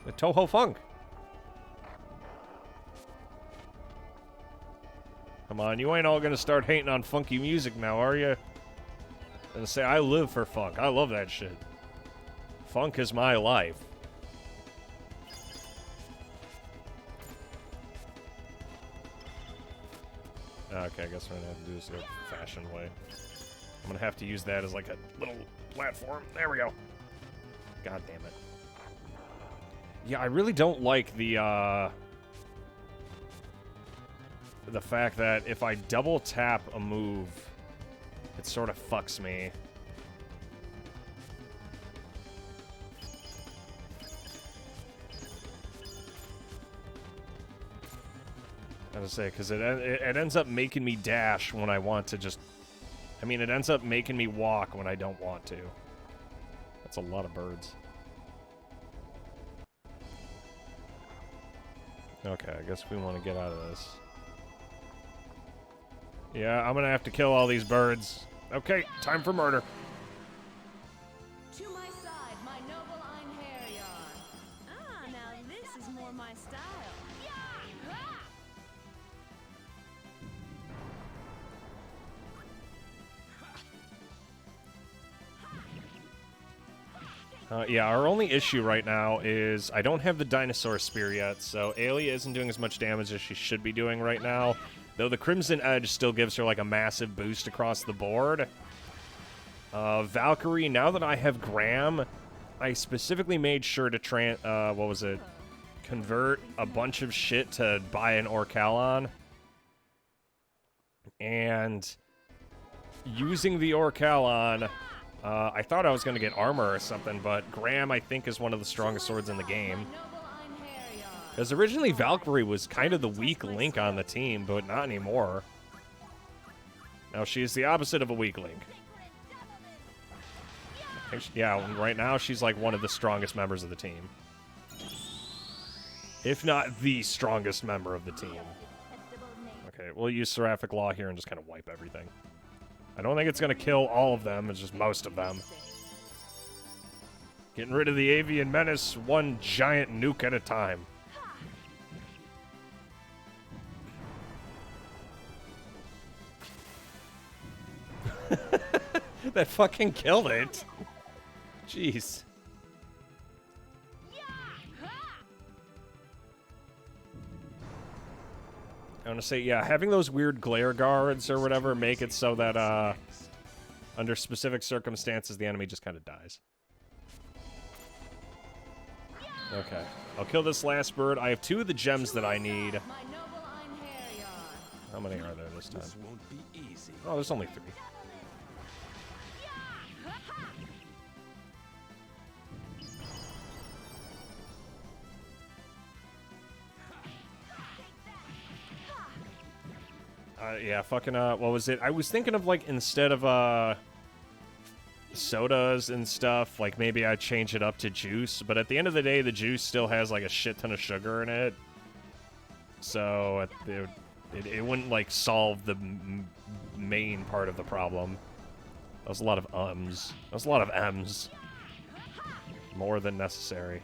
The Toho funk. Come on, you ain't all gonna start hating on funky music now, are you? And say I live for funk. I love that shit. Funk is my life. Okay, I guess we're gonna have to do this the old-fashioned way. I'm gonna have to use that as like a little platform. There we go. God damn it. Yeah, I really don't like the fact that if I double tap a move, it sort of fucks me. I was gonna say, because it ends up making me dash when I want to just... I mean, it ends up making me walk when I don't want to. That's a lot of birds. Okay, I guess we want to get out of this. Yeah, I'm gonna have to kill all these birds. Okay, time for murder. To my side, my noble Einherjar. Ah, now this is more my style. Yeah, our only issue right now is I don't have the dinosaur spear yet, so Aelia isn't doing as much damage as she should be doing right now. Though the Crimson Edge still gives her like a massive boost across the board. Valkyrie, now that I have Graham, I specifically made sure to convert a bunch of shit to buy an Orcalon. And using the Orcalon, I thought I was going to get armor or something, but Graham, I think, is one of the strongest swords in the game. Because originally Valkyrie was kind of the weak link on the team, but not anymore. Now she's the opposite of a weak link. Yeah, right now she's like one of the strongest members of the team. If not the strongest member of the team. Okay, we'll use Seraphic Law here and just kind of wipe everything. I don't think it's going to kill all of them, it's just most of them. Getting rid of the Avian Menace one giant nuke at a time. That fucking killed it. Jeez. I want to say, yeah, having those weird glare guards or whatever make it so that, under specific circumstances, the enemy just kind of dies. Okay. I'll kill this last bird. I have 2 of the gems that I need. How many are there this time? This won't be easy. Oh, there's only 3. Yeah, fucking, what was it? I was thinking of, like, instead of, sodas and stuff, like, maybe I'd change it up to juice, but at the end of the day, the juice still has, like, a shit ton of sugar in it. So, it wouldn't, like, solve the main part of the problem. That was a lot of ums. That was a lot of M's. More than necessary.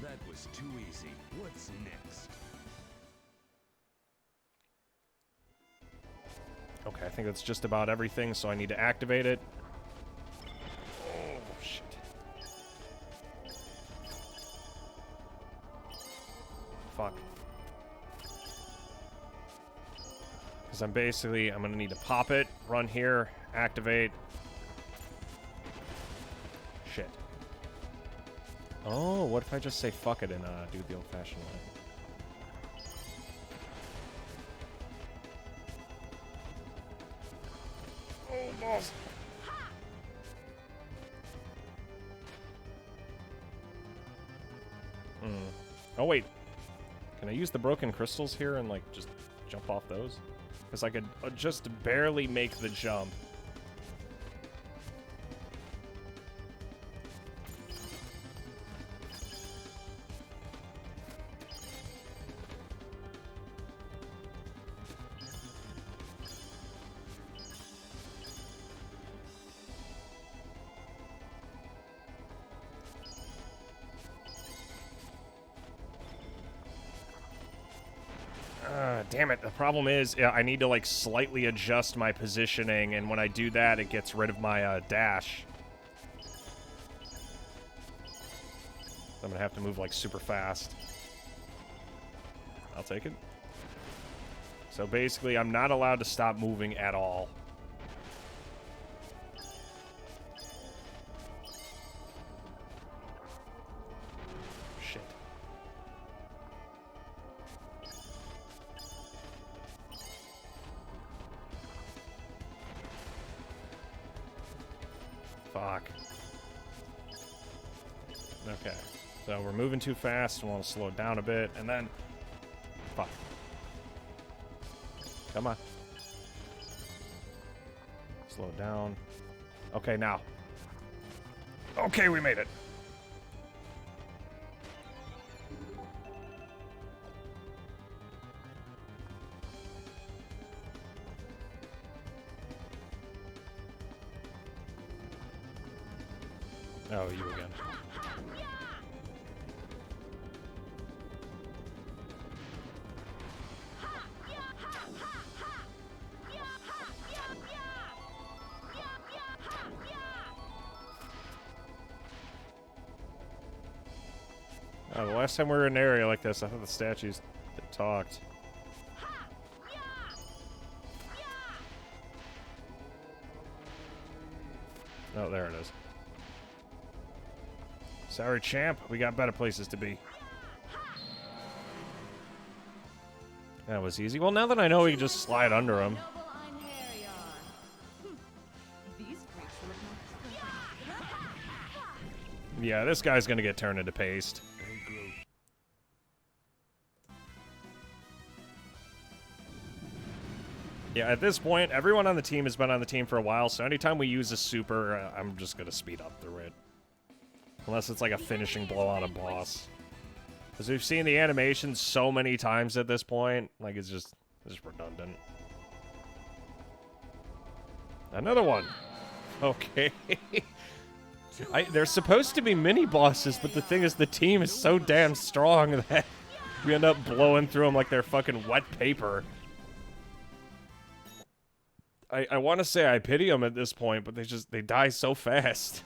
That was too easy. What's next? Okay, I think that's just about everything, so I need to activate it. Oh, shit. Fuck. Because I'm going to need to pop it, run here, activate. Shit. Oh, what if I just say fuck it and do it the old-fashioned way? Oh, balls. Oh, wait. Can I use the broken crystals here and, like, just jump off those? Because I could just barely make the jump. Damn it, the problem is I need to, like, slightly adjust my positioning, and when I do that, it gets rid of my, dash. I'm gonna have to move, like, super fast. I'll take it. So basically, I'm not allowed to stop moving at all. Shit. Fuck. Okay. So we're moving too fast. I want to slow it down a bit, and then... Fuck. Come on. Slow it down. Okay, now. Okay, we made it. Oh, you again. Oh, the last time we were in an area like this, I thought the statues that talked. Oh, there it is. Sorry, champ. We got better places to be. That was easy. Well, now that I know we can just slide under him. Yeah, this guy's gonna get turned into paste. Yeah, at this point, everyone on the team has been on the team for a while, so anytime we use a super, I'm just gonna speed up through it. Unless it's like a finishing blow on a boss. Because we've seen the animation so many times at this point, like it's just redundant. Another one. Okay. They're supposed to be mini bosses, but the thing is the team is so damn strong that we end up blowing through them like they're fucking wet paper. I want to say I pity them at this point, but they die so fast.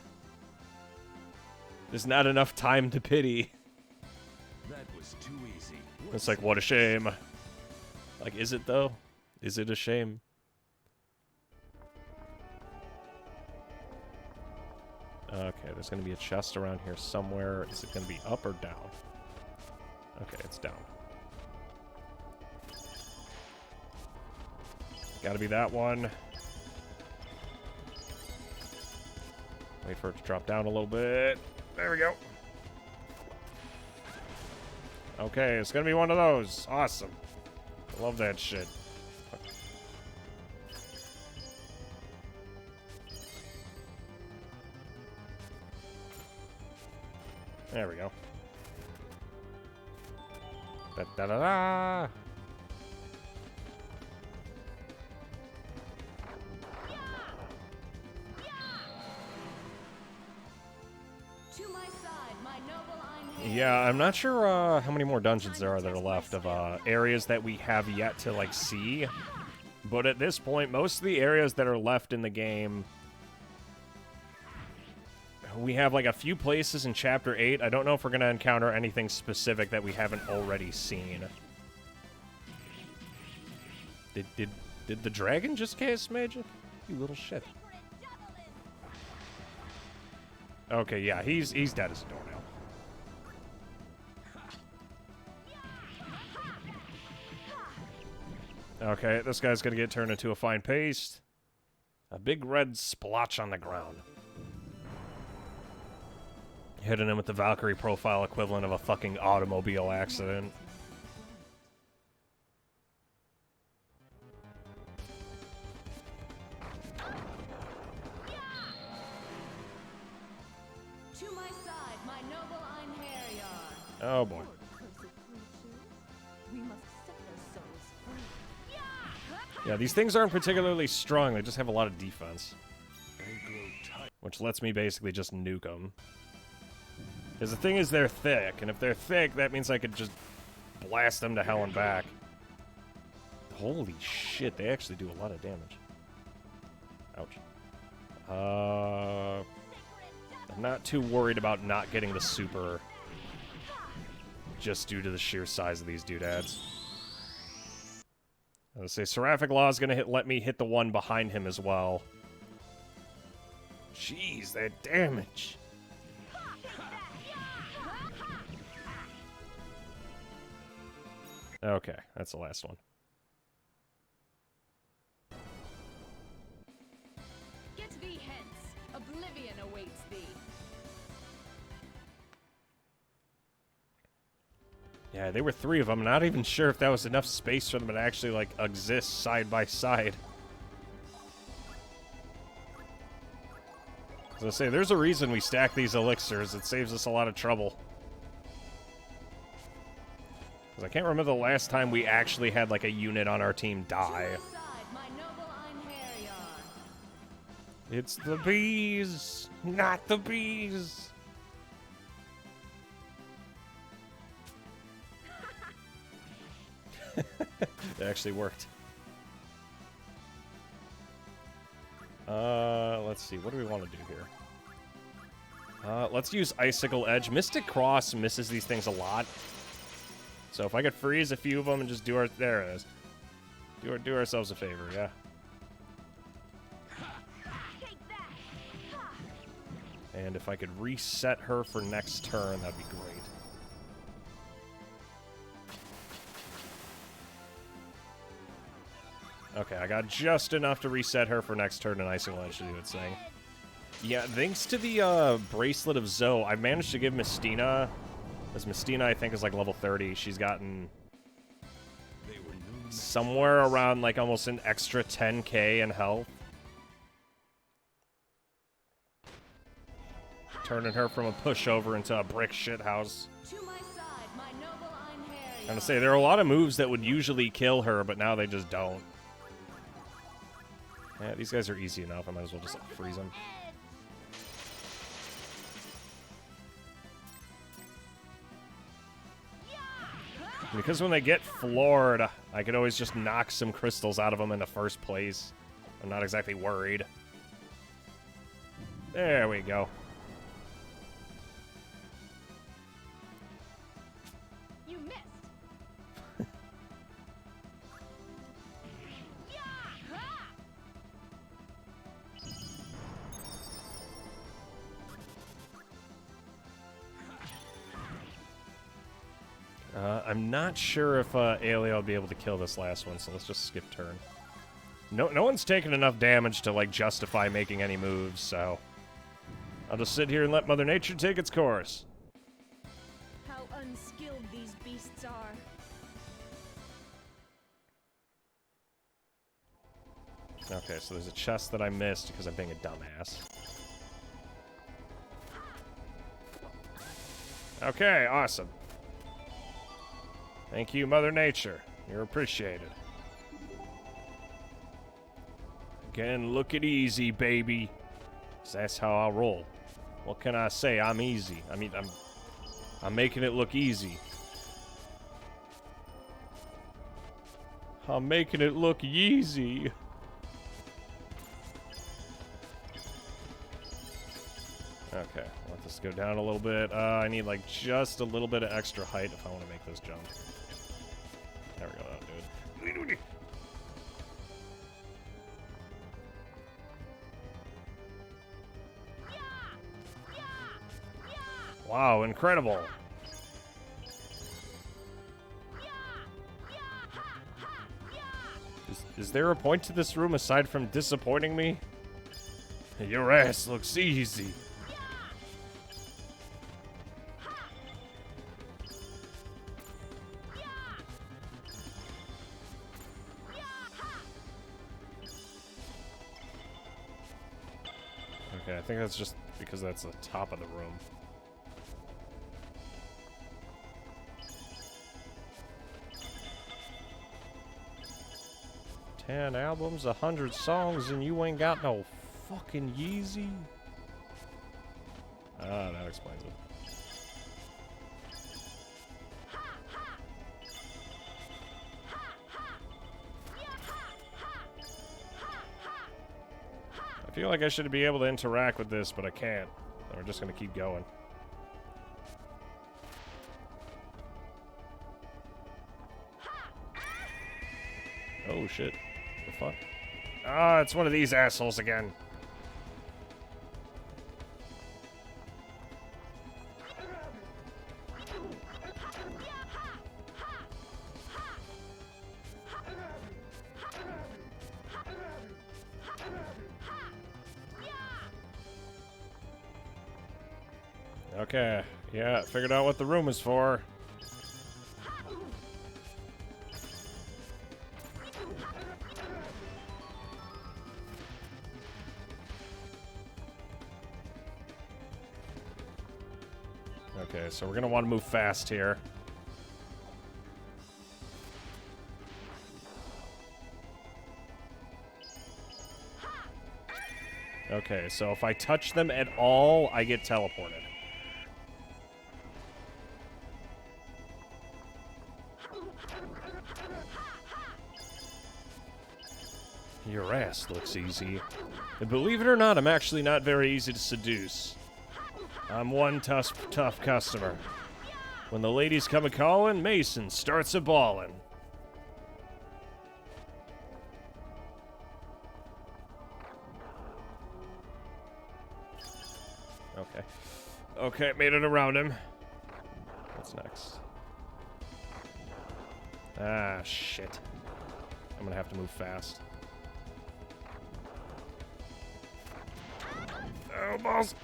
There's not enough time to pity. That was too easy. It's like, what a shame. Like, is it though? Is it a shame? Okay, there's gonna be a chest around here somewhere. Is it gonna be up or down? Okay, it's down. Gotta be that one. Wait for it to drop down a little bit. There we go. Okay, it's gonna be one of those. Awesome. I love that shit. There we go. Da da da da. Yeah, I'm not sure how many more dungeons there are that are left of areas that we have yet to, like, see. But at this point, most of the areas that are left in the game... We have, like, a few places in Chapter 8. I don't know if we're going to encounter anything specific that we haven't already seen. Did the dragon just cast magic? You little shit. Okay, yeah, he's dead as a doornail. Okay, this guy's gonna get turned into a fine paste. A big red splotch on the ground. Hitting him with the Valkyrie profile equivalent of a fucking automobile accident. To my side, my noble Einherjar. Oh boy. We must set their souls free. Yeah, these things aren't particularly strong, they just have a lot of defense. Which lets me basically just nuke them. Because the thing is, they're thick, and if they're thick, that means I could just blast them to hell and back. Holy shit, they actually do a lot of damage. Ouch. I'm not too worried about not getting the super just due to the sheer size of these doodads. I was gonna say, Seraphic Law is gonna let me hit the one behind him as well. Jeez, that damage. Okay, that's the last one. Get thee hence. Oblivion awaits thee. Yeah, there were 3 of them. Not even sure if that was enough space for them to actually, like, exist side by side. As I say, there's a reason we stack these elixirs. It saves us a lot of trouble. Because I can't remember the last time we actually had, like, a unit on our team die. To my side, my noble Einherjar. It's the bees, not the bees. It actually worked. Let's see. What do we want to do here? Let's use Icicle Edge. Mystic Cross misses these things a lot. So if I could freeze a few of them and just do our... There it is. Do ourselves a favor, yeah. And if I could reset her for next turn, that'd be great. Okay, I got just enough to reset her for next turn, and Icicle Edge to do its thing. Yeah, thanks to the Bracelet of Zoe, I've managed to give Mistina, as Mistina I think is like level 30, she's gotten somewhere around like almost an extra 10k in health. Turning her from a pushover into a brick shithouse. To my side, my noble Einherjar. I'm gonna say, there are a lot of moves that would usually kill her, but now they just don't. Yeah, these guys are easy enough. I might as well just freeze them. Because when they get floored, I could always just knock some crystals out of them in the first place. I'm not exactly worried. There we go. You missed. I'm not sure if Aelia will be able to kill this last one, so let's just skip turn. No one's taken enough damage to, like, justify making any moves, so... I'll just sit here and let Mother Nature take its course. How unskilled these beasts are. Okay, so there's a chest that I missed because I'm being a dumbass. Okay, awesome. Thank you, Mother Nature. You're appreciated. Again, look it easy, baby. 'Cause that's how I roll. What can I say? I'm easy. I mean, I'm making it look easy. I'm making it look easy. Okay, let this go down a little bit. I need like just a little bit of extra height if I want to make this jump. There we go, that'll do it. Wow, incredible. Is there a point to this room aside from disappointing me? Your ass looks easy. Okay, I think that's just because that's the top of the room. "10 albums, 100 songs, and you ain't got no fucking Yeezy?" Ah, that explains it. I feel like I should be able to interact with this, but I can't. So we're just gonna keep going. Oh shit. The fuck? Ah, it's one of these assholes again. Okay, yeah, figured out what the room is for. Okay, so we're gonna want to move fast here. Okay, so if I touch them at all, I get teleported. Your ass looks easy. And believe it or not, I'm actually not very easy to seduce. I'm one tough customer. When the ladies come a-callin', Mason starts a-ballin'. Okay. Okay, made it around him. What's next? Ah, shit. I'm gonna have to move fast. Oh, balls!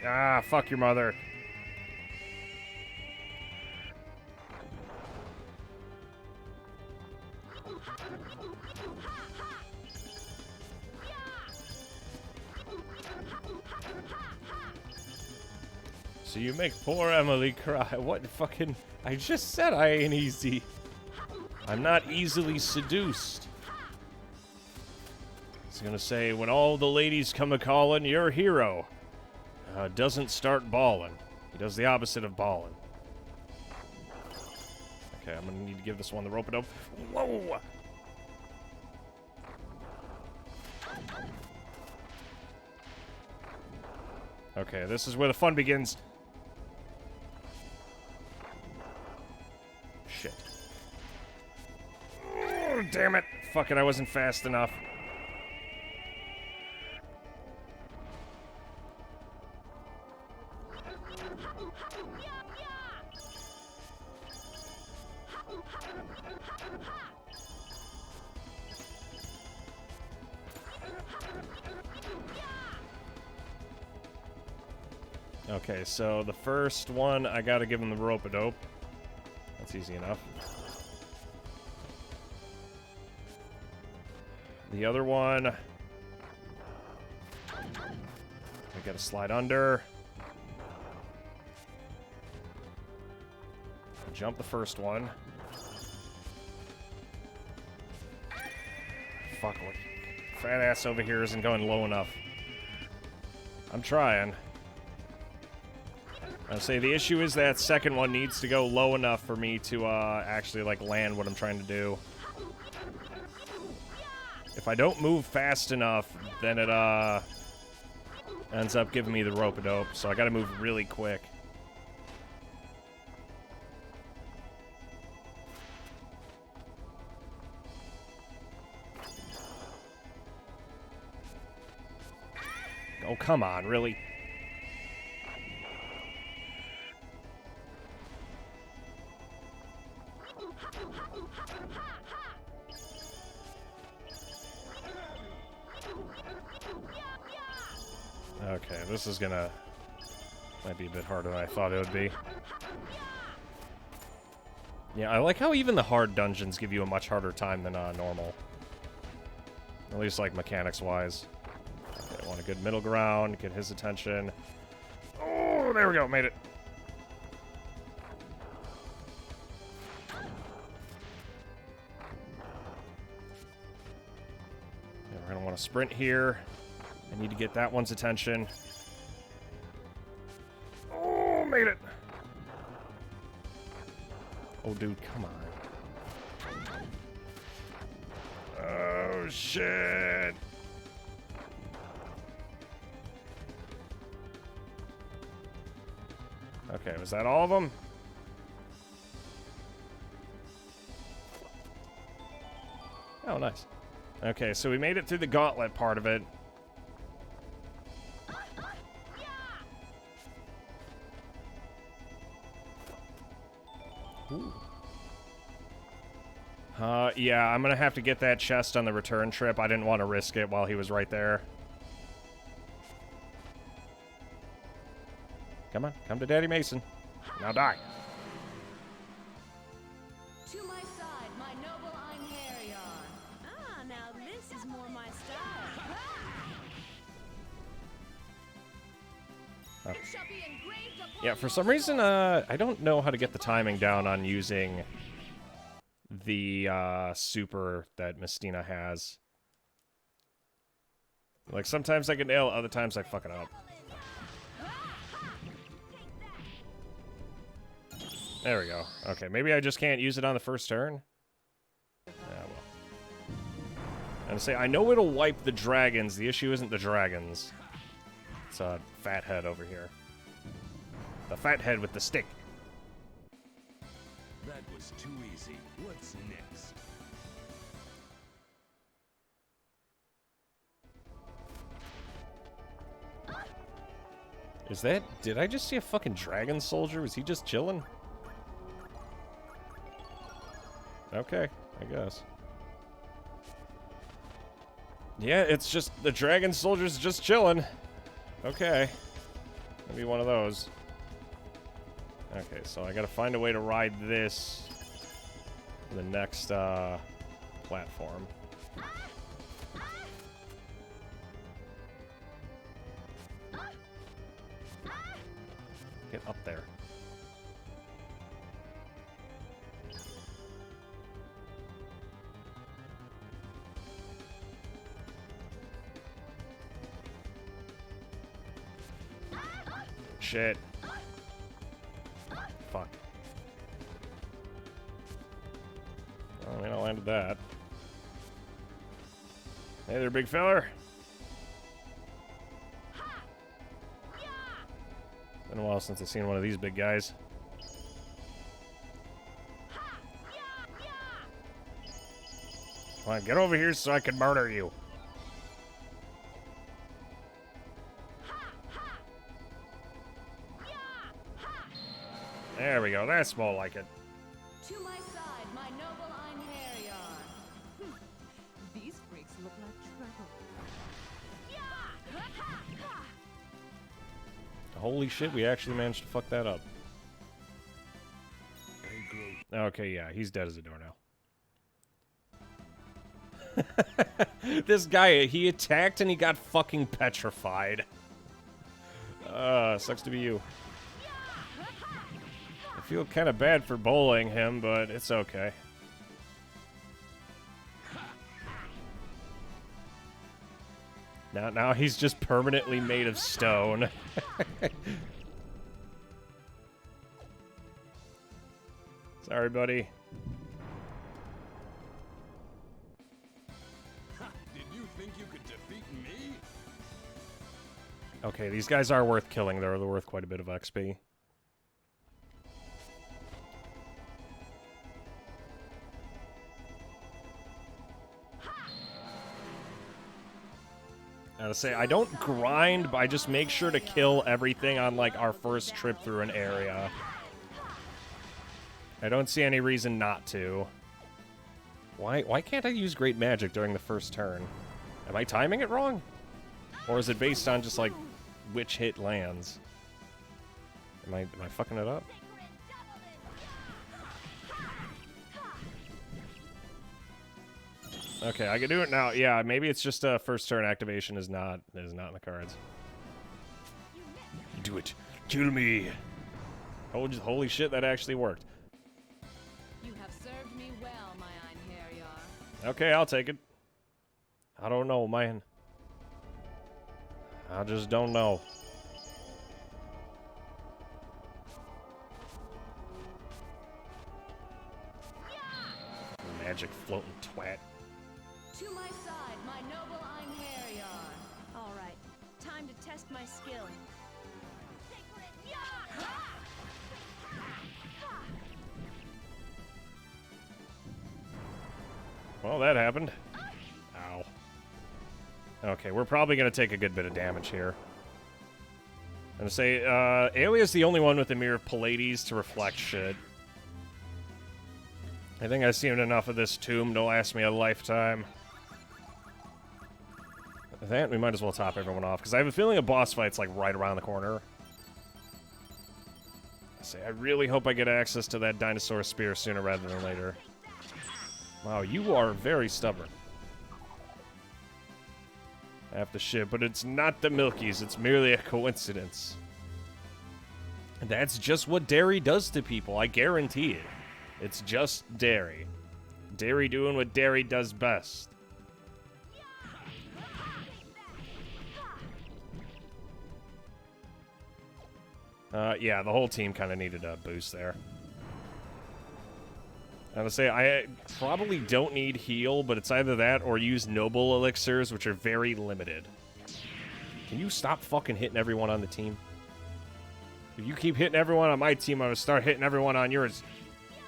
Ah, fuck your mother. So you make poor Emily cry. What fucking... I just said I ain't easy. I'm not easily seduced. It's gonna say, when all the ladies come a-callin', you're a hero. Doesn't start ballin'. He does the opposite of ballin'. Okay, I'm gonna need to give this one the rope-a-dope. Whoa! Okay, this is where the fun begins. Shit. Oh, damn it. Fuck it, I wasn't fast enough. Okay, so the first one, I gotta give him the rope-a-dope. That's easy enough. The other one... I gotta slide under. Jump the first one. Fuck, what? Fat ass over here isn't going low enough. I'm trying. I'll say the issue is that second one needs to go low enough for me to actually like land what I'm trying to do. If I don't move fast enough, then it ends up giving me the rope-a-dope, so I gotta move really quick. Oh, come on, really? Okay, this is gonna... might be a bit harder than I thought it would be. Yeah, I like how even the hard dungeons give you a much harder time than normal. At least, like, mechanics-wise. Okay, I want a good middle ground, get his attention. Oh, there we go, made it. Yeah, we're gonna want to sprint here. I need to get that one's attention. Oh, made it. Oh, dude, come on. Oh, shit. Okay, was that all of them? Oh, nice. Okay, so we made it through the gauntlet part of it. Ooh. Yeah, I'm gonna have to get that chest on the return trip. I didn't want to risk it while he was right there. Come on, come to Daddy Mason. Now die. To my side, my noble Einherjar. Ah, now this is more my style. Oh. It shall be engraved upon Yeah, for your some reason, soul. I don't know how to get the timing down on using the super that Mystina has. Like, sometimes I can nail it, other times I fuck it up. There we go. Okay, maybe I just can't use it on the first turn? Yeah, well. And say, I know it'll wipe the dragons. The issue isn't the dragons. It's a fat head over here. The fat head with the stick. That was too easy. What's next? Is that... Did I just see a fucking dragon soldier? Was he just chilling? Okay, I guess. Yeah, it's just... The dragon soldier's just chilling. Okay. Maybe one of those. Okay, so I gotta find a way to ride this to the next platform. Get up there. Shit. Fuck. I mean, I landed that. Hey there, big feller. Been a while since I've seen one of these big guys. Come on, get over here so I can murder you. There we go, that's more like it. To my side, my noble Einherjar. These freaks look like trouble. Holy shit, we actually managed to fuck that up. Okay, yeah, he's dead as a doornail. This guy, he attacked and he got fucking petrified. Sucks to be you. I feel kind of bad for bowling him, but it's okay. Now he's just permanently made of stone. Sorry, buddy. Did you think you could defeat me? Okay, these guys are worth killing. They're worth quite a bit of XP. I would say I don't grind, but I just make sure to kill everything on like our first trip through an area. I don't see any reason not to. Why can't I use great magic during the first turn? Am I timing it wrong? Or is it based on just like which hit lands? Am I fucking it up? Okay, I can do it now. Yeah, maybe it's just a first turn activation is not in the cards. Do it. Kill me. Holy shit, that actually worked. You have served me well, my Einherjar. Okay, I'll take it. I don't know, man. I just don't know. magic floating twat. To my side, my noble Einherjar. All right, time to test my skill. Well, that happened. Ow. Okay, we're probably going to take a good bit of damage here. I'm going to say, Aelia's the only one with the Mirror of Pallades to reflect shit. I think I've seen enough of this tomb to last me a lifetime. With that, we might as well top everyone off, because I have a feeling a boss fight's, like, right around the corner. I really hope I get access to that dinosaur spear sooner rather than later. Wow, you are very stubborn. Half the shit, but it's not the Milkies, it's merely a coincidence. And that's just what dairy does to people, I guarantee it. It's just dairy. Dairy doing what dairy does best. Yeah, the whole team kind of needed a boost there. I would say I probably don't need heal, but it's either that or use noble elixirs, which are very limited. Can you stop fucking hitting everyone on the team? If you keep hitting everyone on my team, I'm gonna start hitting everyone on yours.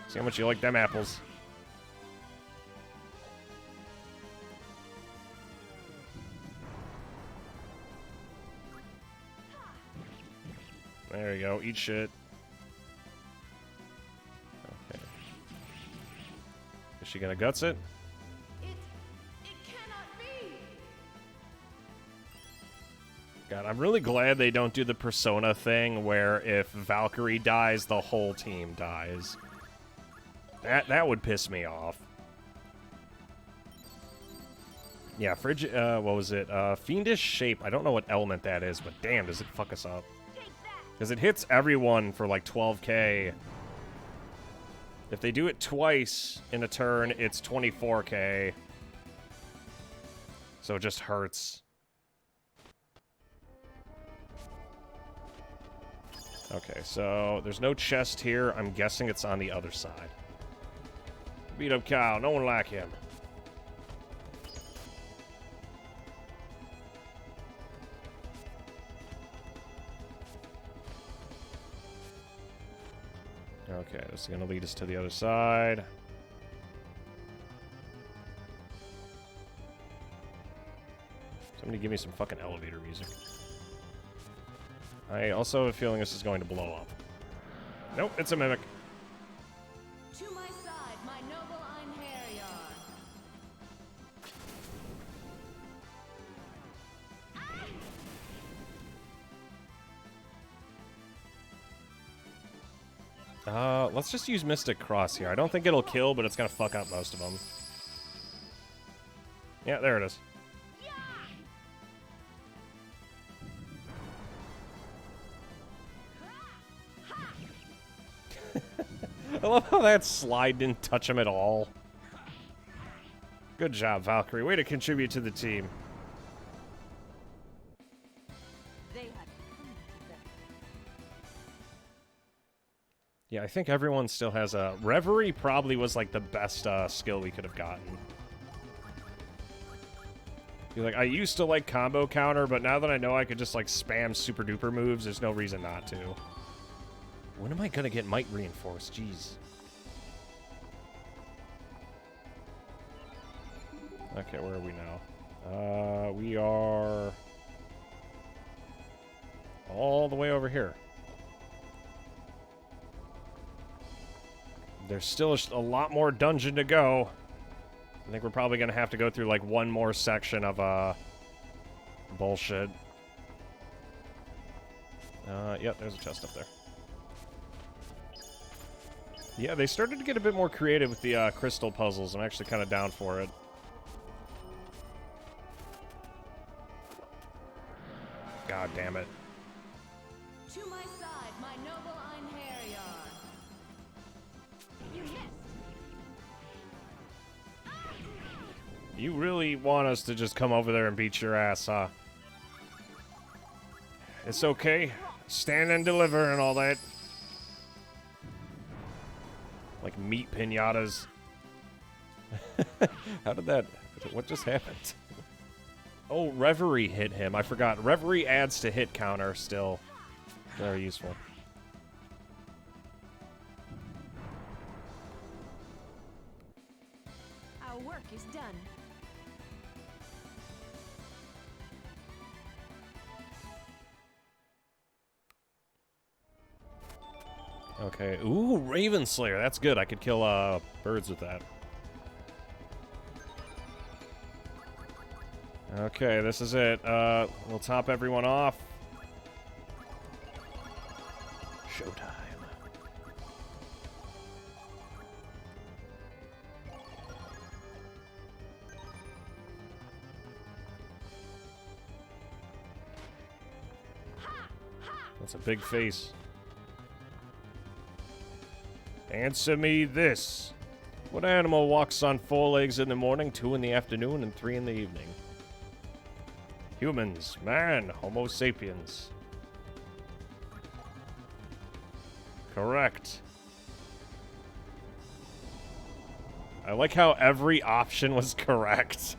See how much you like them apples. There you go. Eat shit. Okay. Is she gonna guts it? It cannot be. God, I'm really glad they don't do the Persona thing where if Valkyrie dies, the whole team dies. That would piss me off. Yeah, what was it? Fiendish Shape. I don't know what element that is, but damn, does it fuck us up. Because it hits everyone for like 12k. If they do it twice in a turn, it's 24k. So it just hurts. Okay, so there's no chest here. I'm guessing it's on the other side. Beat up Kyle. No one like him. Okay, this is going to lead us to the other side. Somebody give me some fucking elevator music. I also have a feeling this is going to blow up. Nope, it's a mimic. To my side, my noble Einherjar. Let's just use Mystic Cross here. I don't think it'll kill, but it's gonna fuck up most of them. Yeah, there it is. I love how that slide didn't touch him at all. Good job, Valkyrie. Way to contribute to the team. They had come to them. Yeah, I think everyone still has a... Reverie probably was, like, the best skill we could have gotten. You're like, I used to like combo counter, but now that I know I could just, like, spam super-duper moves, there's no reason not to. When am I gonna get Might Reinforced? Jeez. Okay, where are we now? We are... all the way over here. There's still a lot more dungeon to go. I think we're probably gonna have to go through, like, one more section of, bullshit. Yep, there's a chest up there. Yeah, they started to get a bit more creative with the crystal puzzles. I'm actually kind of down for it. God damn it. To my side, my noble Einherjar. You missed. You really want us to just come over there and beat your ass, huh? It's okay. Stand and deliver and all that. Like meat pinatas. How did that... What just happened? Oh, Reverie hit him. I forgot. Reverie adds to hit counter still. Very useful. Our work is done. Okay. Ooh, Raven Slayer. That's good. I could kill birds with that. Okay, this is it. We'll top everyone off. Showtime. That's a big face. Answer me this. What animal walks on 4 legs in the morning, 2 in the afternoon, and 3 in the evening? Humans. Man. Homo sapiens. Correct. I like how every option was correct.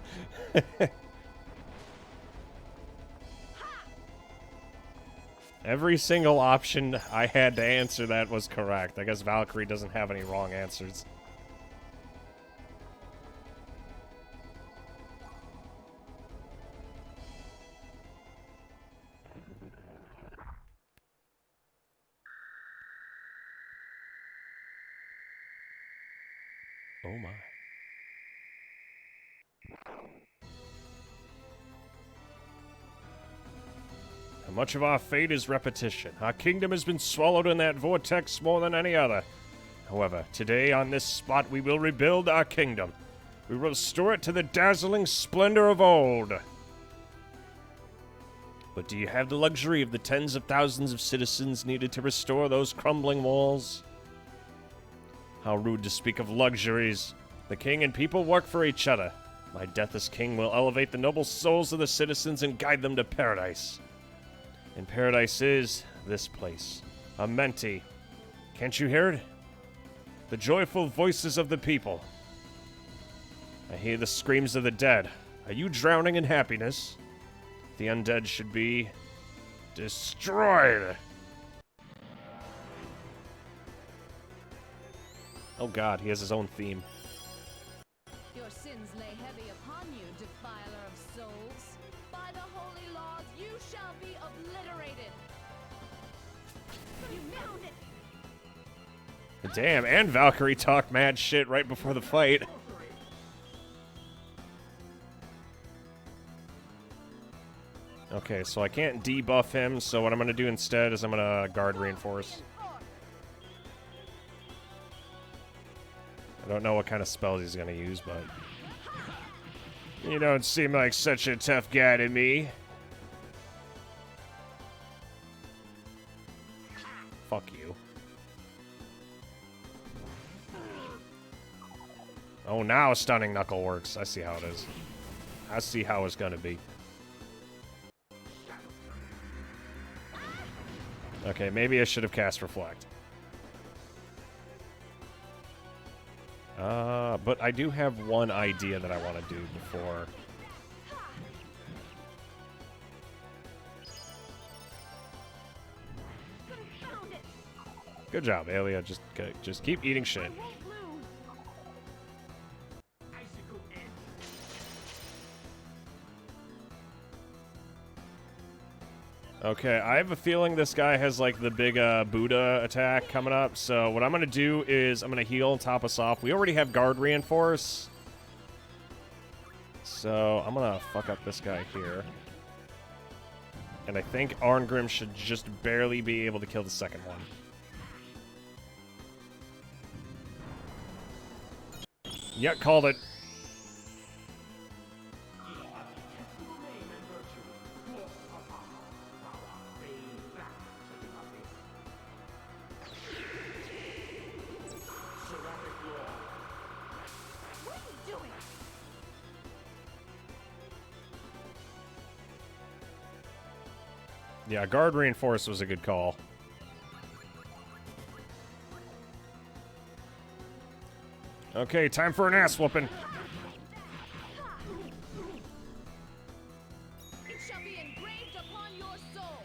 Every single option I had to answer that was correct. I guess Valkyrie doesn't have any wrong answers. Oh my. How much of our fate is repetition? Our kingdom has been swallowed in that vortex more than any other. However, today on this spot we will rebuild our kingdom. We will restore it to the dazzling splendor of old. But do you have the luxury of the tens of thousands of citizens needed to restore those crumbling walls? How rude to speak of luxuries. The king and people work for each other. My death as king will elevate the noble souls of the citizens and guide them to paradise. And paradise is this place. Amenti. Can't you hear it? The joyful voices of the people. I hear the screams of the dead. Are you drowning in happiness? The undead should be destroyed. Oh god, he has his own theme. Your sins lay heavy upon you, defiler of souls. By the holy laws, you shall be obliterated. You found it. Damn, and Valkyrie talked mad shit right before the fight. Okay, so I can't debuff him, so what I'm gonna do instead is I'm gonna guard reinforce. I don't know what kind of spells he's gonna use, but... You don't seem like such a tough guy to me. Fuck you. Oh, now Stunning Knuckle works. I see how it is. I see how it's gonna be. Okay, maybe I should have cast Reflect. But I do have one idea that I want to do before. Good job, Aelia. Just keep eating shit. Okay, I have a feeling this guy has, like, the big Buddha attack coming up, so what I'm going to do is I'm going to heal and top us off. We already have Guard Reinforce, so I'm going to fuck up this guy here. And I think Arngrim should just barely be able to kill the second one. Yeah, called it. Yeah, Guard Reinforce was a good call. Okay, time for an ass whooping. It shall be engraved upon your soul.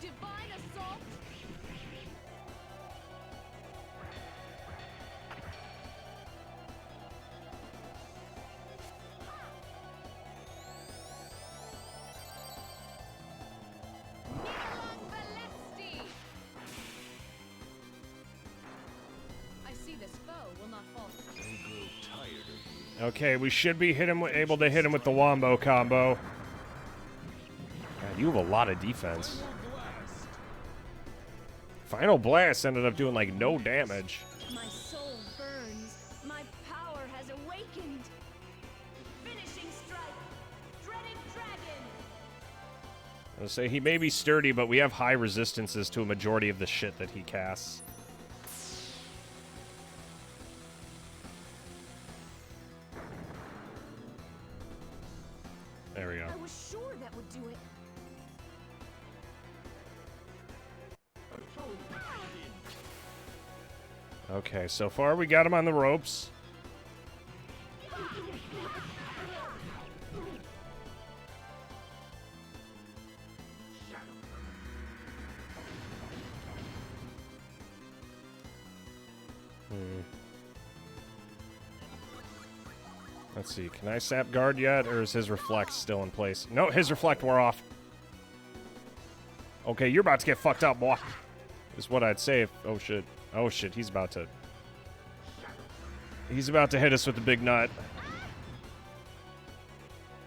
Divine assault. Neon Velesti. I see this foe will not falter. Okay, we should be able to hit him with the wombo combo. God, you have a lot of defense. Final Blast ended up doing like no damage. My soul burns. My power has awakened. Finishing strike. Dreaded dragon. I was say he may be sturdy, but we have high resistances to a majority of the shit that he casts. There we go. I was sure that would do it. Okay, so far we got him on the ropes. Let's see, can I sap guard yet, or is his reflect still in place? No, his reflect wore off. Okay, you're about to get fucked up, boy. Is what I'd say if... Oh, shit. Oh, shit, he's about to... He's about to hit us with the big nut.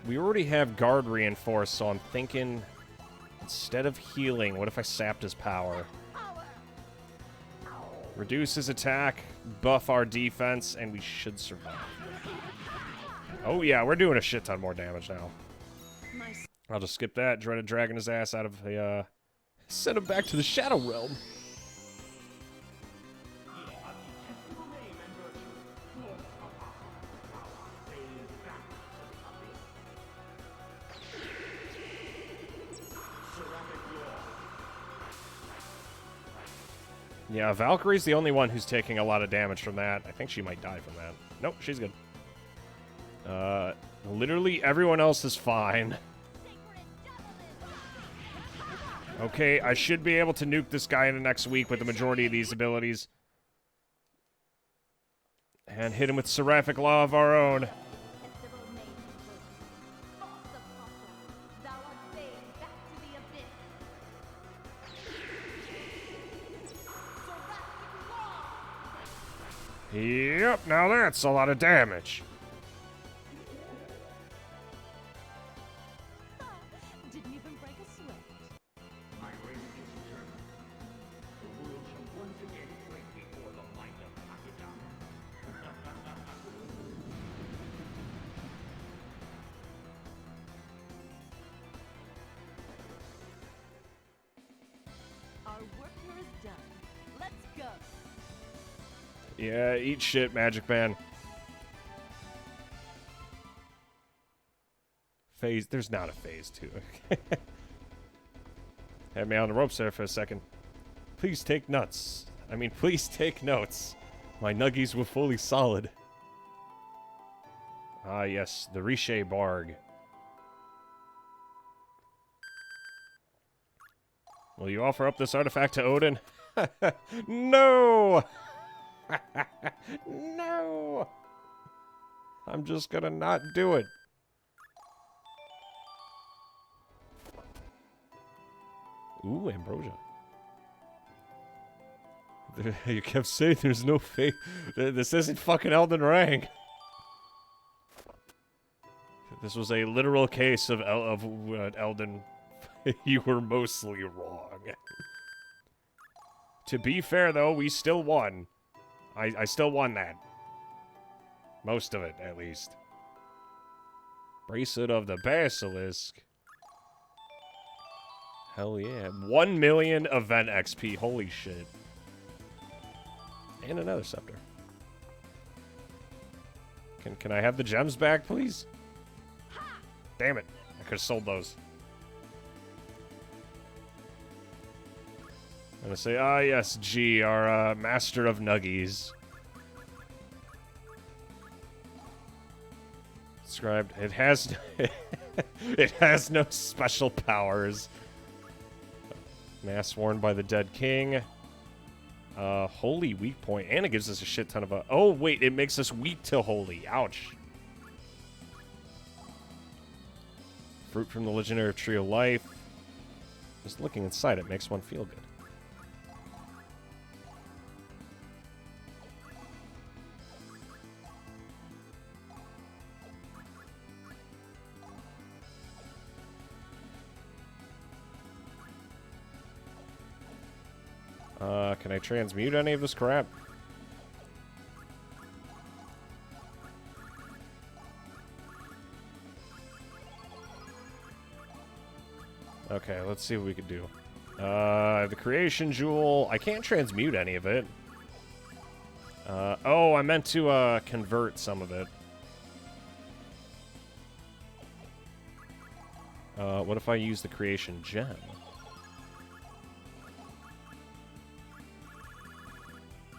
We already have guard reinforced, so I'm thinking... Instead of healing, what if I sapped his power? Reduce his attack, buff our defense, and we should survive. Oh yeah, we're doing a shit ton more damage now. I'll just skip that. Dreaded dragging his ass out of the, send him back to the Shadow Realm. Yeah, Valkyrie's the only one who's taking a lot of damage from that. I think she might die from that. Nope, she's good. Literally everyone else is fine. Okay, I should be able to nuke this guy in the next week with the majority of these abilities. And hit him with Seraphic Law of our own. Yep, now that's a lot of damage. Didn't even break a sweat. My rage is eternal. The world shall once again quake before the might of Akudama. Our work here is done. Let's go. Yeah, eat shit, Magic Man. Phase, there's not a phase 2. Had me on the ropes there for a second. Please take nuts. I mean, please take notes. My nuggies were fully solid. Ah, yes, the Riche Barg. Will you offer up this artifact to Odin? No! No! I'm just gonna not do it. Ooh, Ambrosia. You kept saying there's no fate. This isn't fucking Elden Ring. This was a literal case of Elden. You were mostly wrong. To be fair, though, we still won. I still won that. Most of it, at least. Bracelet of the Basilisk. Hell yeah. 1 million event XP. Holy shit. And another scepter. Can I have the gems back, please? Damn it. I could have sold those. I'm gonna say, ah yes, G, our master of nuggies. described. It has it has no special powers. Mask worn by the dead king. Holy weak point, and it gives us a shit ton of oh wait, it makes us weak to holy. Ouch. Fruit from the legendary tree of life. Just looking inside it makes one feel good. Can I transmute any of this crap? Okay, let's see what we can do. The creation jewel. I can't transmute any of it. Oh, I meant to convert some of it. What if I use the creation gem?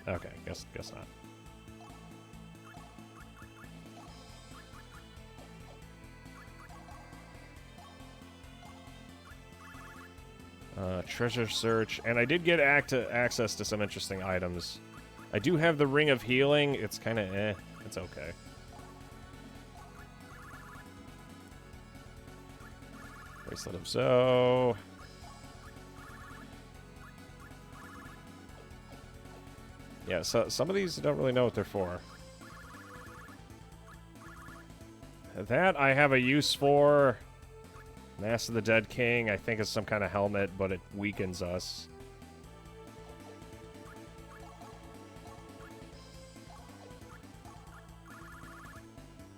Okay, guess not. Treasure search, and I did get access to some interesting items. I do have the Ring of Healing. It's kind of it's okay. Bracelet of Zoe. Yeah, so some of these I don't really know what they're for. That I have a use for. Mask of the Dead King, I think is some kind of helmet, but it weakens us.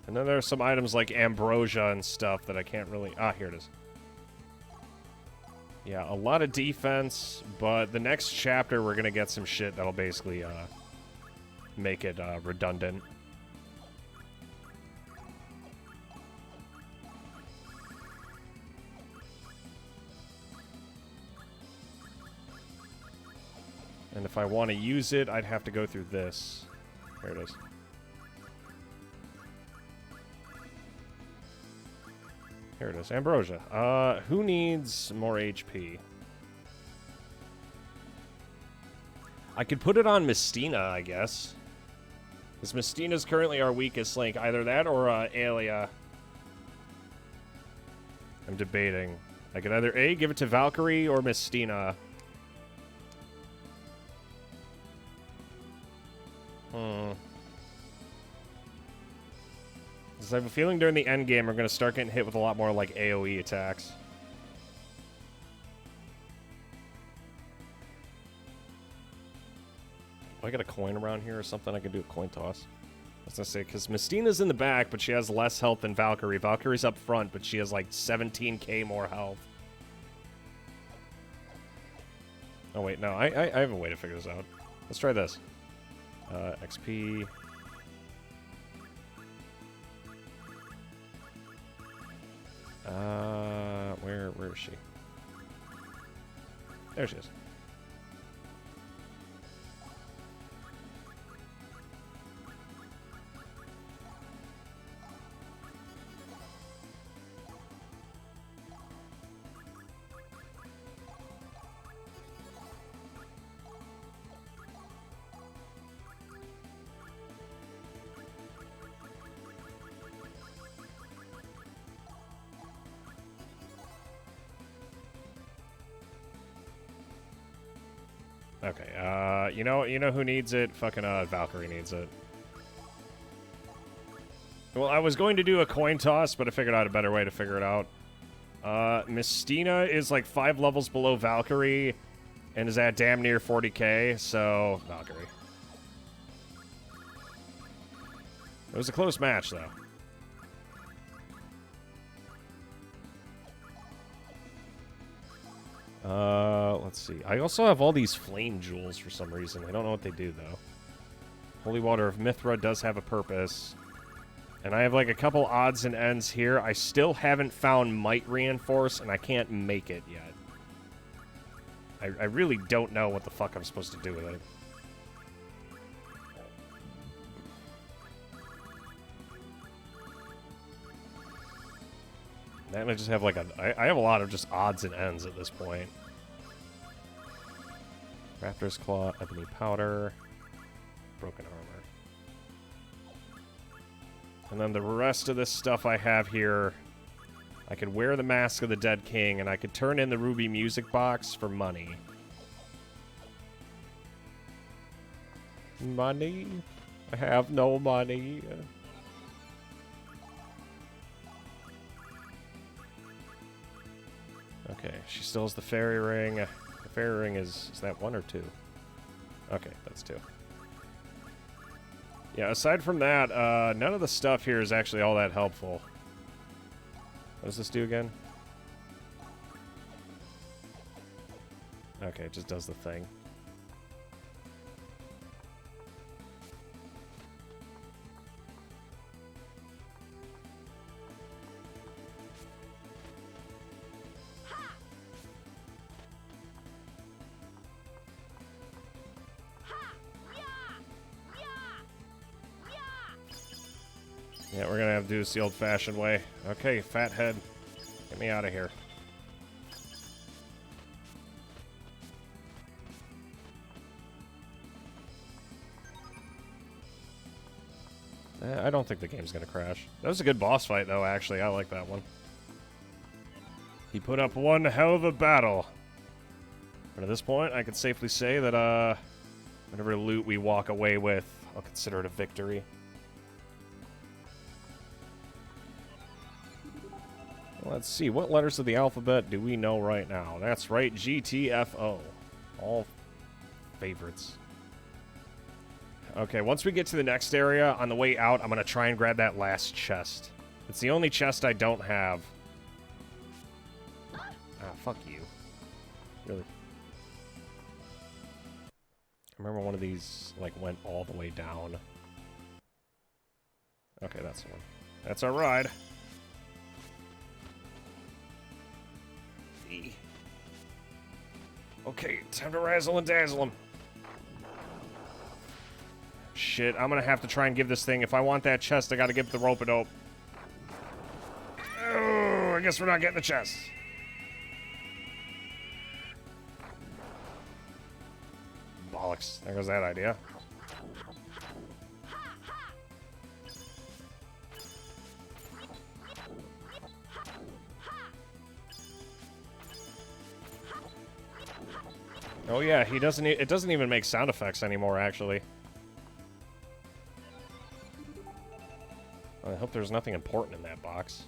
And then there are some items like ambrosia and stuff that I can't really... Ah, here it is. Yeah, a lot of defense, but the next chapter we're gonna get some shit that'll basically make it redundant. And if I want to use it, I'd have to go through this. There it is. Here it is. Ambrosia. Who needs more HP? I could put it on Mystina, I guess. Because Mystina's currently our weakest link. Either that or Aelia. I'm debating. I could either A, give it to Valkyrie or Mystina. Because I have a feeling during the end game we're going to start getting hit with a lot more like AoE attacks. Do I got a coin around here or something? I can do a coin toss. I was going to say, because Mystina's in the back, but she has less health than Valkyrie. Valkyrie's up front, but she has like 17k more health. Oh wait, no, I have a way to figure this out. Let's try this. XP. Where is she? There she is. Okay, you know who needs it? Fucking Valkyrie needs it. Well, I was going to do a coin toss, but I figured out a better way to figure it out. Mystina is like 5 levels below Valkyrie and is at damn near 40k, so Valkyrie. It was a close match, though. Let's see. I also have all these flame jewels for some reason. I don't know what they do, though. Holy Water of Mithra does have a purpose. And I have, like, a couple odds and ends here. I still haven't found Might Reinforce, and I can't make it yet. I really don't know what the fuck I'm supposed to do with it. And I just have like I have a lot of just odds and ends at this point. Raptor's Claw, Ebony Powder, Broken Armor. And then the rest of this stuff I have here, I could wear the Mask of the Dead King, and I could turn in the Ruby Music Box for money. Money? I have no money. Okay, she still has the fairy ring. The fairy ring is that 1 or 2? Okay, that's 2. Yeah, aside from that, none of the stuff here is actually all that helpful. What does this do again? Okay, it just does the thing. Yeah, we're gonna have to do this the old-fashioned way. Okay, fathead, get me out of here. I don't think the game's gonna crash. That was a good boss fight, though, actually. I like that one. He put up one hell of a battle. But at this point, I can safely say that, whatever loot we walk away with, I'll consider it a victory. Let's see, what letters of the alphabet do we know right now? That's right, GTFO. All favorites. Okay, once we get to the next area, on the way out, I'm going to try and grab that last chest. It's the only chest I don't have. Ah, fuck you. Really? I remember one of these, like, went all the way down. Okay, that's the one. That's our ride. Okay, time to razzle and dazzle him. Shit, I'm gonna have to try and give this thing. If I want that chest, I gotta give the rope-a-dope. Oh, I guess we're not getting the chest. Bollocks. There goes that idea. Oh yeah, he doesn't. It doesn't even make sound effects anymore, actually. I hope there's nothing important in that box.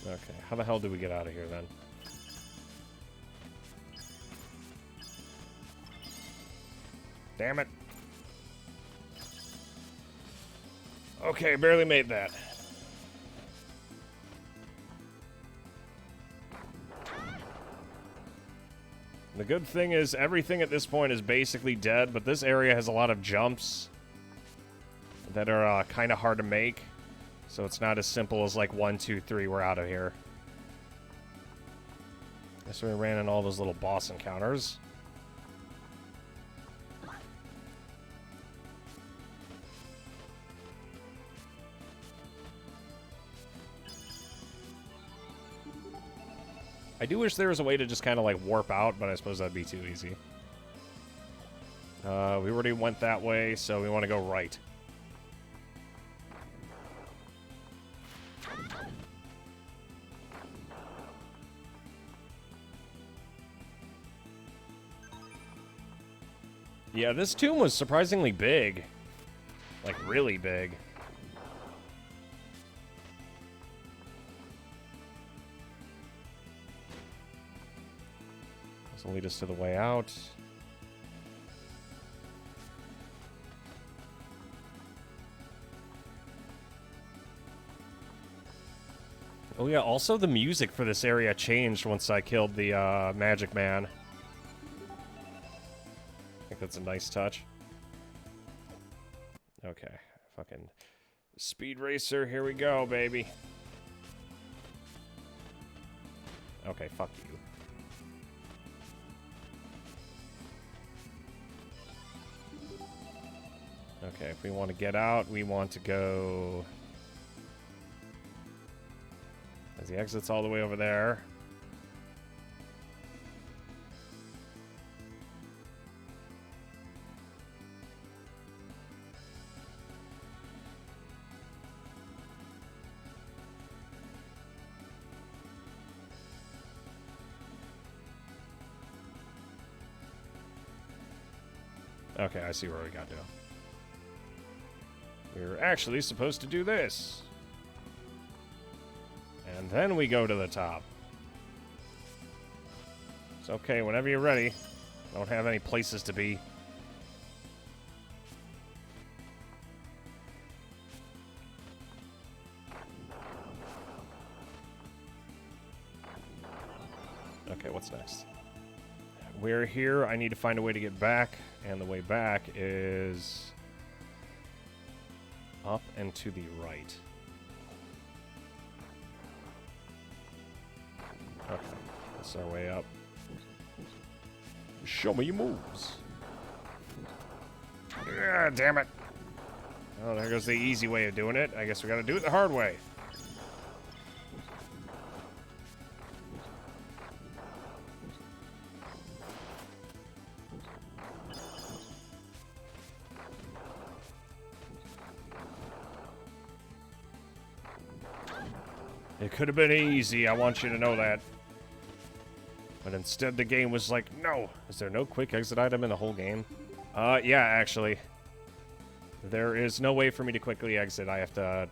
Okay, how the hell do we get out of here then? Damn it. Okay, barely made that. The good thing is everything at this point is basically dead, but this area has a lot of jumps that are kind of hard to make. So it's not as simple as like 1, 2, 3, we're out of here. Guess we ran in all those little boss encounters. I do wish there was a way to just kind of like warp out, but I suppose that'd be too easy. We already went that way, so we want to go right. Yeah, this tomb was surprisingly big. Like, really big. This will lead us to the way out. Oh yeah, also the music for this area changed once I killed the Magic Man. I think that's a nice touch. Okay, fucking Speed Racer, here we go, baby. Okay, fuck you. Okay, if we want to get out, we want to go... As the exit's all the way over there. Okay, I see where we got to. We're actually supposed to do this. And then we go to the top. It's okay, whenever you're ready. I don't have any places to be. Okay, what's next? We're here. I need to find a way to get back. And the way back is up and to the right. Okay, that's our way up. Show me your moves. Ah, damn it. Oh, there goes the easy way of doing it. I guess we gotta do it the hard way. It could have been easy, I want you to know that. But instead the game was like, no. Is there no quick exit item in the whole game? Yeah, actually. There is no way for me to quickly exit. I have to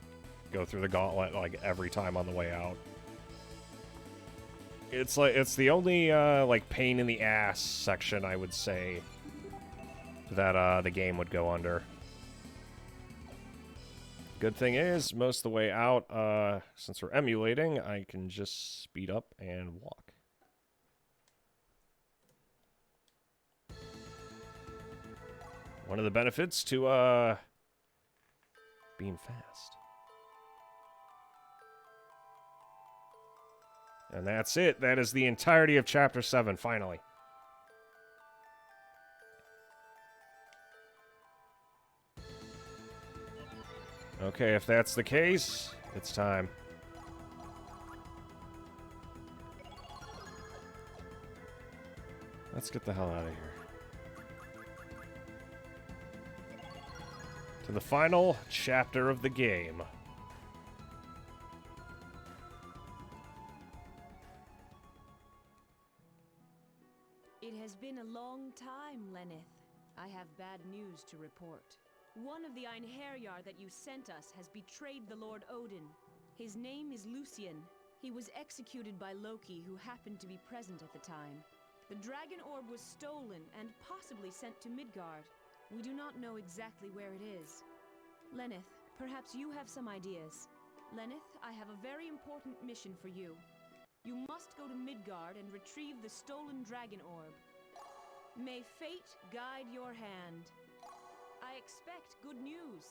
go through the gauntlet, like, every time on the way out. It's like, it's the only, like, pain in the ass section, I would say, that, the game would go under. Good thing is, most of the way out, since we're emulating, I can just speed up and walk. One of the benefits to, being fast. And that's it. That is the entirety of Chapter 7, finally. Okay, if that's the case, it's time. Let's get the hell out of here. To the final chapter of the game. It has been a long time, Lenneth. I have bad news to report. One of the Einherjar that you sent us has betrayed the Lord Odin. His name is Lucian. He was executed by Loki, who happened to be present at the time. The dragon orb was stolen and possibly sent to Midgard. We do not know exactly where it is. Lenneth, perhaps you have some ideas. Lenneth, I have a very important mission for you. You must go to Midgard and retrieve the stolen dragon orb. May fate guide your hand. I expect good news.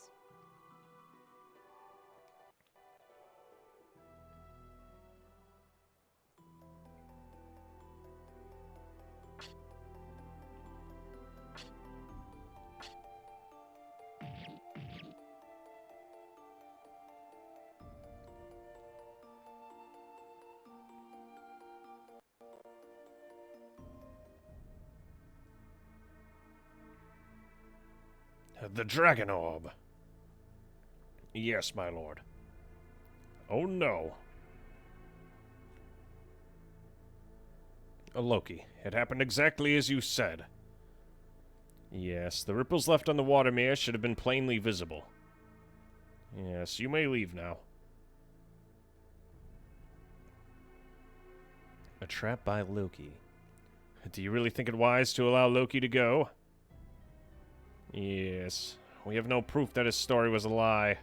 The dragon orb. Yes, my lord. Oh no. Loki, it happened exactly as you said. Yes, the ripples left on the water mirror should have been plainly visible. Yes, you may leave now. A trap by Loki. Do you really think it wise to allow Loki to go? Yes. We have no proof that his story was a lie.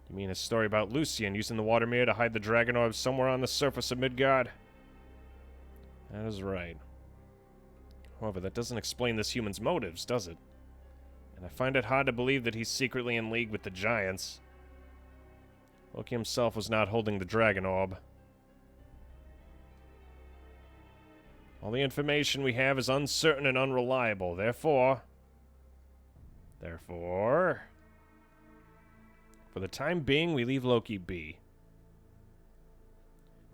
You mean his story about Lucian using the water mirror to hide the dragon orb somewhere on the surface of Midgard? That is right. However, that doesn't explain this human's motives, does it? And I find it hard to believe that he's secretly in league with the giants. Loki himself was not holding the dragon orb. All the information we have is uncertain and unreliable, therefore... Therefore, for the time being, we leave Loki be.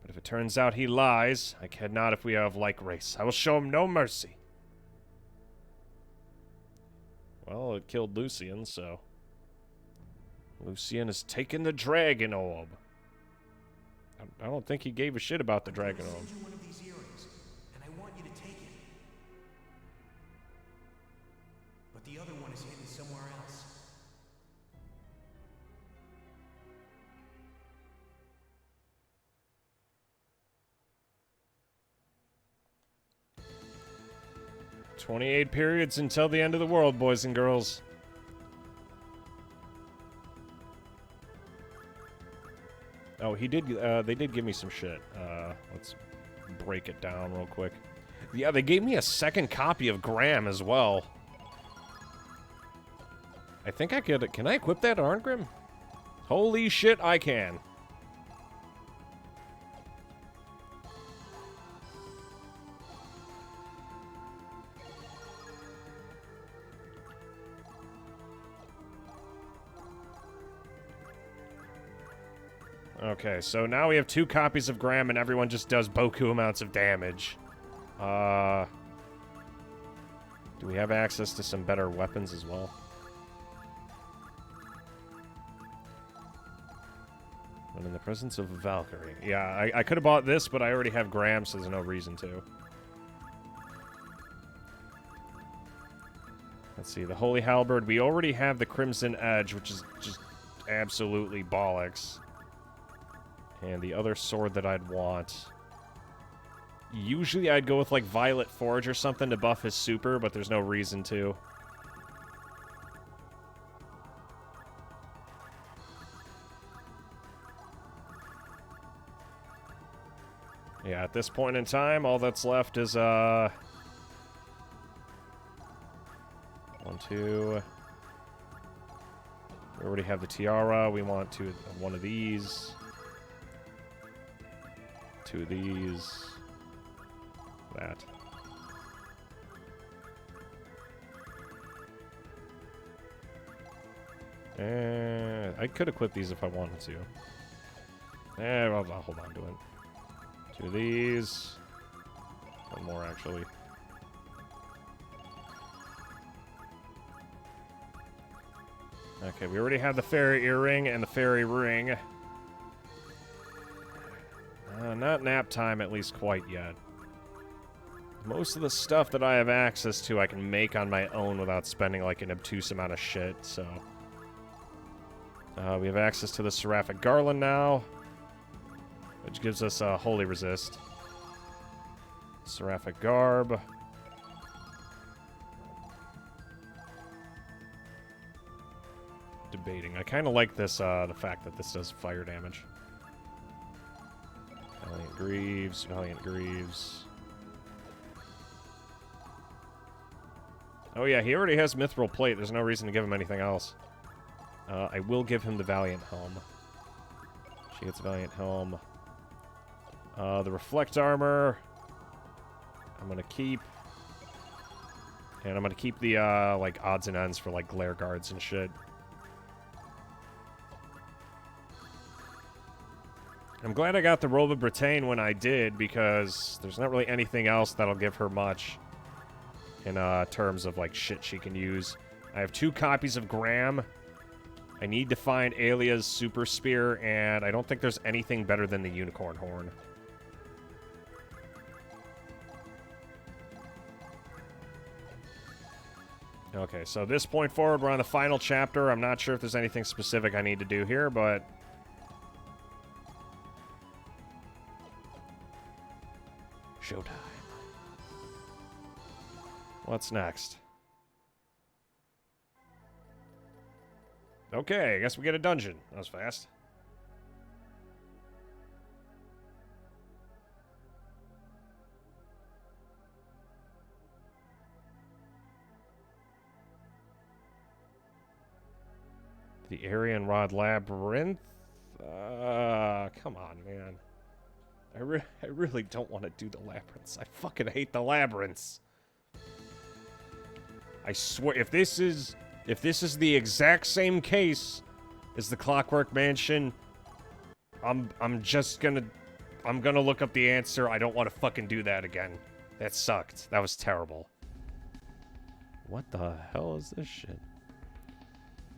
But if it turns out he lies, I care not if we are of like race. I will show him no mercy. Well, it killed Lucian, so... Lucian has taken the dragon orb. I don't think he gave a shit about the dragon orb. I'll send you one of these earrings, and I want you to take it. But the other one is hidden somewhere else. "28 periods until the end of the world, boys and girls." Oh, he did. They did give me some shit. Let's break it down real quick. Yeah, they gave me a second copy of Graham as well. I think I could. Can I equip that Arngrim? Holy shit, I can. Okay, so now we have 2 copies of Graham and everyone just does Boku amounts of damage. Do we have access to some better weapons as well? When in the presence of Valkyrie. Yeah, I could have bought this, but I already have Graham, so there's no reason to. Let's see, the Holy Halberd. We already have the Crimson Edge, which is just absolutely bollocks. And the other sword that I'd want... Usually I'd go with, like, Violet Forge or something to buff his super, but there's no reason to. Yeah, at this point in time, all that's left is, 1, 2... We already have the tiara. We want one of these. 2 of these. That. I could equip these if I wanted to. I'll hold on to it. 2 of these. 1 more, actually. Okay, we already have the fairy earring and the fairy ring. Not nap time, at least quite yet. Most of the stuff that I have access to I can make on my own without spending, like, an obtuse amount of shit, so... we have access to the Seraphic Garland now, which gives us a Holy Resist. Seraphic Garb. Debating. I kind of like this, the fact that this does fire damage. Valiant Greaves, Valiant Greaves. Oh yeah, he already has Mithril Plate. There's no reason to give him anything else. I will give him the Valiant Helm. She gets Valiant Helm. The Reflect Armor, I'm gonna keep. And I'm gonna keep the, like, odds and ends for, like, Glare Guards and shit. I'm glad I got the Robe of Britain when I did, because there's not really anything else that'll give her much in terms of, like, shit she can use. I have 2 copies of Graham. I need to find Alia's Super Spear, and I don't think there's anything better than the Unicorn Horn. Okay, so this point forward, we're on the final chapter. I'm not sure if there's anything specific I need to do here, but... Showtime. What's next? Okay, I guess we get a dungeon. That was fast. The Aryan Rod Labyrinth? Come on, man. I really don't want to do the labyrinths. I fucking hate the labyrinths. I swear, if this is If this is the exact same case as the Clockwork Mansion, I'm gonna look up the answer. I don't want to fucking do that again. That sucked. That was terrible. What the hell is this shit?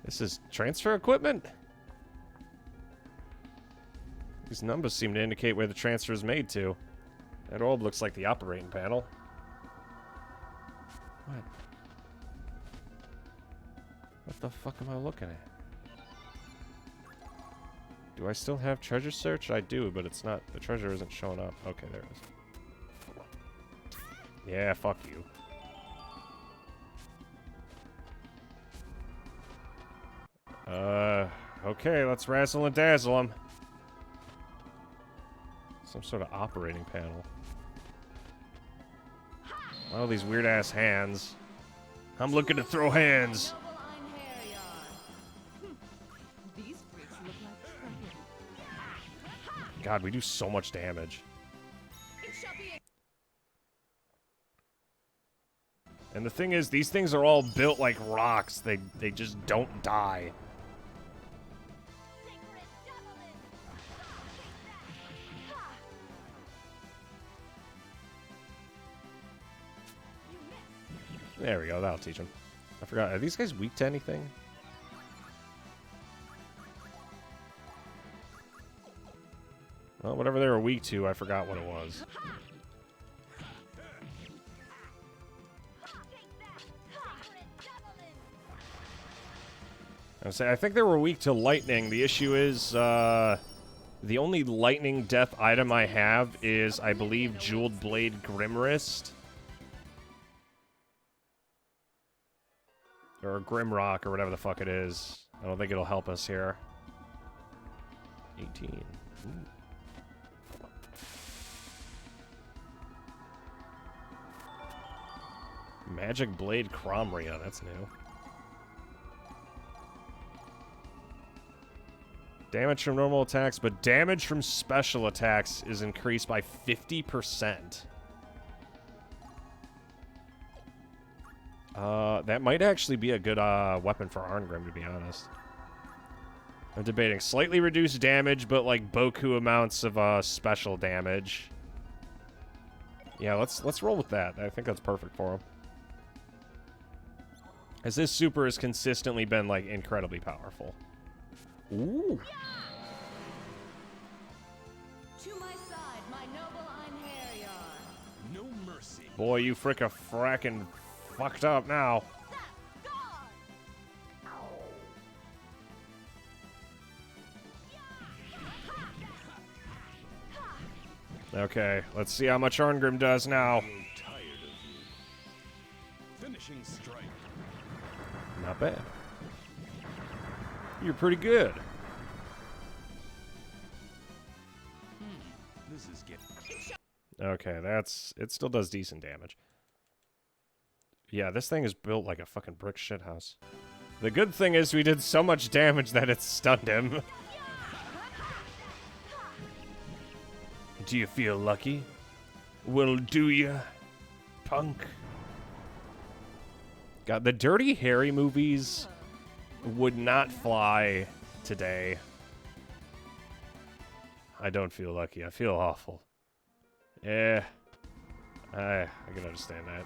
This is transfer equipment? These numbers seem to indicate where the transfer is made to. That orb looks like the operating panel. What? What the fuck am I looking at? Do I still have treasure search? I do, but it's not. The treasure isn't showing up. Okay, there it is. Yeah, fuck you. Okay, let's razzle and dazzle him. Some sort of operating panel. All these weird ass hands. I'm looking to throw hands. God, we do so much damage. And the thing is, these things are all built like rocks. They just don't die. There we go, that'll teach them. I forgot, are these guys weak to anything? Well, whatever they were weak to, I forgot what it was. I think they were weak to lightning. The issue is, the only lightning death item I have is, I believe, Jeweled Blade Grimwrist. Or Grimrock, or whatever the fuck it is. I don't think it'll help us here. 18. Ooh. Magic Blade Cromria, that's new. Damage from normal attacks, but damage from special attacks is increased by 50%. That might actually be a good weapon for Arngrim, to be honest. I'm debating slightly reduced damage, but like Boku amounts of special damage. Yeah, let's roll with that. I think that's perfect for him. As this super has consistently been like incredibly powerful. Ooh. To my side, my noble Einherjar. No mercy. Boy, you frackin' fucked up now. Okay, let's see how much Arngrim does now. I'm tired of you. Finishing strike. Not bad. You're pretty good. This is getting. Okay, it still does decent damage. Yeah, this thing is built like a fucking brick shithouse. The good thing is we did so much damage that it stunned him. Do you feel lucky? Well, do ya, punk? God, the Dirty Harry movies would not fly today. I don't feel lucky. I feel awful. Yeah, I can understand that.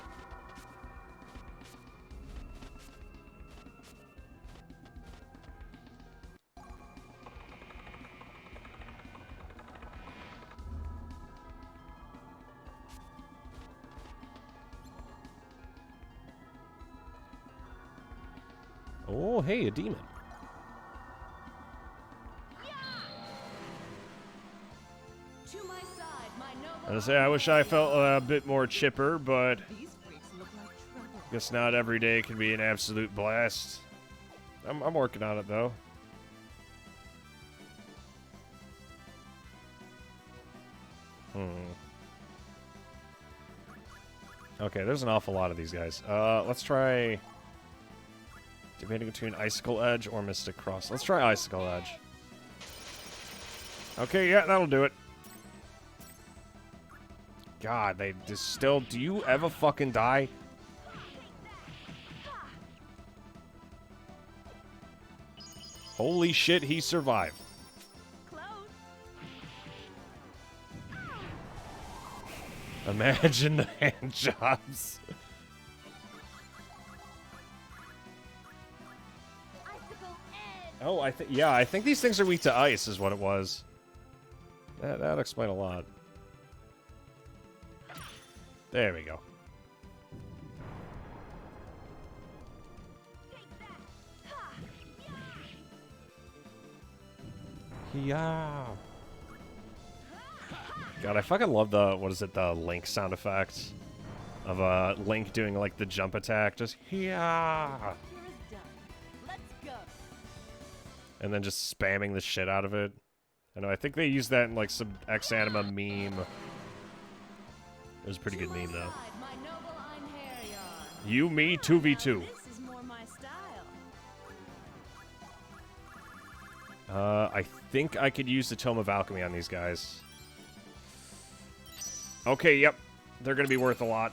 Oh, hey, a demon. To my side, my noble. I was say I wish I felt a bit more chipper, but These freaks look like trouble. guess not every day can be an absolute blast. I'm working on it though. Okay, there's an awful lot of these guys. Let's try debating between Icicle Edge or Mystic Cross. Let's try Icicle Edge. Okay, yeah, that'll do it. God, they just still... Do you ever fucking die? Holy shit, he survived. Close. Imagine the hand jobs. Icicle edge. Oh, I think these things are weak to ice is what it was. That'd explain a lot. There we go. Yeah. God, I fucking love the, what is it, the Link sound effects of Link doing like the jump attack, just yeah, Cure is done. Let's go. and then just spamming the shit out of it. I know, I think they used that in like some X-Anima meme. It was a pretty good meme though. Side, my noble Einherjar. You, me, 2v2. This is more my style. I think I could use the Tome of Alchemy on these guys. Okay, yep. They're gonna be worth a lot.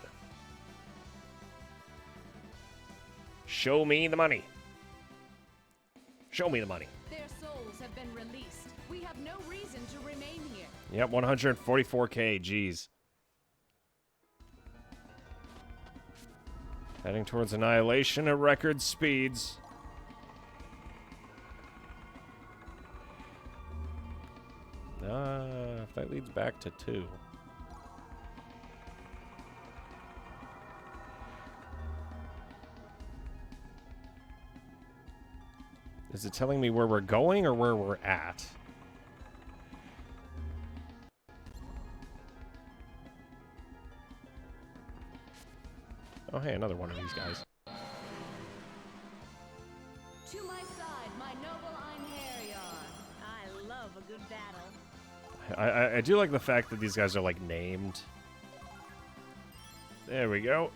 Show me the money. Show me the money. Their souls have been released. We have no reason to remain here. Yep, 144k, jeez. Heading towards annihilation at record speeds. If that leads back to 2. Is it telling me where we're going or where we're at? Oh, hey, another one of these guys. To my side, my noble Einherjar. I love a good battle. I do like the fact that these guys are, like, named. There we go.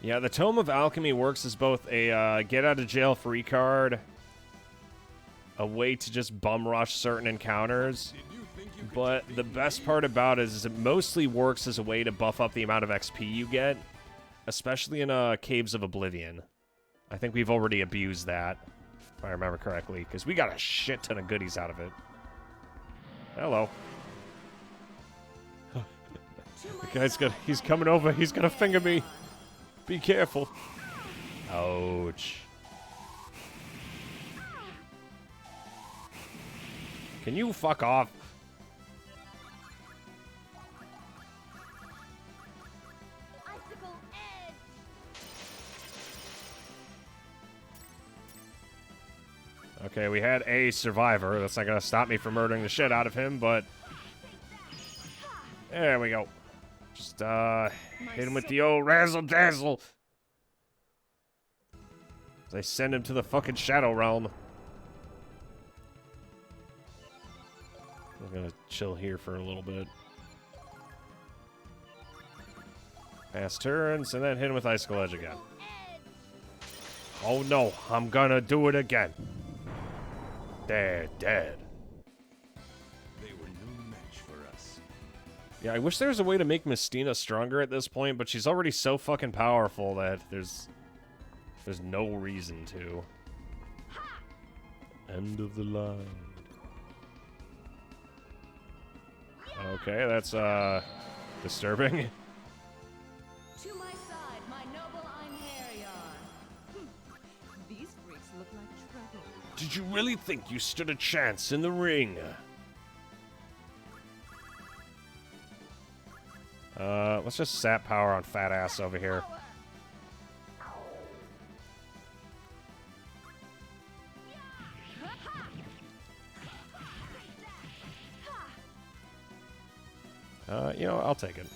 Yeah, the Tome of Alchemy works as both a get-out-of-jail-free card, a way to just bum-rush certain encounters, but the best part about it is it mostly works as a way to buff up the amount of XP you get, especially in Caves of Oblivion. I think we've already abused that, if I remember correctly, because we got a shit ton of goodies out of it. Hello. The guy's he's coming over, he's gonna finger me. Be careful. Ouch. Can you fuck off? Icicle edge. Okay, we had a survivor. That's not gonna stop me from murdering the shit out of him, but... There we go. Just, hit him with the old razzle-dazzle. As I send him to the fucking Shadow Realm. I'm gonna chill here for a little bit. Pass turns, and then hit him with Icicle Edge again. Oh no, I'm gonna do it again. They're dead. They were no match for us. Yeah, I wish there was a way to make Mystina stronger at this point, but she's already so fucking powerful that there's no reason to. End of the line. Okay, that's disturbing. To my side, my noble Einherjar. These freaks look like trouble. Did you really think you stood a chance in the ring? Let's just sap power on fat ass over here. You know, I'll take it.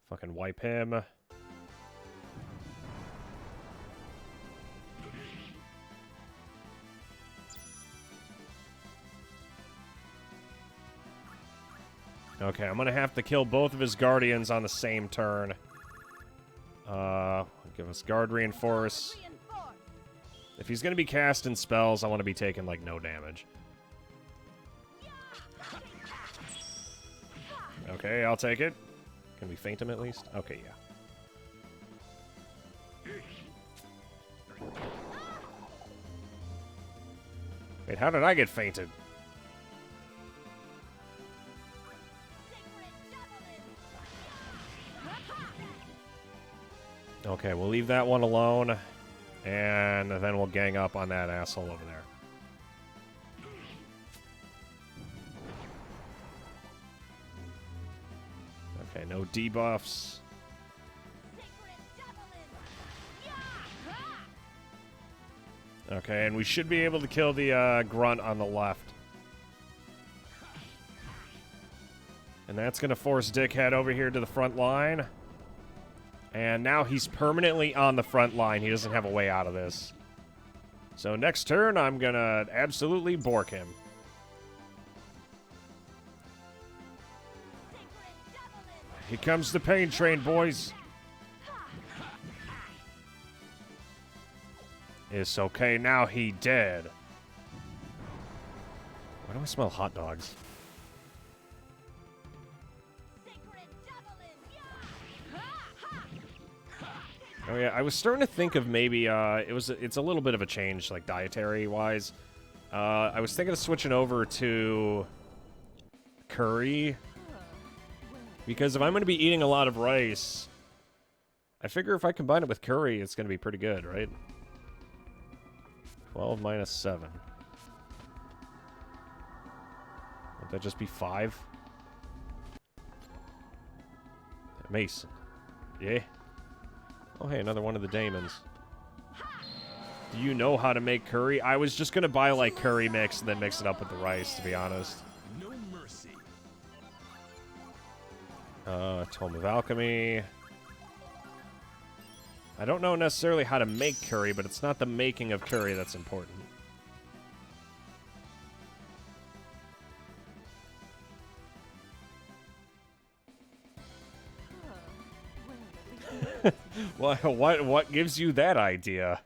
Fucking wipe him. Okay, I'm gonna have to kill both of his guardians on the same turn. Give us guard reinforce. If he's gonna be casting spells, I want to be taking like no damage. Okay, I'll take it. Can we feint him at least? Okay, yeah. Wait, how did I get fainted? Okay, we'll leave that one alone. And then we'll gang up on that asshole over there. Okay, no debuffs. Okay, and we should be able to kill the grunt on the left. And that's going to force Dickhead over here to the front line. And now he's permanently on the front line. He doesn't have a way out of this. So next turn, I'm going to absolutely bork him. Here comes the pain train, boys. It's okay, now he dead. Why do I smell hot dogs? Oh yeah, I was starting to think of maybe it's a little bit of a change, like dietary wise. I was thinking of switching over to curry, because if I'm going to be eating a lot of rice, I figure if I combine it with curry, it's going to be pretty good, right? 12 minus 7. Would that just be 5? Mason. Yeah. Oh, hey, another one of the daemons. Do you know how to make curry? I was just going to buy, like, curry mix and then mix it up with the rice, to be honest. No mercy. Tome of Alchemy. I don't know necessarily how to make curry, but it's not the making of curry that's important. What gives you that idea?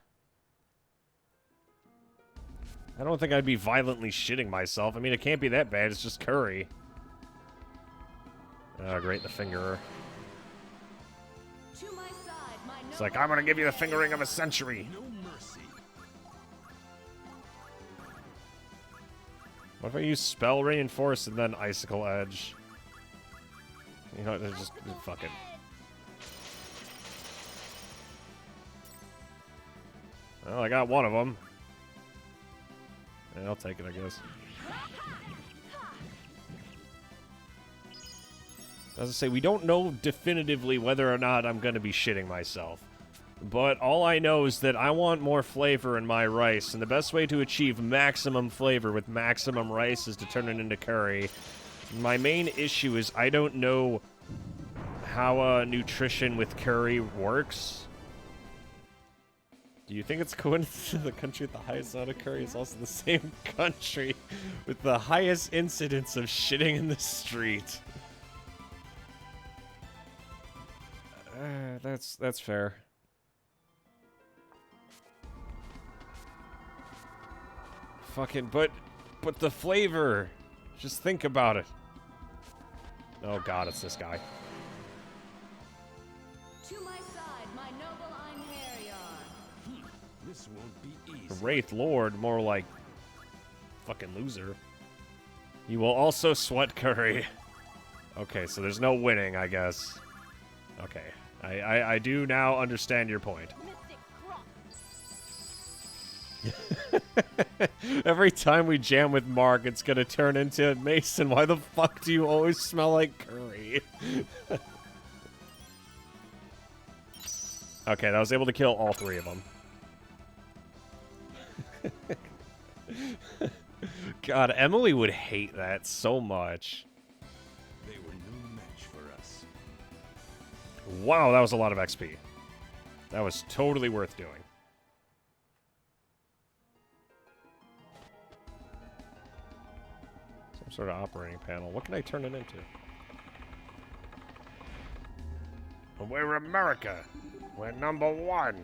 I don't think I'd be violently shitting myself. I mean, it can't be that bad. It's just curry. Oh, great, the fingerer. To my side, my It's like, I'm gonna give you the fingering of a century. No mercy. What if I use Spell Reinforce and then Icicle Edge? You know, just fuck it. Well, I got one of them. Yeah, I'll take it, I guess. As I say, we don't know definitively whether or not I'm going to be shitting myself. But all I know is that I want more flavor in my rice, and the best way to achieve maximum flavor with maximum rice is to turn it into curry. My main issue is I don't know how nutrition with curry works. Do you think it's coincidence that the country with the highest amount of curry is also the same country with the highest incidence of shitting in the street? That's fair. Fucking, but the flavor. Just think about it. Oh god, it's this guy. To my side, my noble Einherjar. This won't be easy. Wraith Lord, more like fucking loser. You will also sweat curry. Okay, so there's no winning, I guess. Okay. I do now understand your point. Every time we jam with Mark, it's gonna turn into Mason. Why the fuck do you always smell like curry? Okay, I was able to kill all 3 of them. God, Emily would hate that so much. They were no match for us. Wow, that was a lot of XP. That was totally worth doing. Some sort of operating panel. What can I turn it into? We're America. We're #1.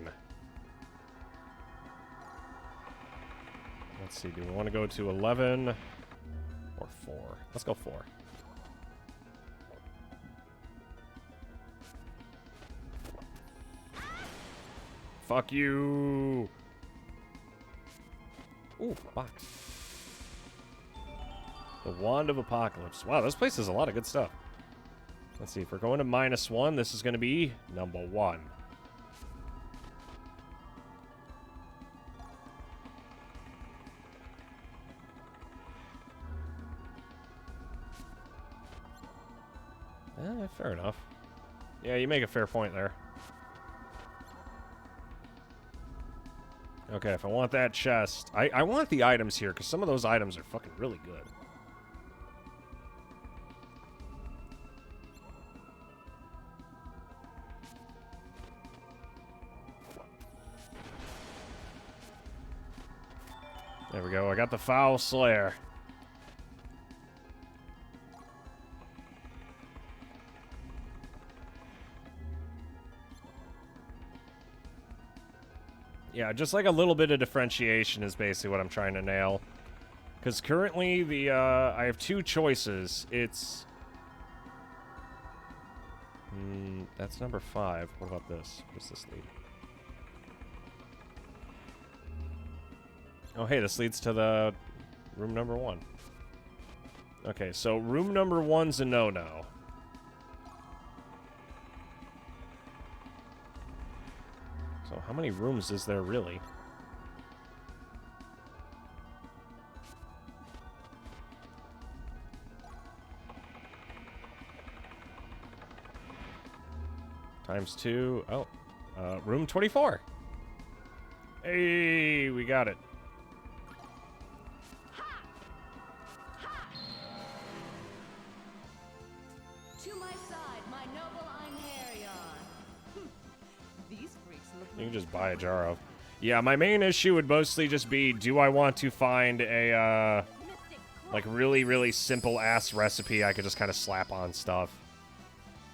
Let's see, do we want to go to 11 or 4? Let's go 4. Fuck you! Ooh, box. The Wand of Apocalypse. Wow, this place has a lot of good stuff. Let's see, if we're going to -1, this is going to be number 1. Fair enough. Yeah, you make a fair point there. Okay, if I want that chest... I want the items here, because some of those items are fucking really good. There we go, I got the Foul Slayer. Yeah, just like a little bit of differentiation is basically what I'm trying to nail. Because currently, I have 2 choices. It's... that's number 5. What about this? Where's this lead? Oh, hey, this leads to the room number 1. Okay, so room number 1's a no-no. So how many rooms is there really? Times 2. Oh, room 24. Hey, we got it. To my side, my noble Einherjar. These freaks look You can just buy a jar of. Yeah, my main issue would mostly just be, do I want to find a, like, really, really simple-ass recipe I could just kind of slap on stuff?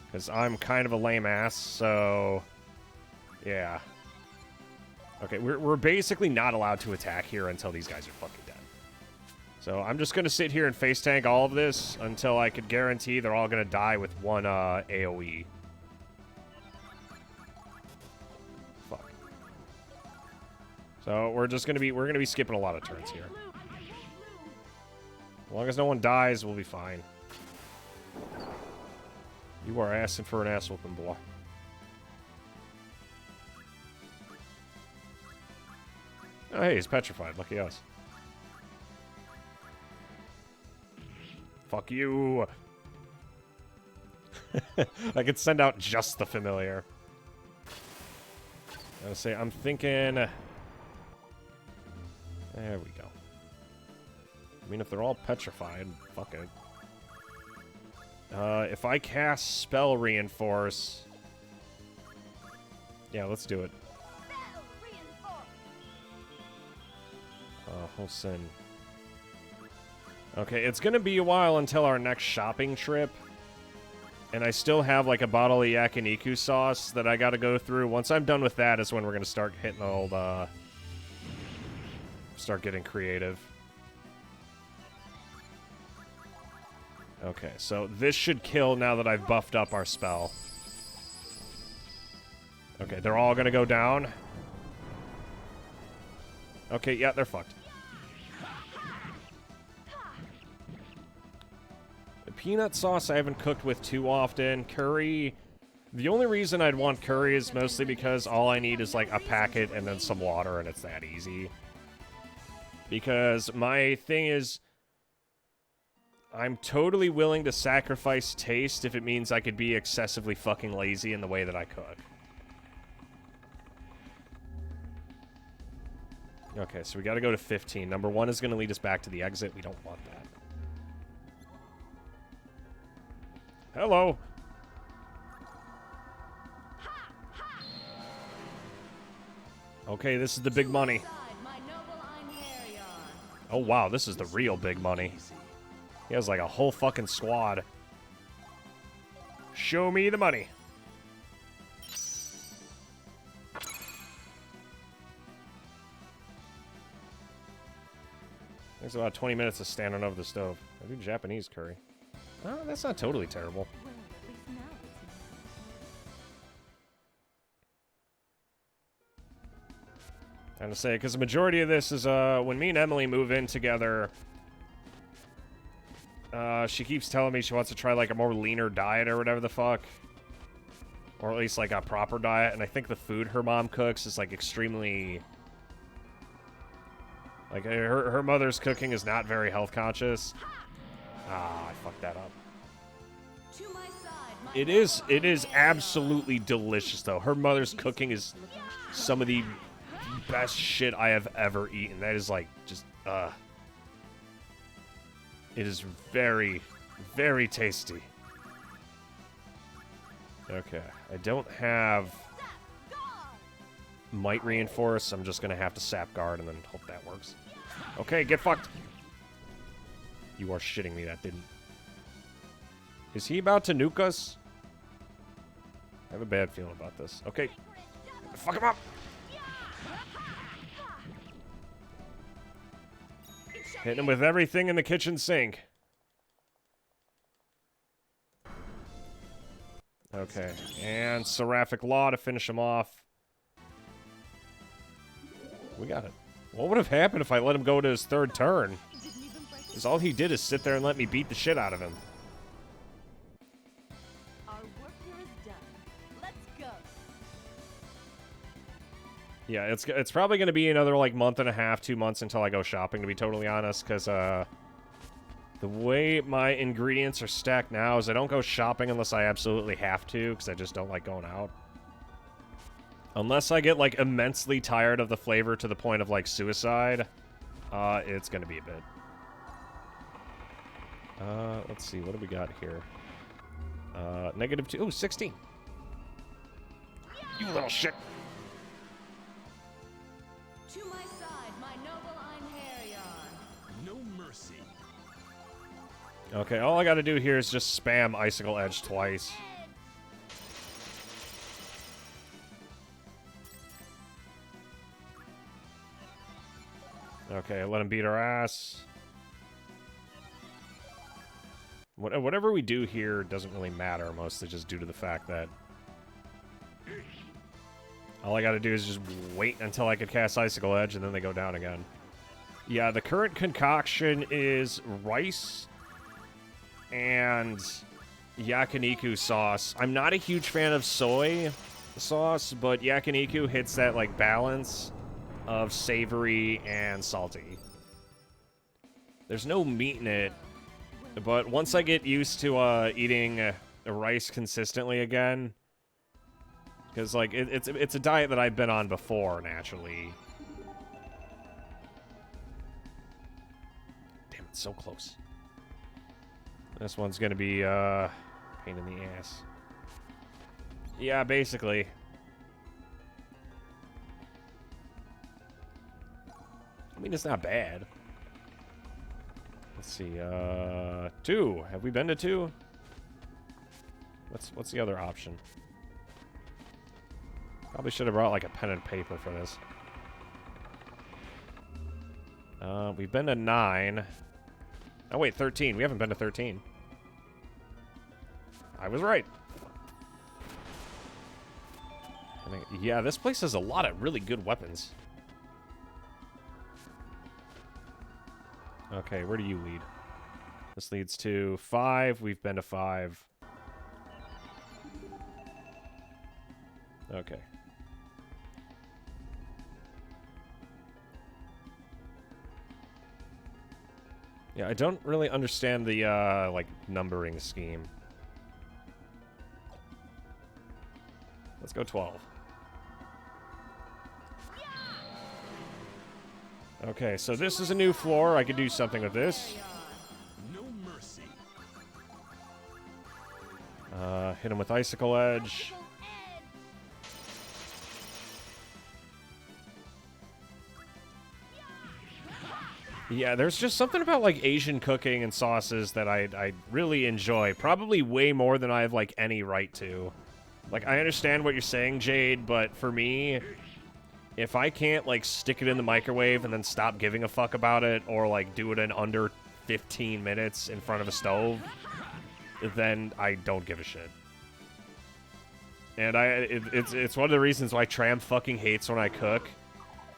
Because I'm kind of a lame ass, so... yeah. Okay, we're basically not allowed to attack here until these guys are fucking dead. So I'm just going to sit here and face tank all of this until I could guarantee they're all going to die with one AoE. Fuck. So we're going to be skipping a lot of turns here. As long as no one dies, we'll be fine. You are asking for an ass whooping, boy. Oh, hey, he's petrified. Lucky us. Fuck you. I could send out just the familiar. I would say, I'm thinking... there we go. I mean, if they're all petrified, fuck it. If I cast Spell Reinforce... yeah, let's do it. Sin. Okay, it's gonna be a while until our next shopping trip. And I still have, like, a bottle of yakiniku sauce that I gotta go through. Once I'm done with that is when we're gonna start hitting the old, start getting creative. Okay, so this should kill now that I've buffed up our spell. Okay, they're all gonna go down. Okay, yeah, they're fucked. The peanut sauce I haven't cooked with too often. Curry... the only reason I'd want curry is mostly because all I need is, like, a packet and then some water, and it's that easy. Because my thing is... I'm totally willing to sacrifice taste if it means I could be excessively fucking lazy in the way that I cook. Okay, so we gotta go to 15. Number 1 is gonna lead us back to the exit. We don't want that. Hello! Okay, this is the big money. Oh wow, this is the real big money. He has like a whole fucking squad. Show me the money. There's about 20 minutes of standing over the stove. I do Japanese curry. Oh, that's not totally terrible. I'm gonna say, because the majority of this is when me and Emily move in together, She keeps telling me she wants to try, like, a more leaner diet or whatever the fuck. Or at least, like, a proper diet. And I think the food her mom cooks is, like, extremely... Like, her mother's cooking is not very health conscious. Ah, I fucked that up. It is absolutely delicious, though. Her mother's cooking is some of the best shit I have ever eaten. That is, like, just, It is very, very tasty. Okay, I don't have Might Reinforce. I'm just gonna have to Sap Guard and then hope that works. Okay, get fucked. You are shitting me, that didn't. Is he about to nuke us? I have a bad feeling about this. Okay. Fuck him up! Hitting him with everything in the kitchen sink. Okay, and Seraphic Law to finish him off. We got it. What would have happened if I let him go to his third turn? Because all he did is sit there and let me beat the shit out of him. Our work here is done. Let's go. Yeah, it's probably going to be another, like, month and a half, 2 months until I go shopping, to be totally honest, because, the way my ingredients are stacked now is I don't go shopping unless I absolutely have to, because I just don't like going out. Unless I get, like, immensely tired of the flavor to the point of, like, suicide, it's going to be a bit. Let's see, what do we got here? -2, ooh, 16. You little shit. To my side, my noble Einherjar. No mercy. Okay, all I gotta do here is just spam Icicle Edge twice. Okay, let him beat our ass. Whatever we do here doesn't really matter, mostly just due to the fact that all I gotta do is just wait until I can cast Icicle Edge, and then they go down again. Yeah, the current concoction is rice and yakiniku sauce. I'm not a huge fan of soy sauce, but yakiniku hits that, like, balance of savory and salty. There's no meat in it, but once I get used to eating rice consistently again, because, like, it's a diet that I've been on before, naturally. Damn, it's so close. This one's gonna be, pain in the ass. Yeah, basically. I mean, it's not bad. Let's see, 2. Have we been to 2? What's the other option? Probably should have brought, like, a pen and paper for this. We've been to 9. Oh, wait, 13. We haven't been to 13. I was right. Yeah, this place has a lot of really good weapons. Okay, where do you lead? This leads to 5. We've been to 5. Okay. Yeah, I don't really understand the, like, numbering scheme. Let's go 12. Okay, so this is a new floor. I could do something with this. No mercy. Hit him with Icicle Edge. Yeah, there's just something about, like, Asian cooking and sauces that I really enjoy. Probably way more than I have, like, any right to. Like, I understand what you're saying, Jade, but for me, if I can't, like, stick it in the microwave and then stop giving a fuck about it, or, like, do it in under 15 minutes in front of a stove, then I don't give a shit. And it's one of the reasons why Tram fucking hates when I cook.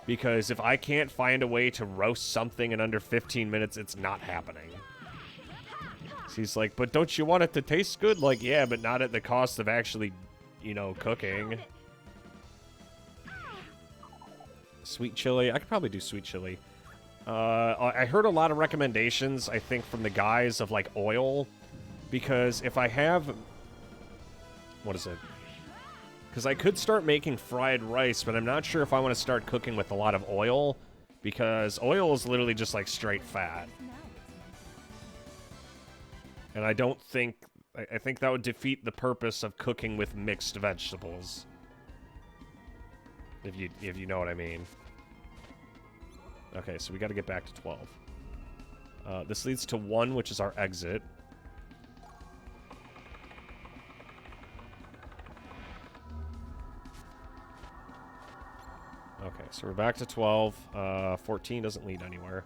Because if I can't find a way to roast something in under 15 minutes, it's not happening. So he's like, but don't you want it to taste good? Like, yeah, but not at the cost of actually, you know, cooking. Sweet chili. I could probably do sweet chili. I heard a lot of recommendations, I think, from the guys of, like, oil. Because if I have... What is it? Because I could start making fried rice, but I'm not sure if I want to start cooking with a lot of oil. Because oil is literally just, like, straight fat. And I don't think... I think that would defeat the purpose of cooking with mixed vegetables. If you know what I mean. Okay, so we got to get back to 12. This leads to 1, which is our exit. Okay, so we're back to 12. 14 doesn't lead anywhere.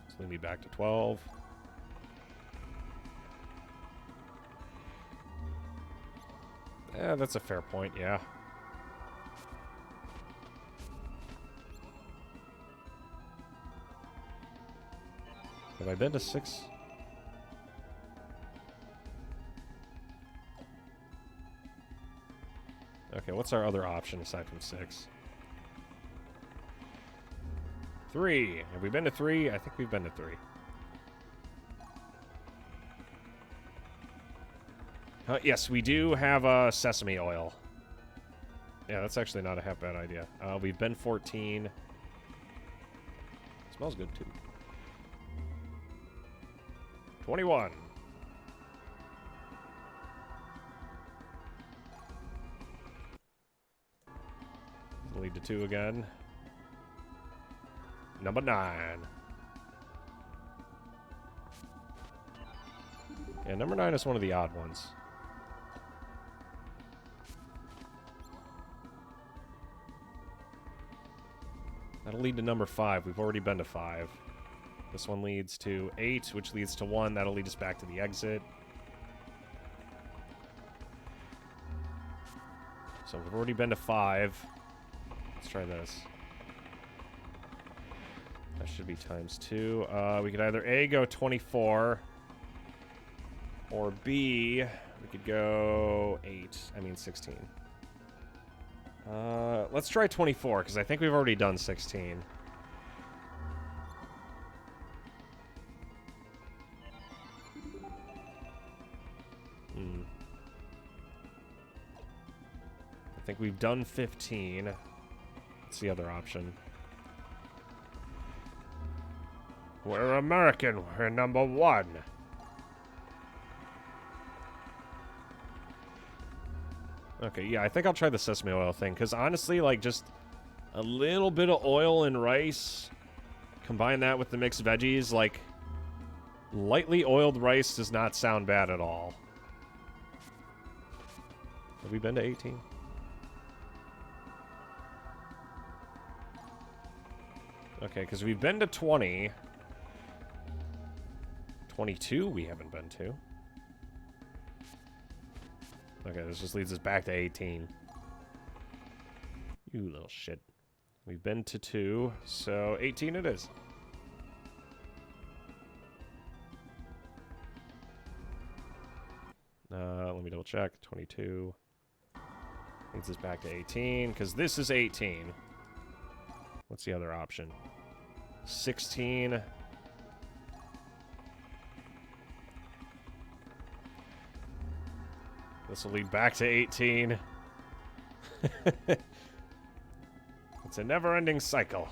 So lead me back to 12. Yeah, that's a fair point, yeah. Have I been to 6? Okay, what's our other option aside from 6? 3. Have we been to 3? I think we've been to 3. Yes, we do have sesame oil. Yeah, that's actually not a half bad idea. We've been 14. Smells good, too. 21. Lead to 2 again. Number 9. Yeah, number 9 is one of the odd ones. That'll lead to number 5. We've already been to 5. This one leads to 8, which leads to 1. That'll lead us back to the exit. So we've already been to 5. Let's try this. That should be times 2. We could either A, go 24, or B, we could go 16. Let's try 24, because I think we've already done 16. I think we've done 15. What's the other option? We're American. We're number 1. Okay, yeah, I think I'll try the sesame oil thing, because honestly, like, just a little bit of oil and rice, combine that with the mixed veggies, like, lightly oiled rice does not sound bad at all. Have we been to 18? Okay, because we've been to 20. 22 we haven't been to. Okay, this just leads us back to 18. You little shit. We've been to 2, so 18 it is. Let me double check. 22 leads us back to 18, because this is 18. What's the other option? 16. This will lead back to 18. It's a never-ending cycle.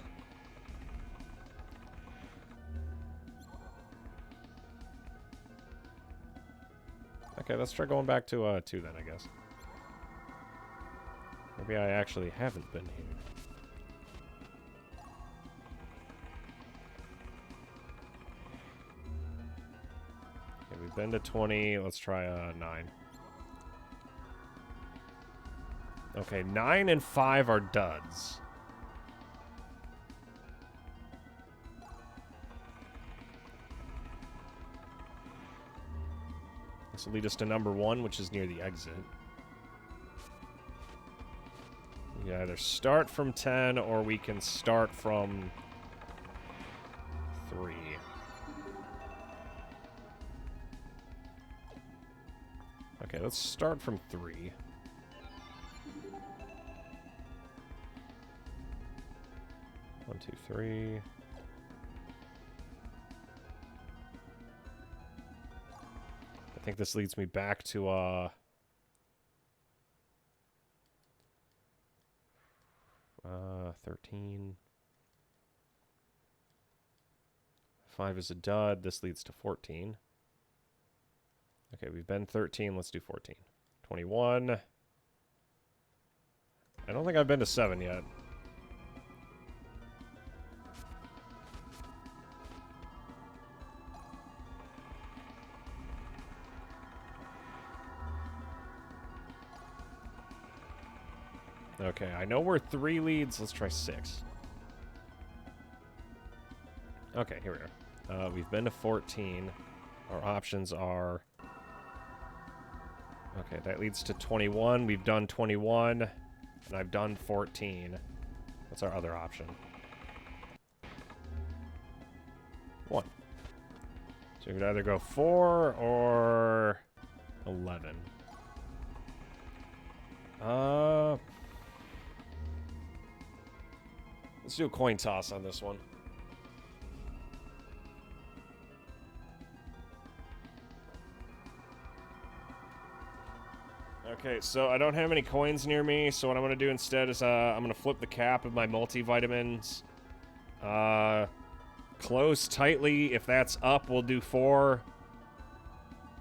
Okay, let's try going back to 2 then, I guess. Maybe I actually haven't been here. Okay, we've been to 20. Let's try 9. Okay, 9 and 5 are duds. This will lead us to number 1, which is near the exit. We can either start from 10 or we can start from 3. Okay, let's start from 3. One, two, three. I think this leads me back to 13. 5 is a dud. This leads to 14. Okay, we've been 13. Let's do 14. 21. I don't think I've been to 7 yet. Okay, I know we're 3 leads. Let's try 6. Okay, here we are. We've been to 14. Our options are... Okay, that leads to 21. We've done 21. And I've done 14. What's our other option? 1. So we could either go 4 or 11. Let's do a coin toss on this one. Okay, so I don't have any coins near me, so what I'm going to do instead is I'm going to flip the cap of my multivitamins. Close tightly. If that's up, we'll do 4.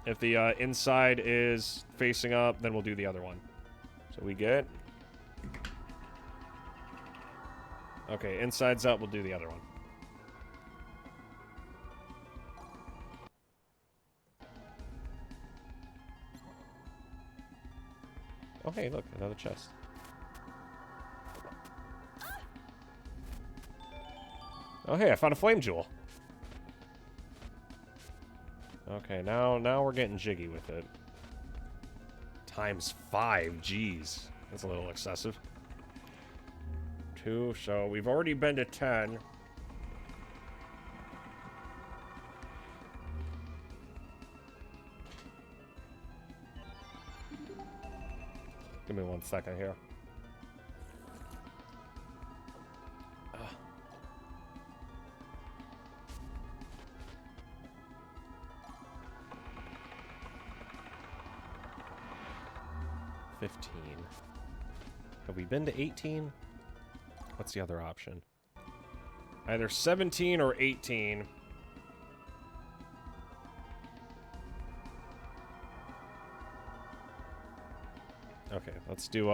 If the inside is facing up, then we'll do the other one. So we get... Okay, inside's up, we'll do the other one. Oh, hey, look, another chest. Oh, hey, I found a flame jewel. Okay, now we're getting jiggy with it. Times 5, jeez. That's a little excessive. 2, so we've already been to 10. Give me 1 second here. 15. Have we been to 18? What's the other option? Either 17 or 18. Okay, let's do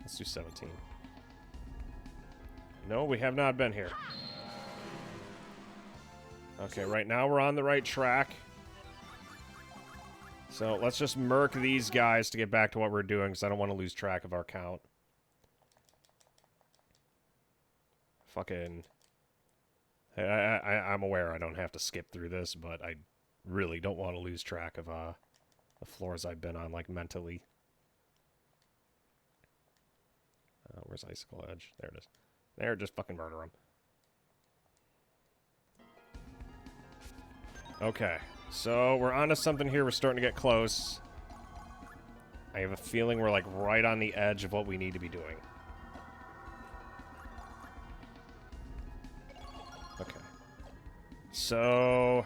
17. No, we have not been here. Okay, right now we're on the right track. So let's just murk these guys to get back to what we're doing, because I don't want to lose track of our count. Fucking... I'm aware I don't have to skip through this, but I really don't want to lose track of the floors I've been on, like, mentally. Where's Icicle Edge? There it is. There, just fucking murder him. Okay, so we're onto something here. We're starting to get close. I have a feeling we're, like, right on the edge of what we need to be doing. Okay. So...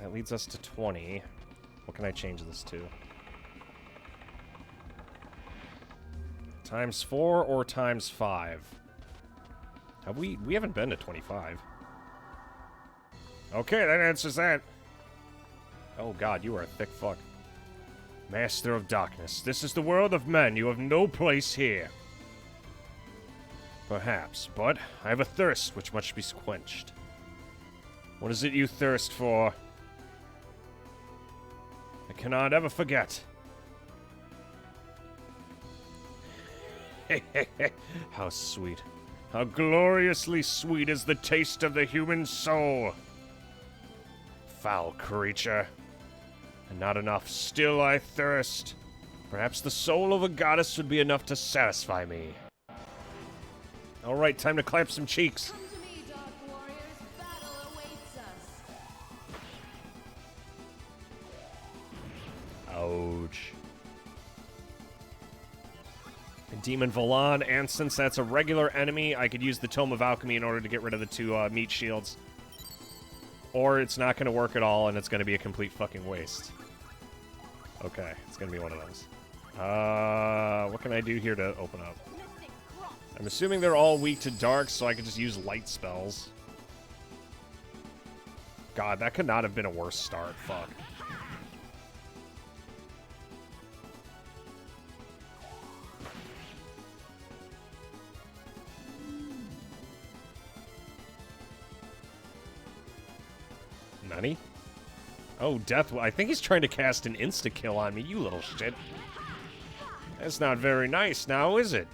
that leads us to 20. What can I change this to? Times 4 or times 5? Have we haven't been to 25. Okay, that answers that. Oh god, you are a thick fuck. Master of Darkness, this is the world of men. You have no place here. Perhaps, but I have a thirst which must be quenched. What is it you thirst for? I cannot ever forget. How sweet. How gloriously sweet is the taste of the human soul. Foul creature. And not enough. Still I thirst. Perhaps the soul of a goddess would be enough to satisfy me. Alright, time to clap some cheeks. Come to me, Dark Warriors. Battle awaits us. Ouch. Demon Volan, and since that's a regular enemy, I could use the Tome of Alchemy in order to get rid of the two meat shields. Or it's not going to work at all, and it's going to be a complete fucking waste. Okay, it's going to be one of those. What can I do here to open up? I'm assuming they're all weak to dark, so I could just use light spells. God, that could not have been a worse start. Fuck. Nani? Oh, Death. I think he's trying to cast an insta-kill on me, you little shit. That's not very nice now, is it?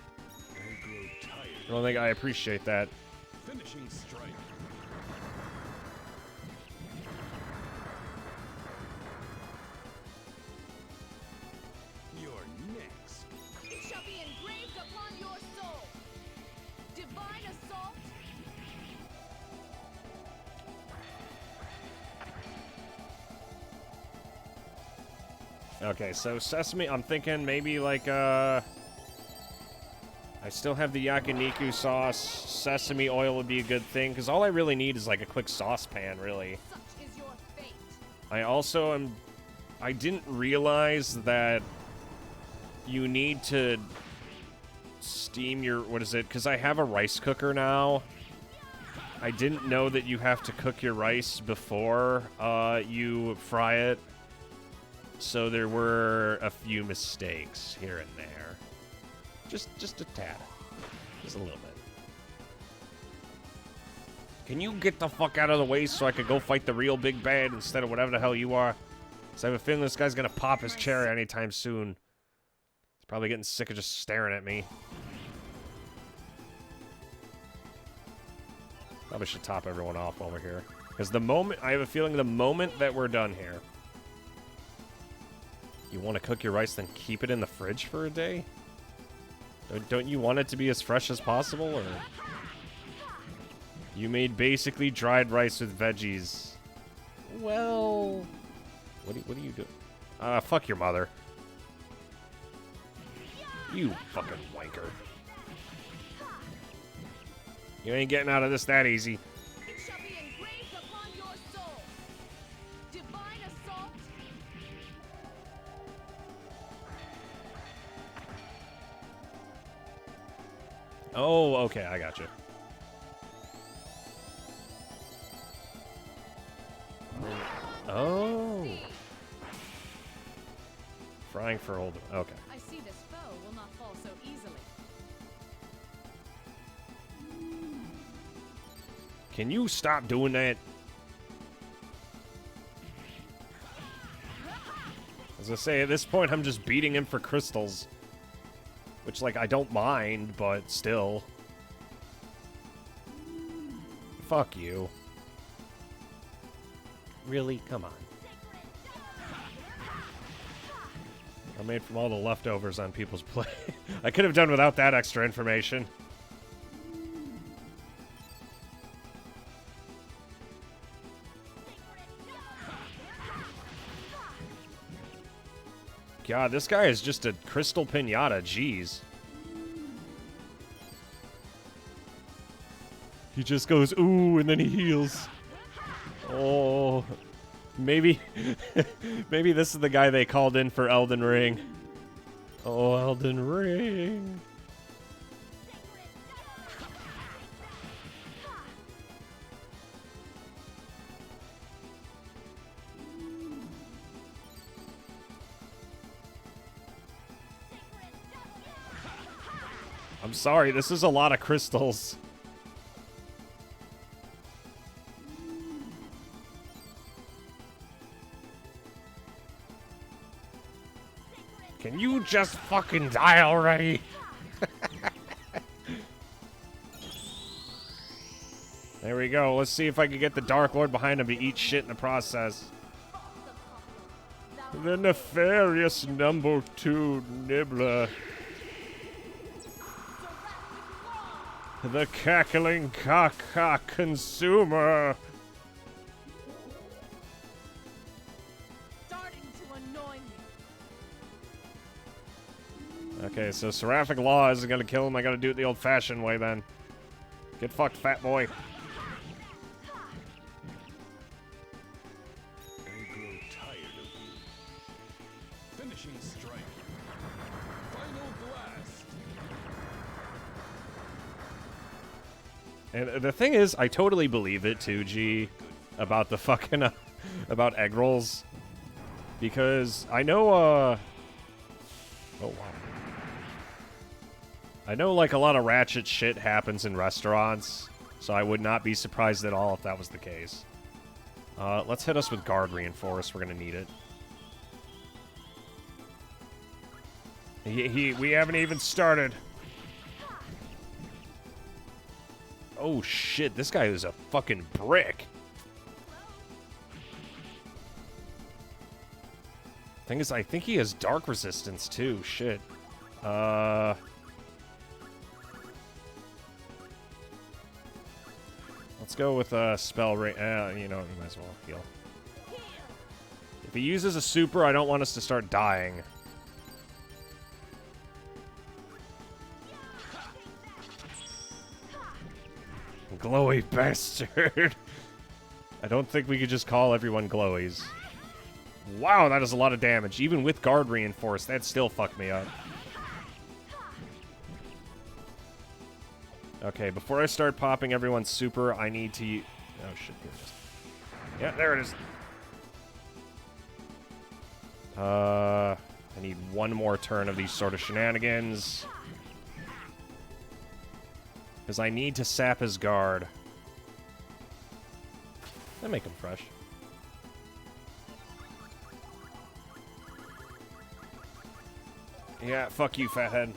I don't think I appreciate that. Finishing strike. You're next. It shall be engraved upon your soul. Divine assault. Okay, so Sesame, I'm thinking maybe like, I still have the yakiniku sauce. Sesame oil would be a good thing, because all I really need is like a quick saucepan, really. Such is your fate. I also am... I didn't realize that you need to steam your... What is it? Because I have a rice cooker now. I didn't know that you have to cook your rice before you fry it. So there were a few mistakes here and there. Just a tad. Just a little bit. Can you get the fuck out of the way so I could go fight the real big bad instead of whatever the hell you are? Because I have a feeling this guy's gonna pop his cherry anytime soon. He's probably getting sick of just staring at me. Probably should top everyone off while we're here. Because the moment... I have a feeling the moment that we're done here... You want to cook your rice, then keep it in the fridge for a day? Don't you want it to be as fresh as possible, or... You made basically dried rice with veggies. Well... What do you do? Fuck your mother. You fucking wanker. You ain't getting out of this that easy. It shall be engraved upon your soul. Divine assault. Oh, okay, I got you. Oh. Frying for old. Okay. I see this foe will not fall so easily. Can you stop doing that? As I say, at this point, I'm just beating him for crystals. Which, like, I don't mind, but still. Fuck you. Really? Come on. I made from all the leftovers on people's plate. I could have done without that extra information. God, this guy is just a crystal pinata. Jeez. He just goes, ooh, and then he heals. Oh. Maybe... maybe this is the guy they called in for Elden Ring. Oh, Elden Ring. I'm sorry, this is a lot of crystals. Can you just fucking die already? There we go. Let's see if I can get the Dark Lord behind him to eat shit in the process. Thou The nefarious number 2 nibbler. The cackling caca consumer. Starting to annoy me. Okay, so Seraphic Law isn't gonna kill him. I gotta do it the old-fashioned way then. Get fucked, fat boy. I grow tired of you. Finishing strike. Final blast. And the thing is, I totally believe it too, G, about the fucking, about egg rolls. Because I know, oh wow. I know, like, a lot of ratchet shit happens in restaurants, so I would not be surprised at all if that was the case. Let's hit us with guard reinforce. We're gonna need it. We haven't even started. Oh shit, this guy is a fucking brick. Thing is, I think he has dark resistance too. Shit. Let's go with spell rate. You know, you might as well heal. If he uses a super, I don't want us to start dying. Glowy bastard. I don't think we could just call everyone glowies. Wow, that is a lot of damage. Even with guard reinforced, that still fucked me up. Okay, before I start popping everyone's super, I need to... Oh, shit, here it is. Yeah, there it is. I need one more turn of these sort of shenanigans. Because I need to sap his guard. And make him fresh. Yeah, fuck you, fathead.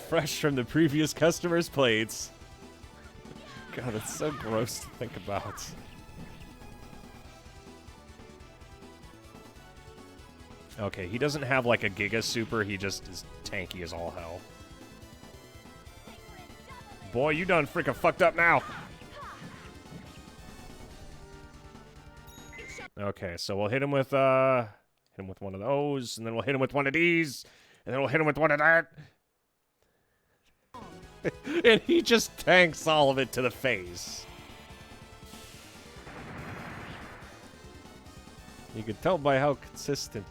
Fresh from the previous customer's plates. God, it's so gross to think about. Okay, he doesn't have like a Giga Super, he just is tanky as all hell. Boy, you done freaking fucked up now. Okay, so we'll hit him with one of those, and then we'll hit him with one of these, and then we'll hit him with one of that. And he just tanks all of it to the face. You can tell by how consistent.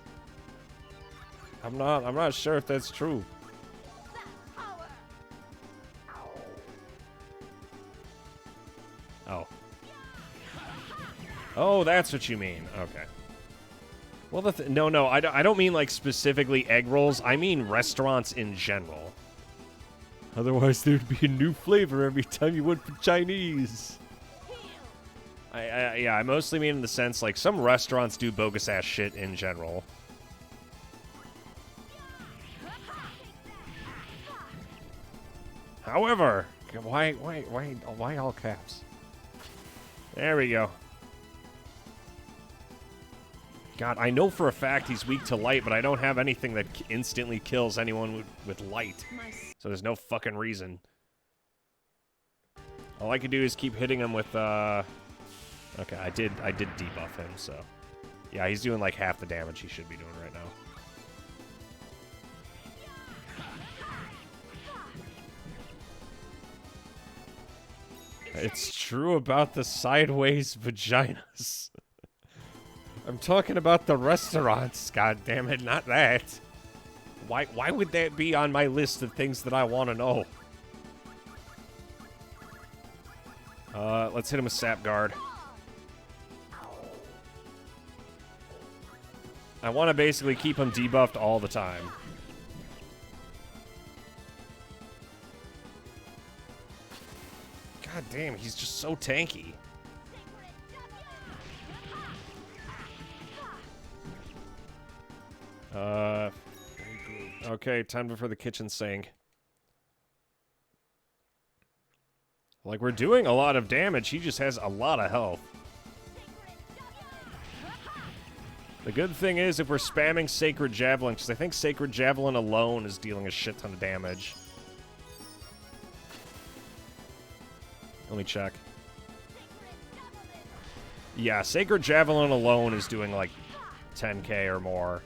I'm not sure if that's true. Oh. Oh, that's what you mean. Okay. Well, no, I don't mean like specifically egg rolls. I mean restaurants in general. Otherwise, there'd be a new flavor every time you went for Chinese. Yeah, I mostly mean in the sense like some restaurants do bogus ass shit in general. However, why all caps? There we go. God, I know for a fact he's weak to light, but I don't have anything that instantly kills anyone with light. So there's no fucking reason. All I can do is keep hitting him with, Okay, I did debuff him, so... Yeah, he's doing like half the damage he should be doing right now. It's true about the sideways vaginas. I'm talking about the restaurants, god damn it, not that. Why would that be on my list of things that I want to know? Let's hit him with Sap Guard. I want to basically keep him debuffed all the time. God damn, he's just so tanky. Okay, time for the kitchen sink. Like, we're doing a lot of damage, he just has a lot of health. The good thing is if we're spamming Sacred Javelin, because I think Sacred Javelin alone is dealing a shit ton of damage. Let me check. Yeah, Sacred Javelin alone is doing like 10k or more.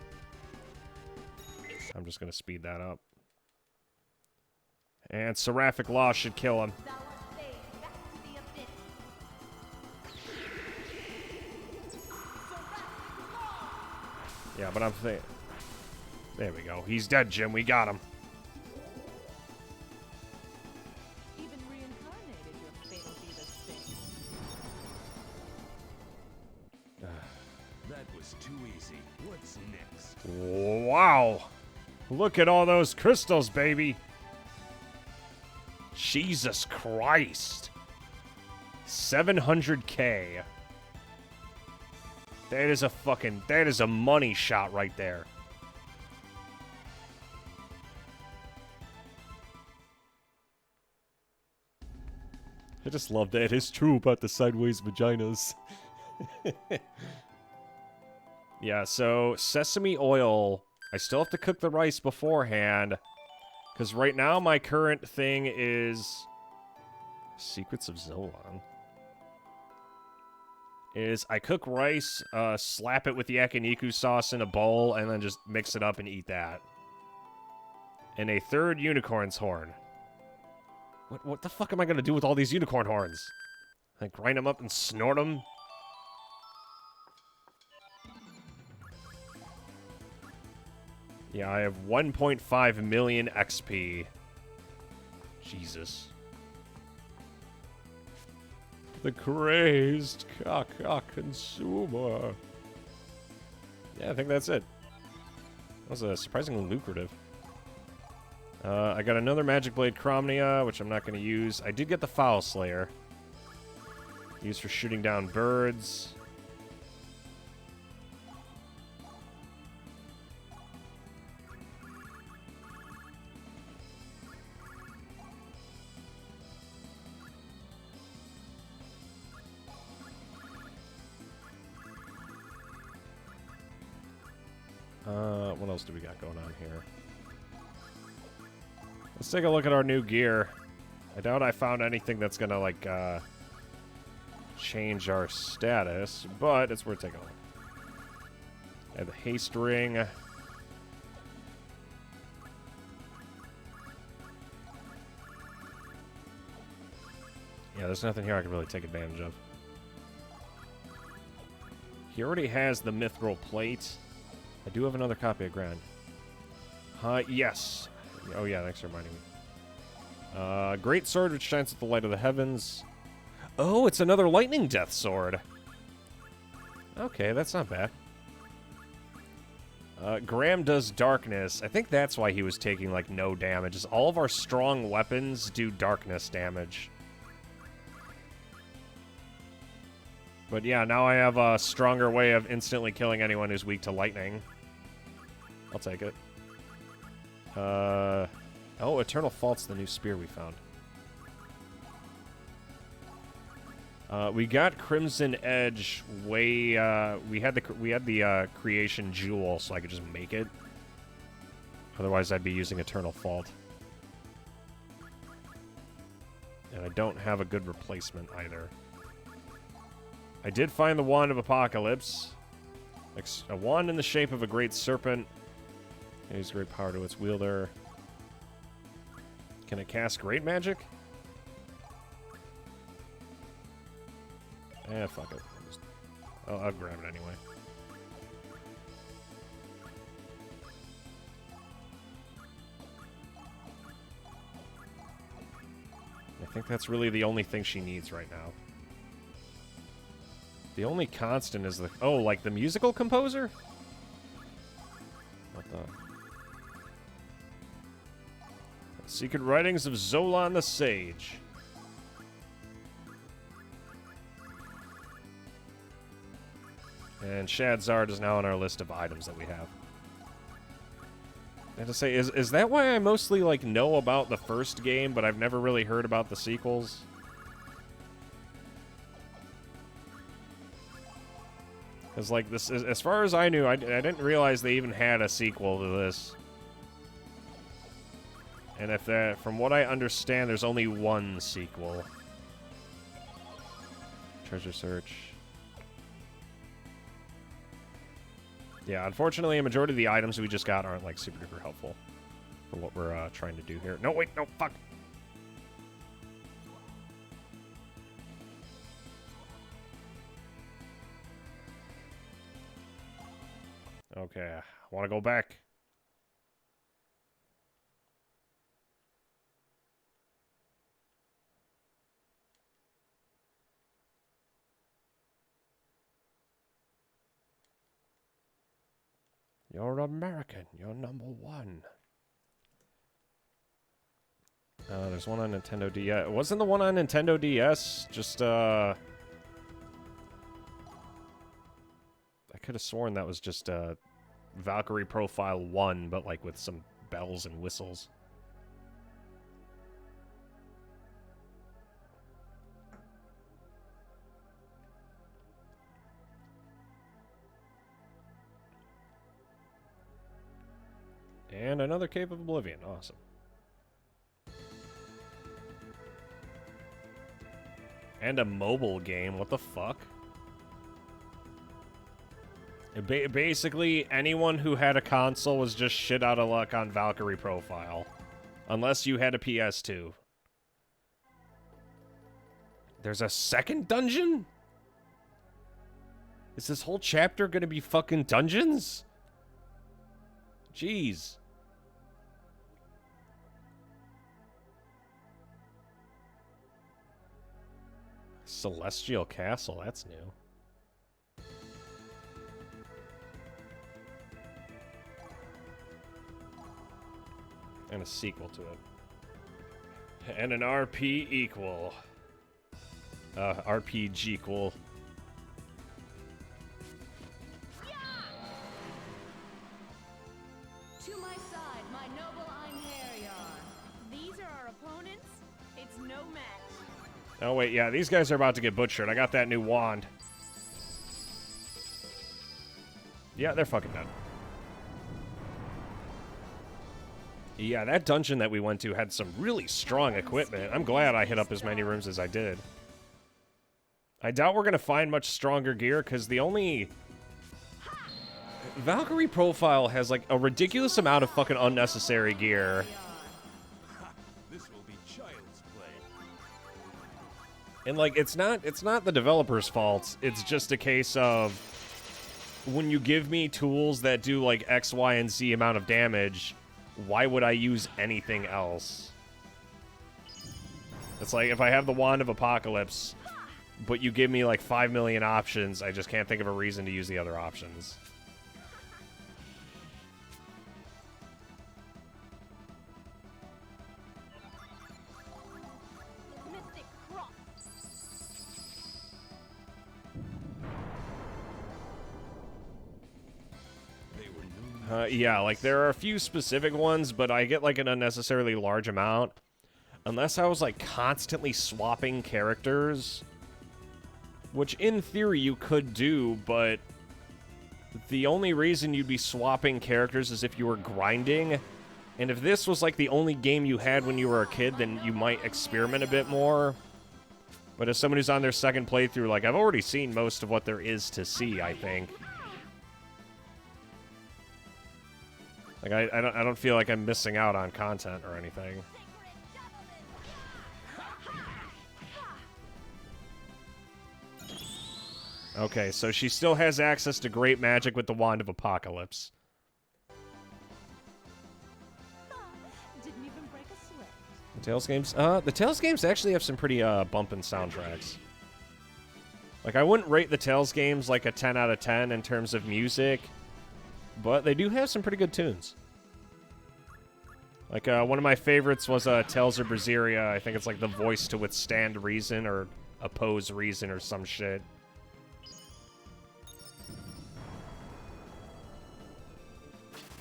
I'm just going to speed that up. And Seraphic Law should kill him. Yeah, but I'm thinking... There we go. He's dead, Jim. We got him. Even reincarnated, your fate will be the same. That was too easy. What's next? Wow. Look at all those crystals, baby. Jesus Christ. 700k. That is a money shot right there. I just love that. It's true about the sideways vaginas. Yeah, so sesame oil. I still have to cook the rice beforehand. Because right now my current thing is... Secrets of Zolan. Is I cook rice, slap it with the yakiniku sauce in a bowl, and then just mix it up and eat that. And a third unicorn's horn. What the fuck am I gonna do with all these unicorn horns? Like grind them up and snort them? Yeah, I have 1.5 million XP. Jesus. The crazed caca consumer. Yeah, I think that's it. That was surprisingly lucrative. I got another Magic Blade Cromnia, which I'm not going to use. I did get the Foul Slayer. Used for shooting down birds. What else do we got going on here? Let's take a look at our new gear. I doubt I found anything that's gonna, like, change our status, but it's worth taking a look. I have the haste ring. Yeah, there's nothing here I can really take advantage of. He already has the mithril plate. I do have another copy of Grand. Yes. Oh, yeah, thanks for reminding me. Great sword which shines with the light of the heavens. Oh, it's another lightning death sword. Okay, that's not bad. Graham does darkness. I think that's why he was taking, like, no damage. Is all of our strong weapons do darkness damage. But yeah, now I have a stronger way of instantly killing anyone who's weak to lightning. I'll take it. Oh, Eternal Fault's the new spear we found. We got Crimson Edge way, we had the creation jewel, so I could just make it. Otherwise, I'd be using Eternal Fault. And I don't have a good replacement either. I did find the Wand of Apocalypse. A wand in the shape of a great serpent. It gives great power to its wielder. Can it cast great magic? Fuck it. I'll grab it anyway. I think that's really the only thing she needs right now. The only constant is the... Oh, like the musical composer? What the... Secret Writings of Zolan the Sage. And Shadzard is now on our list of items that we have. I have to say, is that why I mostly, like, know about the first game, but I've never really heard about the sequels? Because, like, this is, as far as I knew, I didn't realize they even had a sequel to this. And if that, from what I understand, there's only one sequel. Treasure search. Yeah, unfortunately, a majority of the items we just got aren't, like, super duper helpful for what we're trying to do here. No, wait, no, fuck. Okay, I want to go back. You're American. You're #1. There's one on Nintendo DS. Wasn't the one on Nintendo DS just, I could have sworn that was just, Valkyrie Profile 1, but, like, with some bells and whistles. And another Cave of Oblivion. Awesome. And a mobile game. What the fuck? Basically, anyone who had a console was just shit out of luck on Valkyrie Profile. Unless you had a PS2. There's a second dungeon? Is this whole chapter gonna be fucking dungeons? Jeez. Celestial Castle, that's new. And a sequel to it. And an RP equal. RPG equal. To my side, my noble Einherjar. These are our opponents. It's no match. Oh, wait, yeah, these guys are about to get butchered. I got that new wand. Yeah, they're fucking done. Yeah, that dungeon that we went to had some really strong equipment. I'm glad I hit up as many rooms as I did. I doubt we're going to find much stronger gear, because the only... Valkyrie Profile has, like, a ridiculous amount of fucking unnecessary gear. This will be child's play. And, like, it's not the developer's fault. It's just a case of when you give me tools that do, like, X, Y, and Z amount of damage, why would I use anything else? It's like, if I have the Wand of Apocalypse, but you give me, like, 5 million options, I just can't think of a reason to use the other options. Yeah, like, there are a few specific ones, but I get, like, an unnecessarily large amount. Unless I was, like, constantly swapping characters. Which, in theory, you could do, but the only reason you'd be swapping characters is if you were grinding. And if this was, like, the only game you had when you were a kid, then you might experiment a bit more. But as someone who's on their second playthrough, like, I've already seen most of what there is to see, I think. Like, I don't feel like I'm missing out on content or anything. Okay, so she still has access to great magic with the Wand of Apocalypse. Didn't even break a sweat. The Tales games? The Tales games actually have some pretty bumpin' soundtracks. Like, I wouldn't rate the Tales games like a 10 out of 10 in terms of music, but they do have some pretty good tunes. Like, one of my favorites was Tales of Berseria. I think it's like the voice to withstand reason or oppose reason or some shit.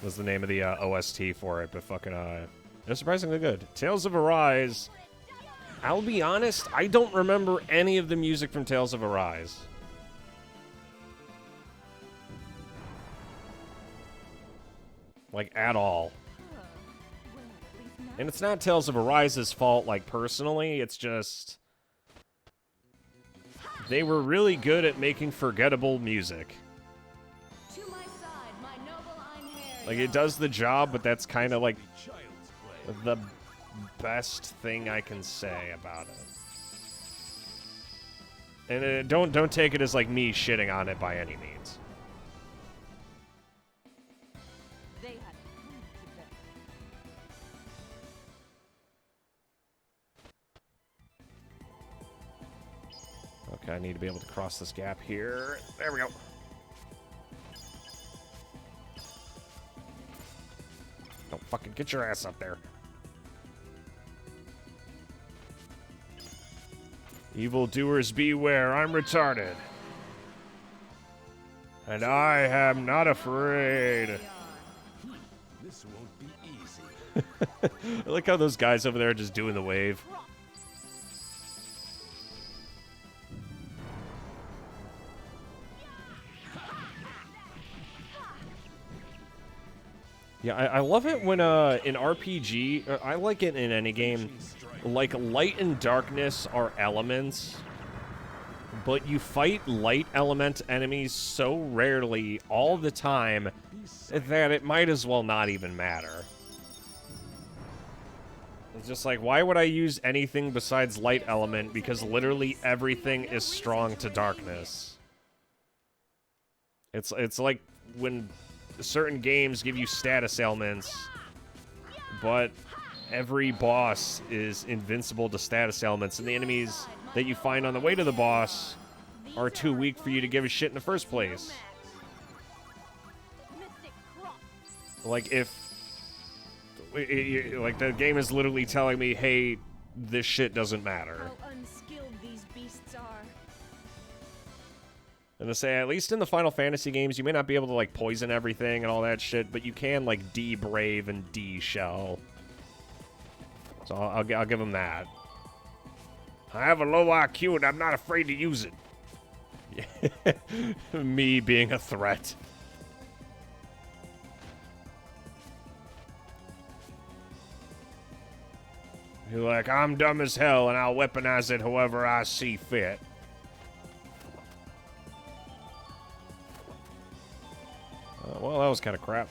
Was the name of the OST for it, but fucking, it was surprisingly good. Tales of Arise. I'll be honest, I don't remember any of the music from Tales of Arise. Like, at all. Well, at least now And it's not Tales of Arise's fault, like, personally. It's just... they were really good at making forgettable music. to my side, my noble Einherjar. Like, it does the job, but that's kind of, like, Be child's play. the best thing I can say about it. And don't take it as, like, me shitting on it by any means. They had food to bear. Okay, I need to be able to cross this gap here. There we go. Don't fucking get your ass up there. Evildoers beware, I'm retarded. And I am not afraid. This won't be easy. I like how those guys over there are just doing the wave. Yeah, I love it when in RPG, I like it in any game, like light and darkness are elements, but you fight light element enemies so rarely all the time that it might as well not even matter. It's just like, why would I use anything besides light element, because literally everything is strong to darkness. It's like when certain games give you status ailments, but every boss is invincible to status ailments, and the enemies that you find on the way to the boss are too weak for you to give a shit in the first place. Like, like, the game is literally telling me, hey, this shit doesn't matter. How unskilled these beasts are. And to say, at least in the Final Fantasy games, you may not be able to, like, poison everything and all that shit, but you can, like, de-brave and de-shell. So I'll give them that. I have a low IQ and I'm not afraid to use it. Me being a threat. You're like, I'm dumb as hell and I'll weaponize it however I see fit. Well, that was kind of crap.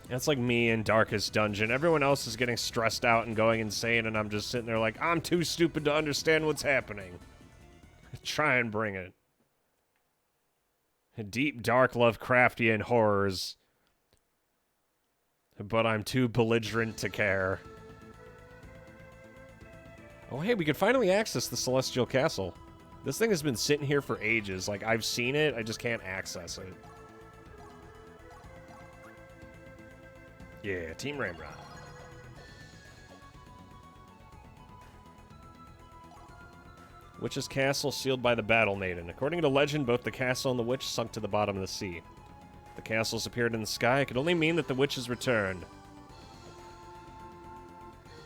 That's like me in Darkest Dungeon. Everyone else is getting stressed out and going insane, and I'm just sitting there like, I'm too stupid to understand what's happening. Try and bring it. Deep, dark Lovecraftian horrors. But I'm too belligerent to care. Oh, hey, we could finally access the Celestial Castle. This thing has been sitting here for ages. Like, I've seen it, I just can't access it. Yeah, Team Ramrod. Witch's Castle sealed by the Battle Maiden. According to legend, both the castle and the witch sunk to the bottom of the sea. The castles appeared in the sky. It could only mean that the witch has returned.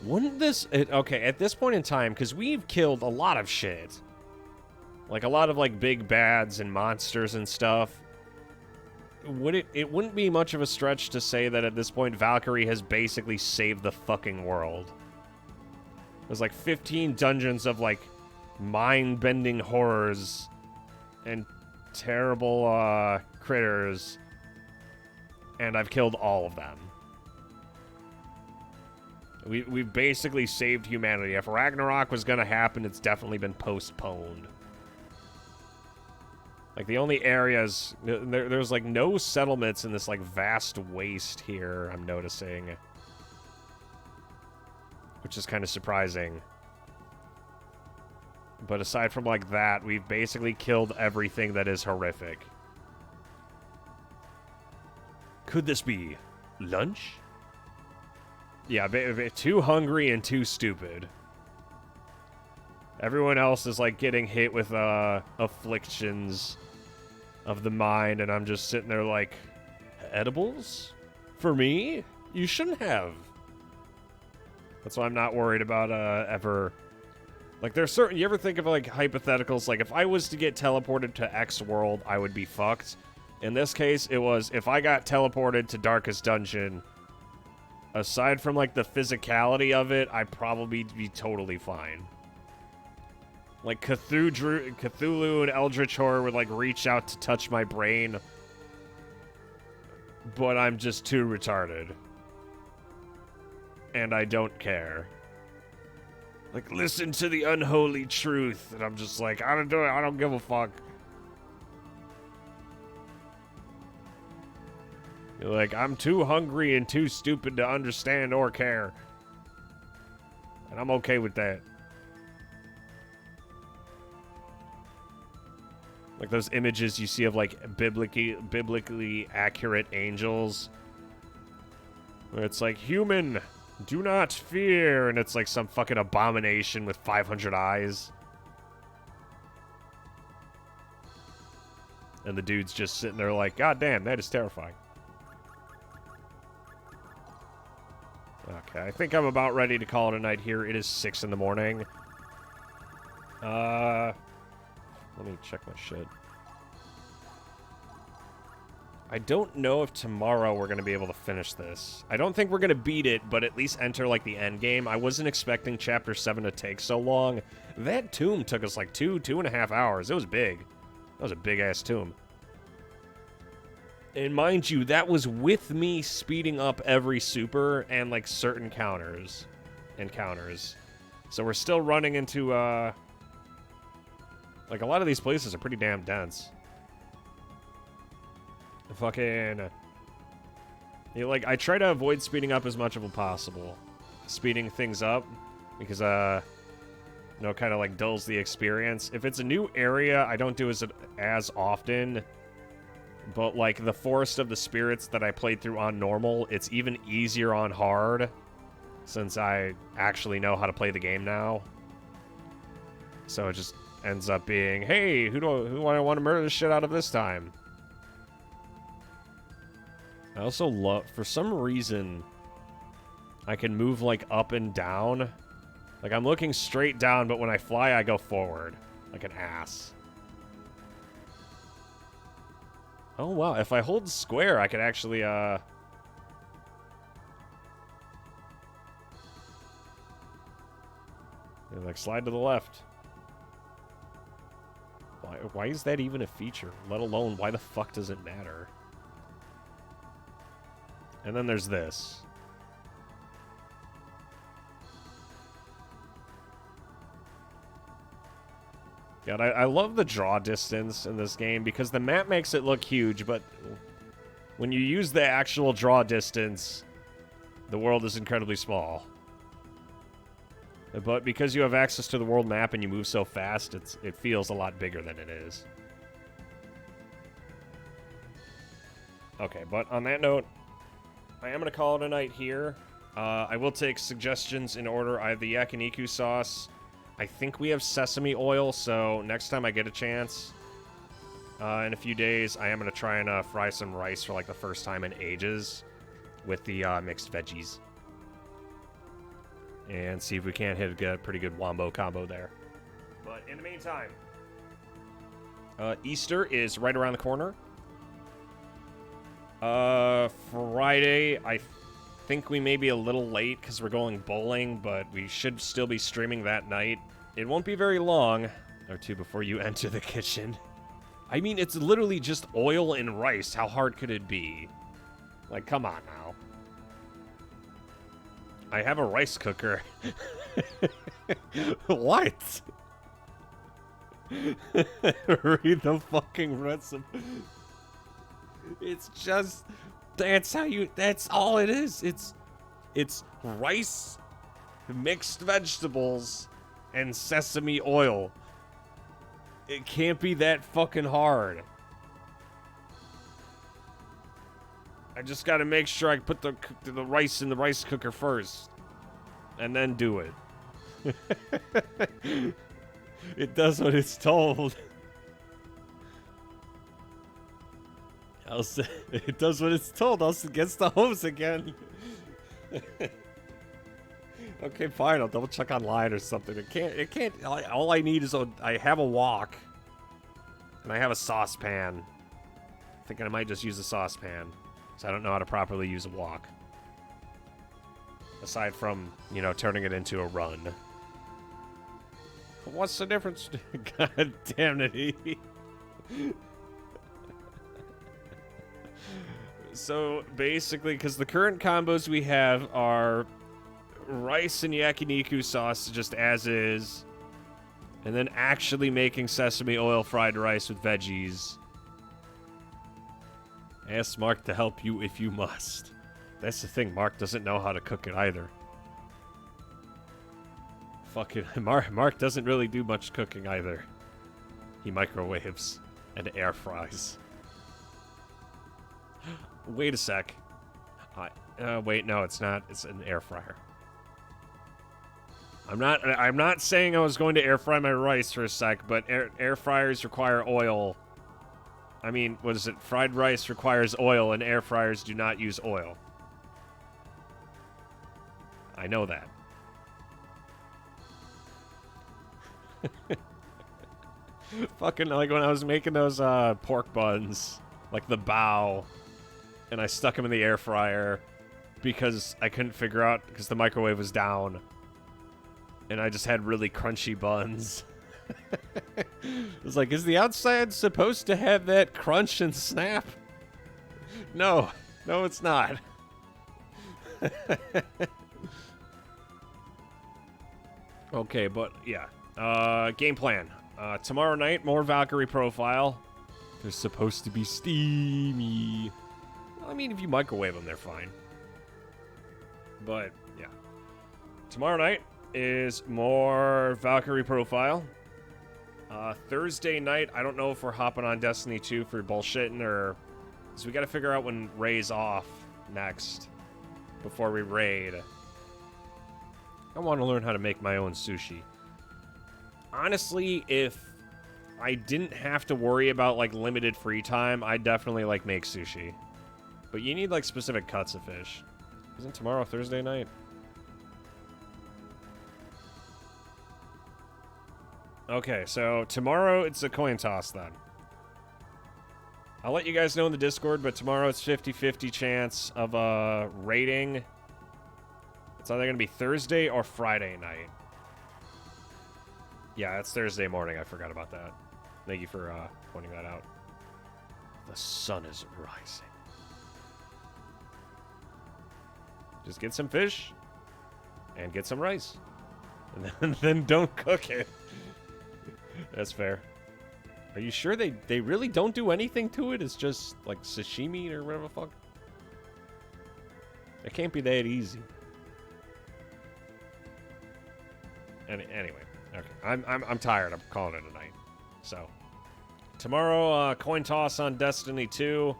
Wouldn't this... okay, at this point in time, because we've killed a lot of shit. Like, a lot of, like, big bads and monsters and stuff. It wouldn't be much of a stretch to say that at this point, Valkyrie has basically saved the fucking world. There's, like, 15 dungeons of, like, mind-bending horrors and terrible, critters. And I've killed all of them. We've basically saved humanity. If Ragnarok was gonna happen, it's definitely been postponed. Like, the only areas... There's, like, no settlements in this, like, vast waste here, I'm noticing. Which is kind of surprising. But aside from, like, that, we've basically killed everything that is horrific. Could this be lunch? Yeah, too hungry and too stupid. Everyone else is, like, getting hit with, afflictions of the mind, and I'm just sitting there like, edibles? For me? You shouldn't have. That's why I'm not worried about, ever Like, there's certain... You ever think of, like, hypotheticals? Like, if I was to get teleported to X world, I would be fucked. In this case, it was, if I got teleported to Darkest Dungeon, aside from, like, the physicality of it, I'd probably be totally fine. Like, Cthulhu and Eldritch Horror would, like, reach out to touch my brain, but I'm just too retarded. And I don't care. Like, listen to the unholy truth. And I'm just like, I don't do it. I don't give a fuck. You're like, I'm too hungry and too stupid to understand or care. And I'm okay with that. Like those images you see of, like, biblically accurate angels. Where it's like, human, do not fear. And it's like some fucking abomination with 500 eyes. And the dude's just sitting there like, God damn, that is terrifying. Okay, I think I'm about ready to call it a night here. It is 6 in the morning. Let me check my shit. I don't know if tomorrow we're going to be able to finish this. I don't think we're going to beat it, but at least enter, like, the end game. I wasn't expecting Chapter 7 to take so long. That tomb took us, like, 2.5 hours. It was big. That was a big-ass tomb. And mind you, that was with me speeding up every super and, like, certain encounters. So we're still running into, like, a lot of these places are pretty damn dense. Fucking... You know, like, I try to avoid speeding up as much as possible. Speeding things up, because, you know, kind of, like, dulls the experience. If it's a new area, I don't do as often. But, like, the Forest of the Spirits that I played through on normal, it's even easier on hard, since I actually know how to play the game now. So it just ends up being, hey, who do I want to murder the shit out of this time? I also love, for some reason, I can move, like, up and down. Like, I'm looking straight down, but when I fly, I go forward. Like an ass. Oh, wow. If I hold square, I could actually, like, slide to the left. Why is that even a feature? Let alone, why the fuck does it matter? And then there's this. God, I love the draw distance in this game because the map makes it look huge, but when you use the actual draw distance, the world is incredibly small. But because you have access to the world map and you move so fast, it feels a lot bigger than it is. Okay, but on that note, I am going to call it a night here. I will take suggestions in order. I have the yakiniku sauce. I think we have sesame oil, so next time I get a chance, in a few days, I am going to try and fry some rice for, like, the first time in ages with the mixed veggies. And see if we can't hit a pretty good wombo combo there. But in the meantime, Easter is right around the corner. Friday, I think we may be a little late because we're going bowling, but we should still be streaming that night. It won't be very long or two before you enter the kitchen. I mean, it's literally just oil and rice. How hard could it be? Like, come on now. I have a rice cooker. What? Read the fucking recipe. It's just, that's all it is. It's rice, mixed vegetables, and sesame oil. It can't be that fucking hard. I just gotta make sure I put the rice in the rice cooker first. And then do it. It does what it's told. It does what it's told, else it gets the hose again. Okay, fine. I'll double check online or something. It can't. All I need is I have a wok. And I have a saucepan. Thinking I might just use a saucepan. So I don't know how to properly use a wok. Aside from, you know, turning it into a run. What's the difference? God damn it. So basically, because the current combos we have are rice and yakiniku sauce just as is, and then actually making sesame oil fried rice with veggies. Ask Mark to help you if you must. That's the thing, Mark doesn't know how to cook it either. Fucking Mark doesn't really do much cooking either. He microwaves and air fries. Wait a sec. Wait, no, it's not. It's an air fryer. I'm not saying I was going to air fry my rice for a sec, but air fryers require oil. I mean, what is it? Fried rice requires oil, and air fryers do not use oil. I know that. Fucking like when I was making those pork buns, like the bao, and I stuck them in the air fryer because I couldn't figure out because the microwave was down, and I just had really crunchy buns. It was like, is the outside supposed to have that crunch and snap? No, it's not. Okay, but yeah. Game plan. Tomorrow night, more Valkyrie profile. They're supposed to be steamy. Well, I mean, if you microwave them, they're fine. But, yeah. Tomorrow night is more Valkyrie profile. Thursday night, I don't know if we're hopping on Destiny 2 for bullshitting or... So we gotta figure out when Ray's off next. Before we raid. I want to learn how to make my own sushi. Honestly, if I didn't have to worry about, like, limited free time, I'd definitely, like, make sushi. But you need, like, specific cuts of fish. Isn't tomorrow Thursday night? Okay, so tomorrow it's a coin toss, then. I'll let you guys know in the Discord, but tomorrow it's 50-50 chance of raiding. It's either going to be Thursday or Friday night. Yeah, it's Thursday morning. I forgot about that. Thank you for pointing that out. The sun is rising. Just get some fish and get some rice. And then don't cook it. That's fair. Are you sure they really don't do anything to it? It's just like sashimi or whatever the fuck? It can't be that easy. Anyway, okay. I'm tired. I'm calling it a night. So tomorrow, coin toss on Destiny 2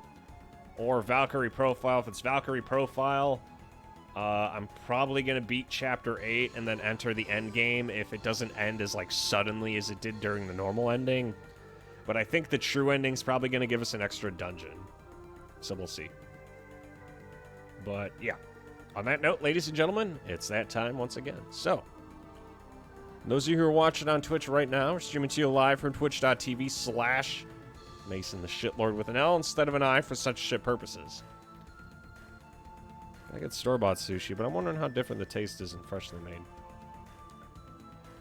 or Valkyrie profile. If it's Valkyrie profile, I'm probably gonna beat Chapter 8 and then enter the end game if it doesn't end as like suddenly as it did during the normal ending. But I think the true ending's probably gonna give us an extra dungeon. So we'll see. But yeah. On that note, ladies and gentlemen, it's that time once again. So those of you who are watching on Twitch right now, we're streaming to you live from twitch.tv/Mason the Shitlord with an L instead of an I for such shit purposes. I get store-bought sushi, but I'm wondering how different the taste is in freshly made.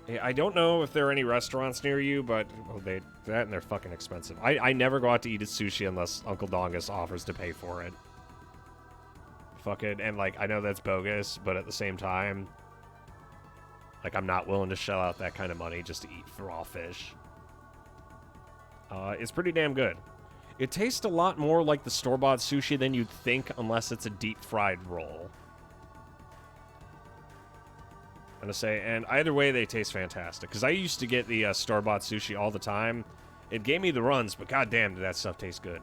Yeah, I don't know if there are any restaurants near you, but that and they're fucking expensive. I never go out to eat at sushi unless Uncle Dongus offers to pay for it. Fucking, and like, I know that's bogus, but at the same time, like, I'm not willing to shell out that kind of money just to eat raw fish. It's pretty damn good. It tastes a lot more like the store-bought sushi than you'd think unless it's a deep-fried roll. I'm gonna say, and either way, they taste fantastic. Because I used to get the store-bought sushi all the time. It gave me the runs, but goddamn, did that stuff taste good.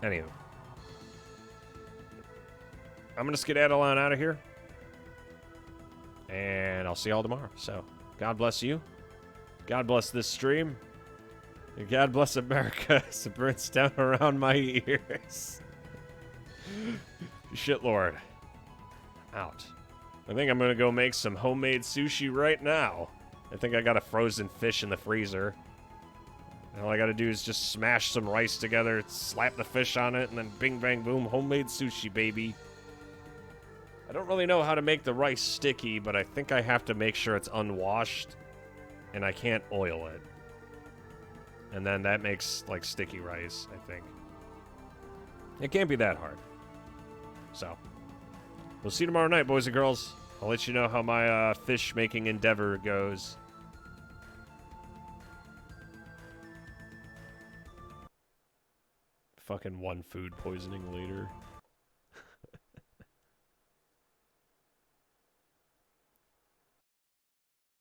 Anywho. I'm gonna skedaddle on out of here. And I'll see y'all tomorrow. So, God bless you. God bless this stream. And God bless America as it burns down around my ears. Shitlord. Out. I think I'm gonna go make some homemade sushi right now. I think I got a frozen fish in the freezer. And all I gotta do is just smash some rice together, slap the fish on it, and then bing bang boom, homemade sushi, baby. I don't really know how to make the rice sticky, but I think I have to make sure it's unwashed, and I can't oil it. And then that makes, like, sticky rice, I think. It can't be that hard. So, we'll see you tomorrow night, boys and girls. I'll let you know how my fish-making endeavor goes. Fucking one food poisoning later.